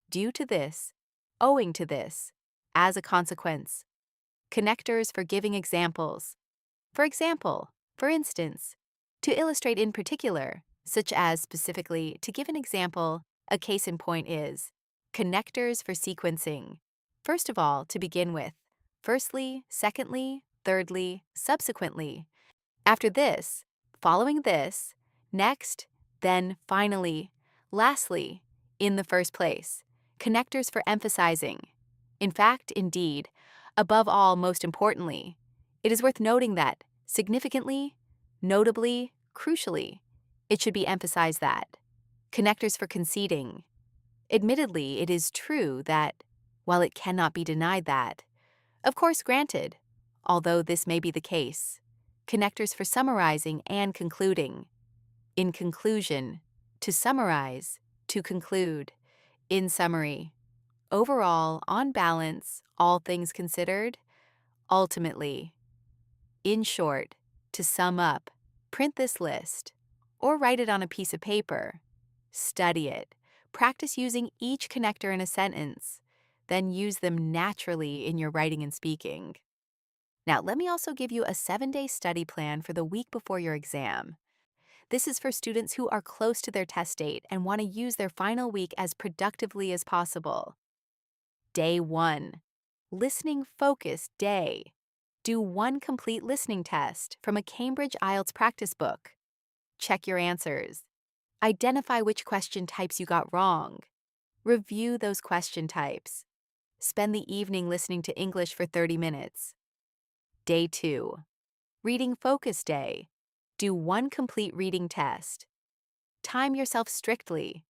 Due to this. Owing to this. As a consequence. Connectors for giving examples. For example, for instance. To illustrate in particular, such as specifically, to give an example, a case in point is connectors for sequencing. First of all, to begin with, firstly, secondly, thirdly, subsequently. After this, following this, next, then finally, lastly, in the first place. Connectors for emphasizing. In fact, indeed, above all, most importantly, it is worth noting that, significantly, notably, crucially, it should be emphasized that. Connectors for conceding. Admittedly, it is true that, while it cannot be denied that, of course granted, although this may be the case, connectors for summarizing and concluding. In conclusion, to summarize, to conclude. In summary. Overall, on balance, all things considered, Ultimately, in short, to sum up, print this list or write it on a piece of paper. Study it. Practice using each connector in a sentence. Then use them naturally in your writing and speaking. Now, let me also give you a 7-day study plan for the week before your exam. This is for students who are close to their test date and want to use their final week as productively as possible. Day 1. Listening Focus Day. Do one complete listening test from a Cambridge IELTS practice book. Check your answers. Identify which question types you got wrong. Review those question types. Spend the evening listening to English for 30 minutes. Day 2. Reading Focus Day. Do one complete reading test. Time yourself strictly.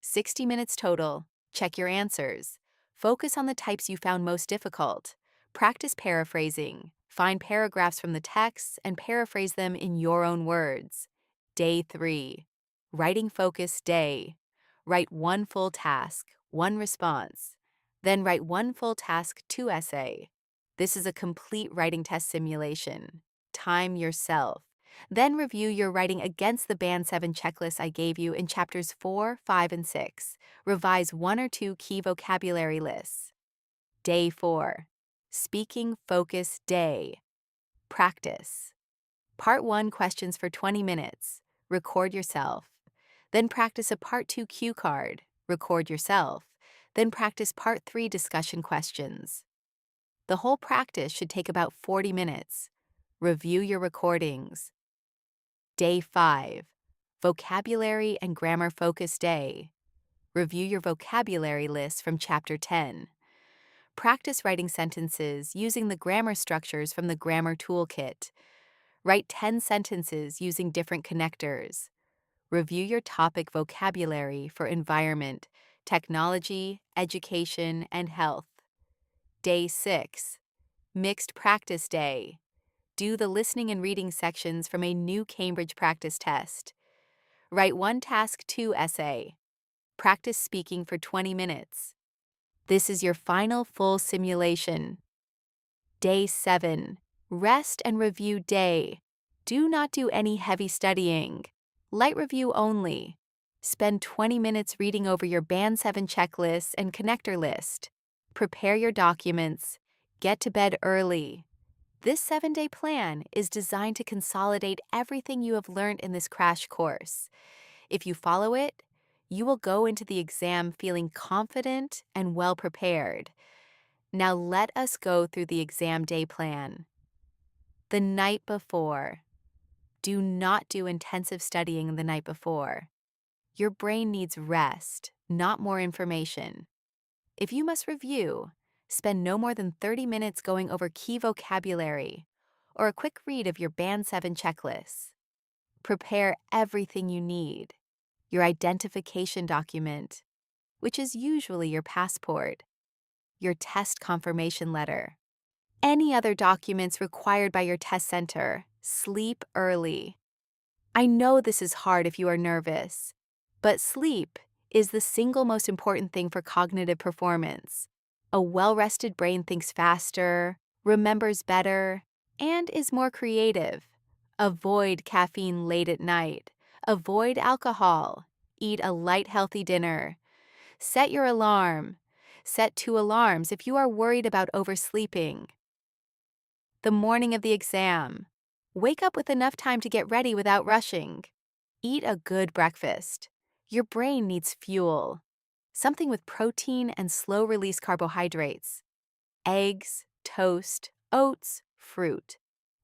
60 minutes total. Check your answers. Focus on the types you found most difficult. Practice paraphrasing. Find paragraphs from the text and paraphrase them in your own words. Day 3. Writing Focus Day. Write one full task, one response. Then write one full task, 2 essay. This is a complete writing test simulation. Time yourself. Then review your writing against the Band 7 checklist I gave you in chapters 4, 5, and 6. Revise 1 or 2 key vocabulary lists. Day 4. Speaking Focus Day. Practice. Part 1 questions for 20 minutes. Record yourself. Then practice a Part 2 cue card. Record yourself. Then practice Part 3 discussion questions. The whole practice should take about 40 minutes. Review your recordings. Day 5. Vocabulary and Grammar Focus Day. Review your vocabulary list from Chapter 10. Practice writing sentences using the grammar structures from the Grammar Toolkit. Write 10 sentences using different connectors. Review your topic vocabulary for environment, technology, education, and health. Day 6. Mixed Practice Day. Do the listening and reading sections from a new Cambridge practice test. Write one task 2 essay. Practice speaking for 20 minutes. This is your final full simulation. Day 7. Rest and Review Day. Do not do any heavy studying. Light review only. Spend 20 minutes reading over your Band 7 checklist and connector list. Prepare your documents. Get to bed early. This 7-day plan is designed to consolidate everything you have learned in this crash course. If you follow it, you will go into the exam feeling confident and well prepared. Now let us go through the exam day plan. The night before. Do not do intensive studying the night before. Your brain needs rest, not more information. If you must review, spend no more than 30 minutes going over key vocabulary or a quick read of your Band 7 checklist. Prepare everything you need. Your identification document, which is usually your passport, your test confirmation letter, any other documents required by your test center. Sleep early. I know this is hard if you are nervous, but sleep is the single most important thing for cognitive performance. A well-rested brain thinks faster, remembers better, and is more creative. Avoid caffeine late at night. Avoid alcohol. Eat a light, healthy dinner. Set your alarm. Set 2 alarms if you are worried about oversleeping. The morning of the exam. Wake up with enough time to get ready without rushing. Eat a good breakfast. Your brain needs fuel. Something with protein and slow-release carbohydrates. Eggs, toast, oats, fruit.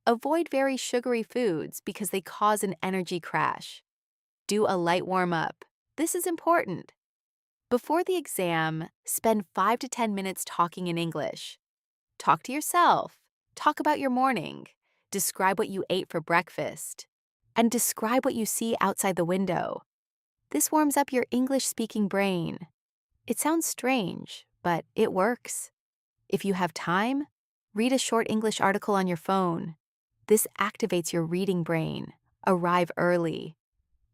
Avoid very sugary foods because they cause an energy crash. Do a light warm-up. This is important. Before the exam, spend 5 to 10 minutes talking in English. Talk to yourself. Talk about your morning. Describe what you ate for breakfast. And describe what you see outside the window. This warms up your English-speaking brain. It sounds strange, but it works. If you have time, read a short English article on your phone. This activates your reading brain. Arrive early.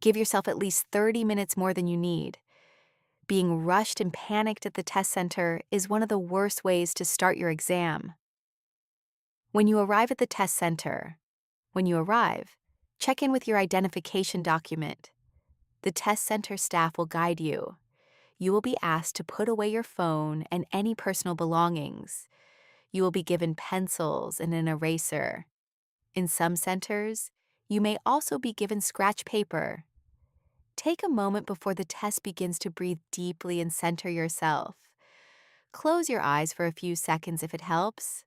Give yourself at least 30 minutes more than you need. Being rushed and panicked at the test center is one of the worst ways to start your exam. When you arrive at the test center, check in with your identification document. The test center staff will guide you. You will be asked to put away your phone and any personal belongings. You will be given pencils and an eraser. In some centers, you may also be given scratch paper. Take a moment before the test begins to breathe deeply and center yourself. Close your eyes for a few seconds if it helps.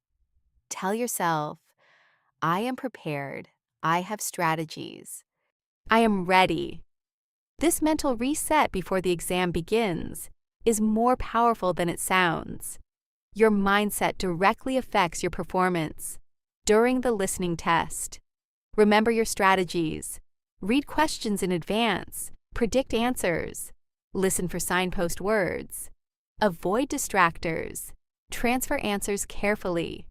Tell yourself, I am prepared. I have strategies. I am ready. This mental reset before the exam begins is more powerful than it sounds. Your mindset directly affects your performance during the listening test. Remember your strategies. Read questions in advance. Predict answers. Listen for signpost words. Avoid distractors. Transfer answers carefully.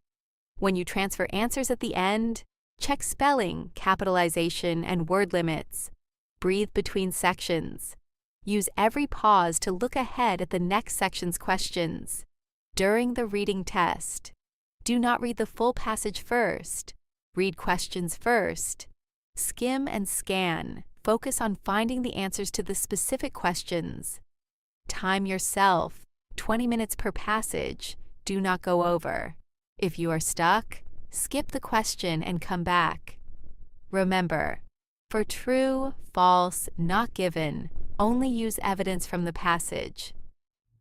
When you transfer answers at the end, check spelling, capitalization, and word limits. Breathe between sections. Use every pause to look ahead at the next section's questions. During the reading test, do not read the full passage first. Read questions first. Skim and scan. Focus on finding the answers to the specific questions. Time yourself, 20 minutes per passage. Do not go over. If you are stuck, skip the question and come back. Remember, for true, false, not given, only use evidence from the passage.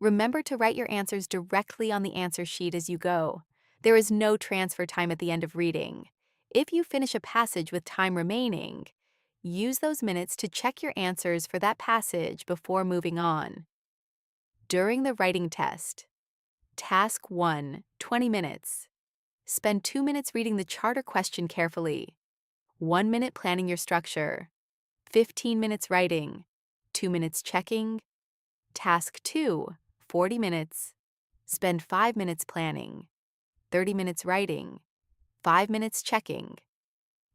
Remember to write your answers directly on the answer sheet as you go. There is no transfer time at the end of reading. If you finish a passage with time remaining, use those minutes to check your answers for that passage before moving on. During the writing test, Task 1, 20 minutes. Spend 2 minutes reading the charter question carefully. 1 minute planning your structure. 15 minutes writing. 2 minutes checking. Task 2, 40 minutes. Spend 5 minutes planning. 30 minutes writing. 5 minutes checking.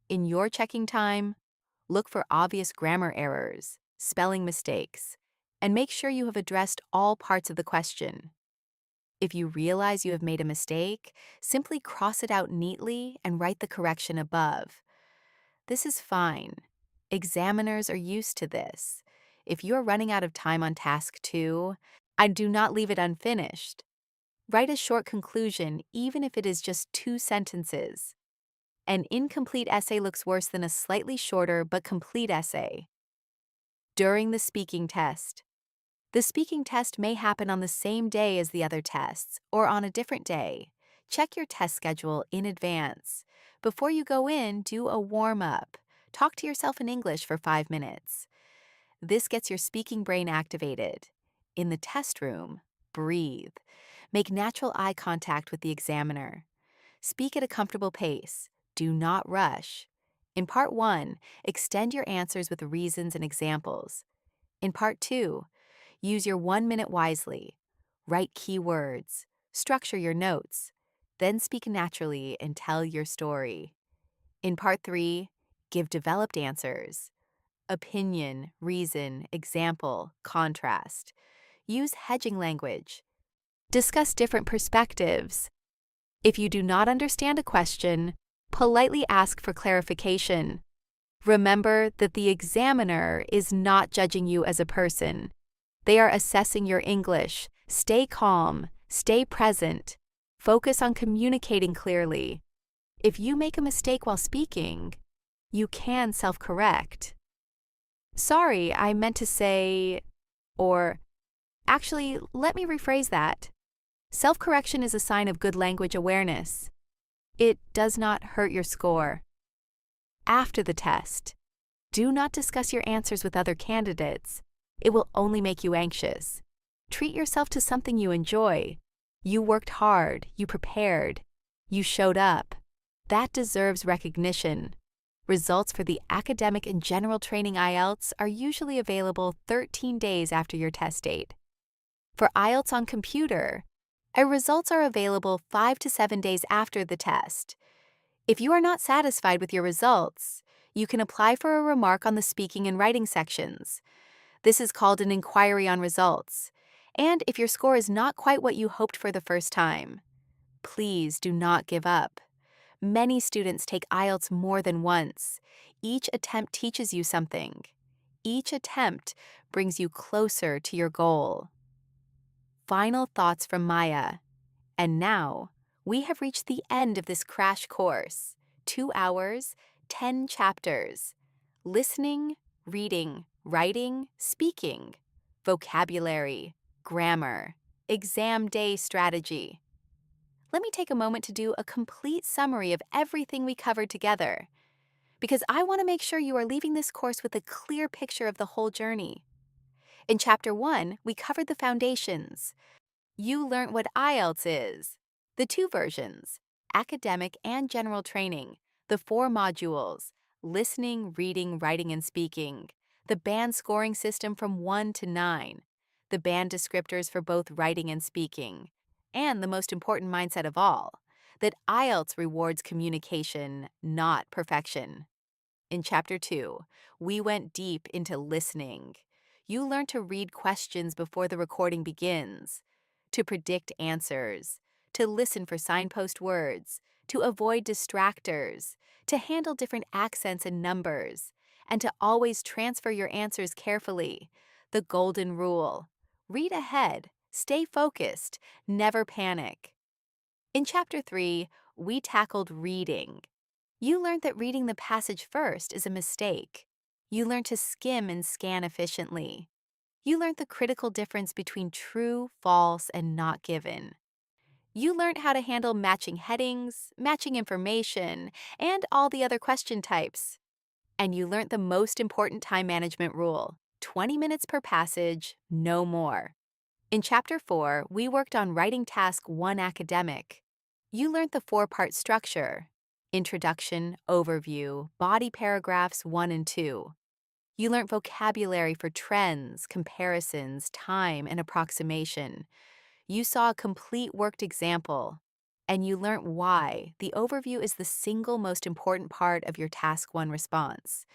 In your checking time, look for obvious grammar errors, spelling mistakes, and make sure you have addressed all parts of the question. If you realize you have made a mistake, simply cross it out neatly and write the correction above. This is fine. Examiners are used to this. If you are running out of time on task 2, I do not leave it unfinished. Write a short conclusion, even if it is just 2 sentences. An incomplete essay looks worse than a slightly shorter but complete essay. During the speaking test, the speaking test may happen on the same day as the other tests or on a different day. Check your test schedule in advance. Before you go in, do a warm-up. Talk to yourself in English for 5 minutes. This gets your speaking brain activated. In the test room, breathe. Make natural eye contact with the examiner. Speak at a comfortable pace. Do not rush. In Part 1, extend your answers with reasons and examples. In Part 2, use your 1 minute wisely. Write key words. Structure your notes. Then speak naturally and tell your story. In Part 3, give developed answers. Opinion, reason, example, contrast. Use hedging language. Discuss different perspectives. If you do not understand a question, politely ask for clarification. Remember that the examiner is not judging you as a person. They are assessing your English. Stay calm. Stay present. Focus on communicating clearly. If you make a mistake while speaking, you can self-correct. Sorry, I meant to say, or actually, let me rephrase that. Self-correction is a sign of good language awareness. It does not hurt your score. After the test, do not discuss your answers with other candidates. It will only make you anxious. Treat yourself to something you enjoy. You worked hard, you prepared, you showed up. That deserves recognition. Results for the academic and general training IELTS are usually available 13 days after your test date. For IELTS on computer, our results are available 5 to 7 days after the test. If you are not satisfied with your results, you can apply for a remark on the speaking and writing sections. This is called an inquiry on results. And if your score is not quite what you hoped for the first time, please do not give up. Many students take IELTS more than once. Each attempt teaches you something. Each attempt brings you closer to your goal. Final thoughts from Maya. And now, we have reached the end of this crash course. 2 hours, 10 chapters. Listening, reading, writing, speaking, vocabulary, grammar, exam day strategy. Let me take a moment to do a complete summary of everything we covered together, because I want to make sure you are leaving this course with a clear picture of the whole journey. In Chapter 1, we covered the foundations. You learned what IELTS is, the 2 versions, academic and general training, the 4 modules, listening, reading, writing, and speaking, the band scoring system from 1 to 9, the band descriptors for both writing and speaking, and the most important mindset of all, that IELTS rewards communication, not perfection. In Chapter 2, we went deep into listening. You learned to read questions before the recording begins, to predict answers, to listen for signpost words, to avoid distractors, to handle different accents and numbers, and to always transfer your answers carefully. The golden rule: read ahead, stay focused, never panic. In Chapter 3, we tackled reading. You learned that reading the passage first is a mistake. You learned to skim and scan efficiently. You learned the critical difference between true, false, and not given. You learned how to handle matching headings, matching information, and all the other question types. And you learned the most important time management rule: 20 minutes per passage, no more. In Chapter 4, we worked on writing task 1 academic. You learned the 4-part structure: introduction, overview, body paragraphs 1 and 2. You learned vocabulary for trends, comparisons, time, and approximation. You saw a complete worked example. And you learned why the overview is the single most important part of your Task 1 response.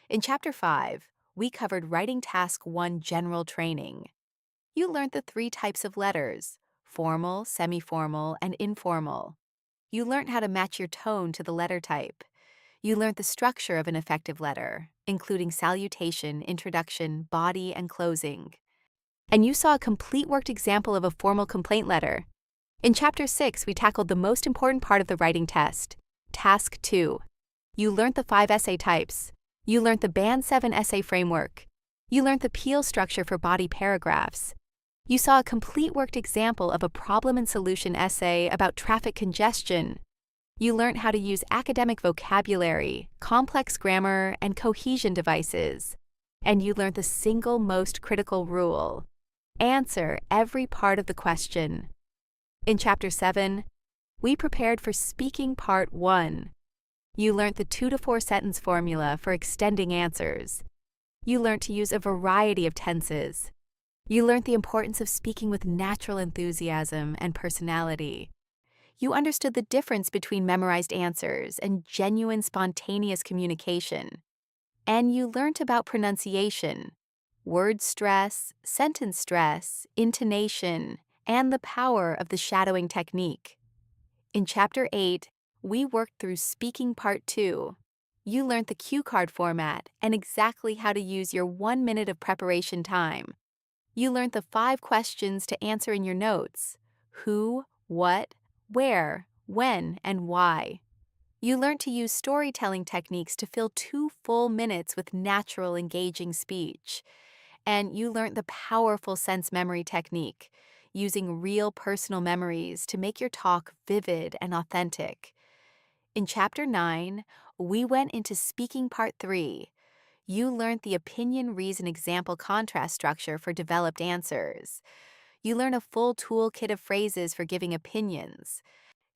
In Chapter 5, we covered Writing Task 1 general training. You learned the 3 types of letters: formal, semi-formal, and informal. You learned how to match your tone to the letter type. You learned the structure of an effective letter, including salutation, introduction, body, and closing. And you saw a complete worked example of a formal complaint letter. In Chapter 6, we tackled the most important part of the writing test, Task 2. You learned the 5 essay types. You learned the Band 7 essay framework. You learned the Peel structure for body paragraphs. You saw a complete worked example of a problem and solution essay about traffic congestion. You learned how to use academic vocabulary, complex grammar, and cohesion devices. And you learned the single most critical rule: answer every part of the question. In Chapter 7, we prepared for Speaking Part 1. You learned the 2 to 4 sentence formula for extending answers. You learned to use a variety of tenses. You learned the importance of speaking with natural enthusiasm and personality. You understood the difference between memorized answers and genuine spontaneous communication. And you learned about pronunciation, word stress, sentence stress, intonation, and the power of the shadowing technique. In Chapter 8, we worked through Speaking Part 2. You learned the cue card format and exactly how to use your 1 minute of preparation time. You learned the 5 questions to answer in your notes: who, what, where, when, and why. You learned to use storytelling techniques to fill 2 full minutes with natural, engaging speech. And you learned the powerful sense memory technique, using real personal memories to make your talk vivid and authentic. In Chapter 9, we went into Speaking Part 3. You learned the opinion, reason, example, contrast structure for developed answers. You learned a full toolkit of phrases for giving opinions,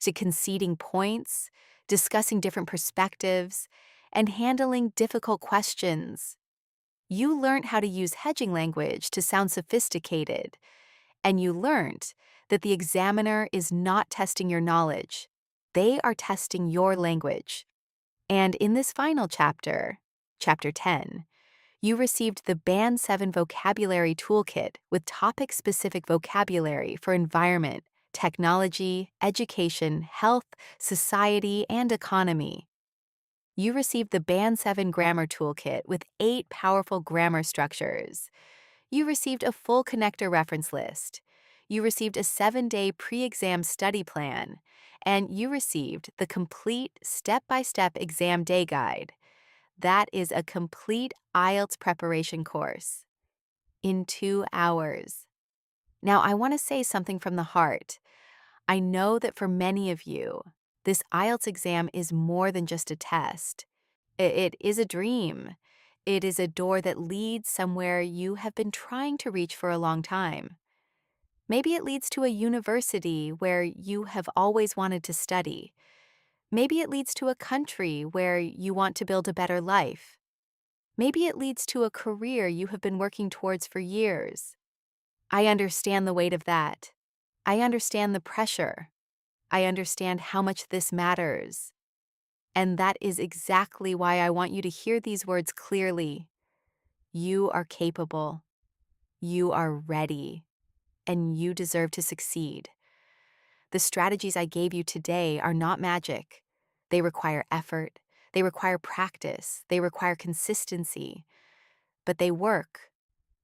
to conceding points, discussing different perspectives, and handling difficult questions. You learned how to use hedging language to sound sophisticated. And you learned that the examiner is not testing your knowledge. They are testing your language. And in this final chapter, Chapter 10, you received the Band 7 Vocabulary Toolkit with topic-specific vocabulary for environment, technology, education, health, society, and economy. You received the Band 7 Grammar Toolkit with 8 powerful grammar structures. You received a full connector reference list. You received a 7-day pre-exam study plan. And you received the complete step-by-step exam day guide. That is a complete IELTS preparation course in 2 hours. Now, I want to say something from the heart. I know that for many of you, this IELTS exam is more than just a test. It is a dream. It is a door that leads somewhere you have been trying to reach for a long time. Maybe it leads to a university where you have always wanted to study. Maybe it leads to a country where you want to build a better life. Maybe it leads to a career you have been working towards for years. I understand the weight of that. I understand the pressure. I understand how much this matters. And that is exactly why I want you to hear these words clearly. You are capable. You are ready. And you deserve to succeed. The strategies I gave you today are not magic. They require effort. They require practice. They require consistency. But they work.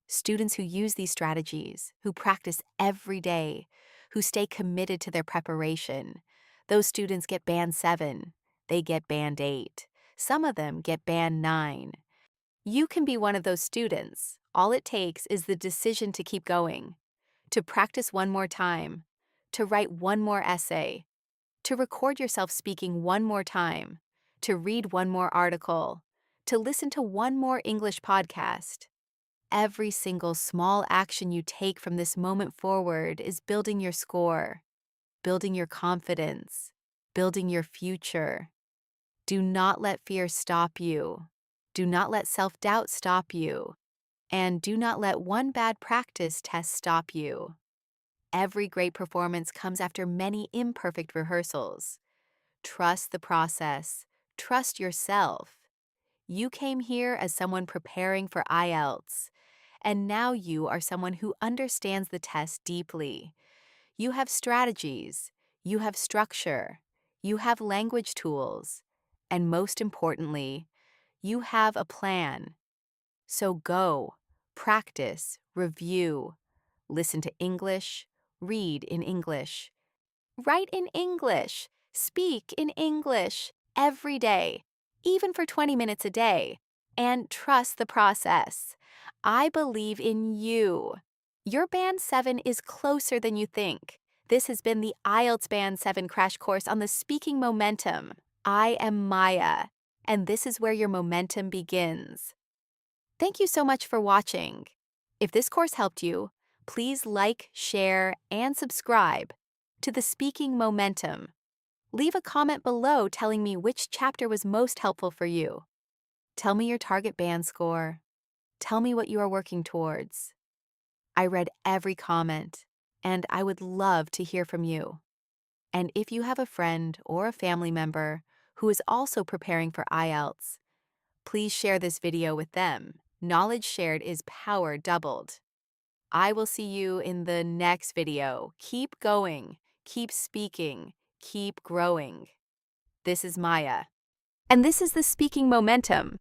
Students who use these strategies, who practice every day, who stay committed to their preparation, those students get Band 7. They get Band 8. Some of them get Band 9. You can be one of those students. All it takes is the decision to keep going, to practice one more time, to write one more essay, to record yourself speaking one more time, to read one more article, to listen to one more English podcast. Every single small action you take from this moment forward is building your score, building your confidence, building your future. Do not let fear stop you. Do not let self-doubt stop you. And do not let one bad practice test stop you. Every great performance comes after many imperfect rehearsals. Trust the process. Trust yourself. You came here as someone preparing for IELTS, and now you are someone who understands the test deeply. You have strategies, you have structure, you have language tools, and most importantly, you have a plan. So go, practice, review, listen to English, read in English, write in English, speak in English every day, even for 20 minutes a day, and trust the process. I believe in you. Your Band 7 is closer than you think. This has been the IELTS Band 7 crash course on the speaking momentum. I am Maya, and this is where your momentum begins. Thank you so much for watching. If this course helped you, please like, share, and subscribe to the Speaking Momentum. Leave a comment below telling me which chapter was most helpful for you. Tell me your target band score. Tell me what you are working towards. I read every comment, and I would love to hear from you. And if you have a friend or a family member who is also preparing for IELTS, please share this video with them. Knowledge shared is power doubled. I will see you in the next video. Keep going, keep speaking, keep growing. This is Maya. And this is the Speaking Momentum.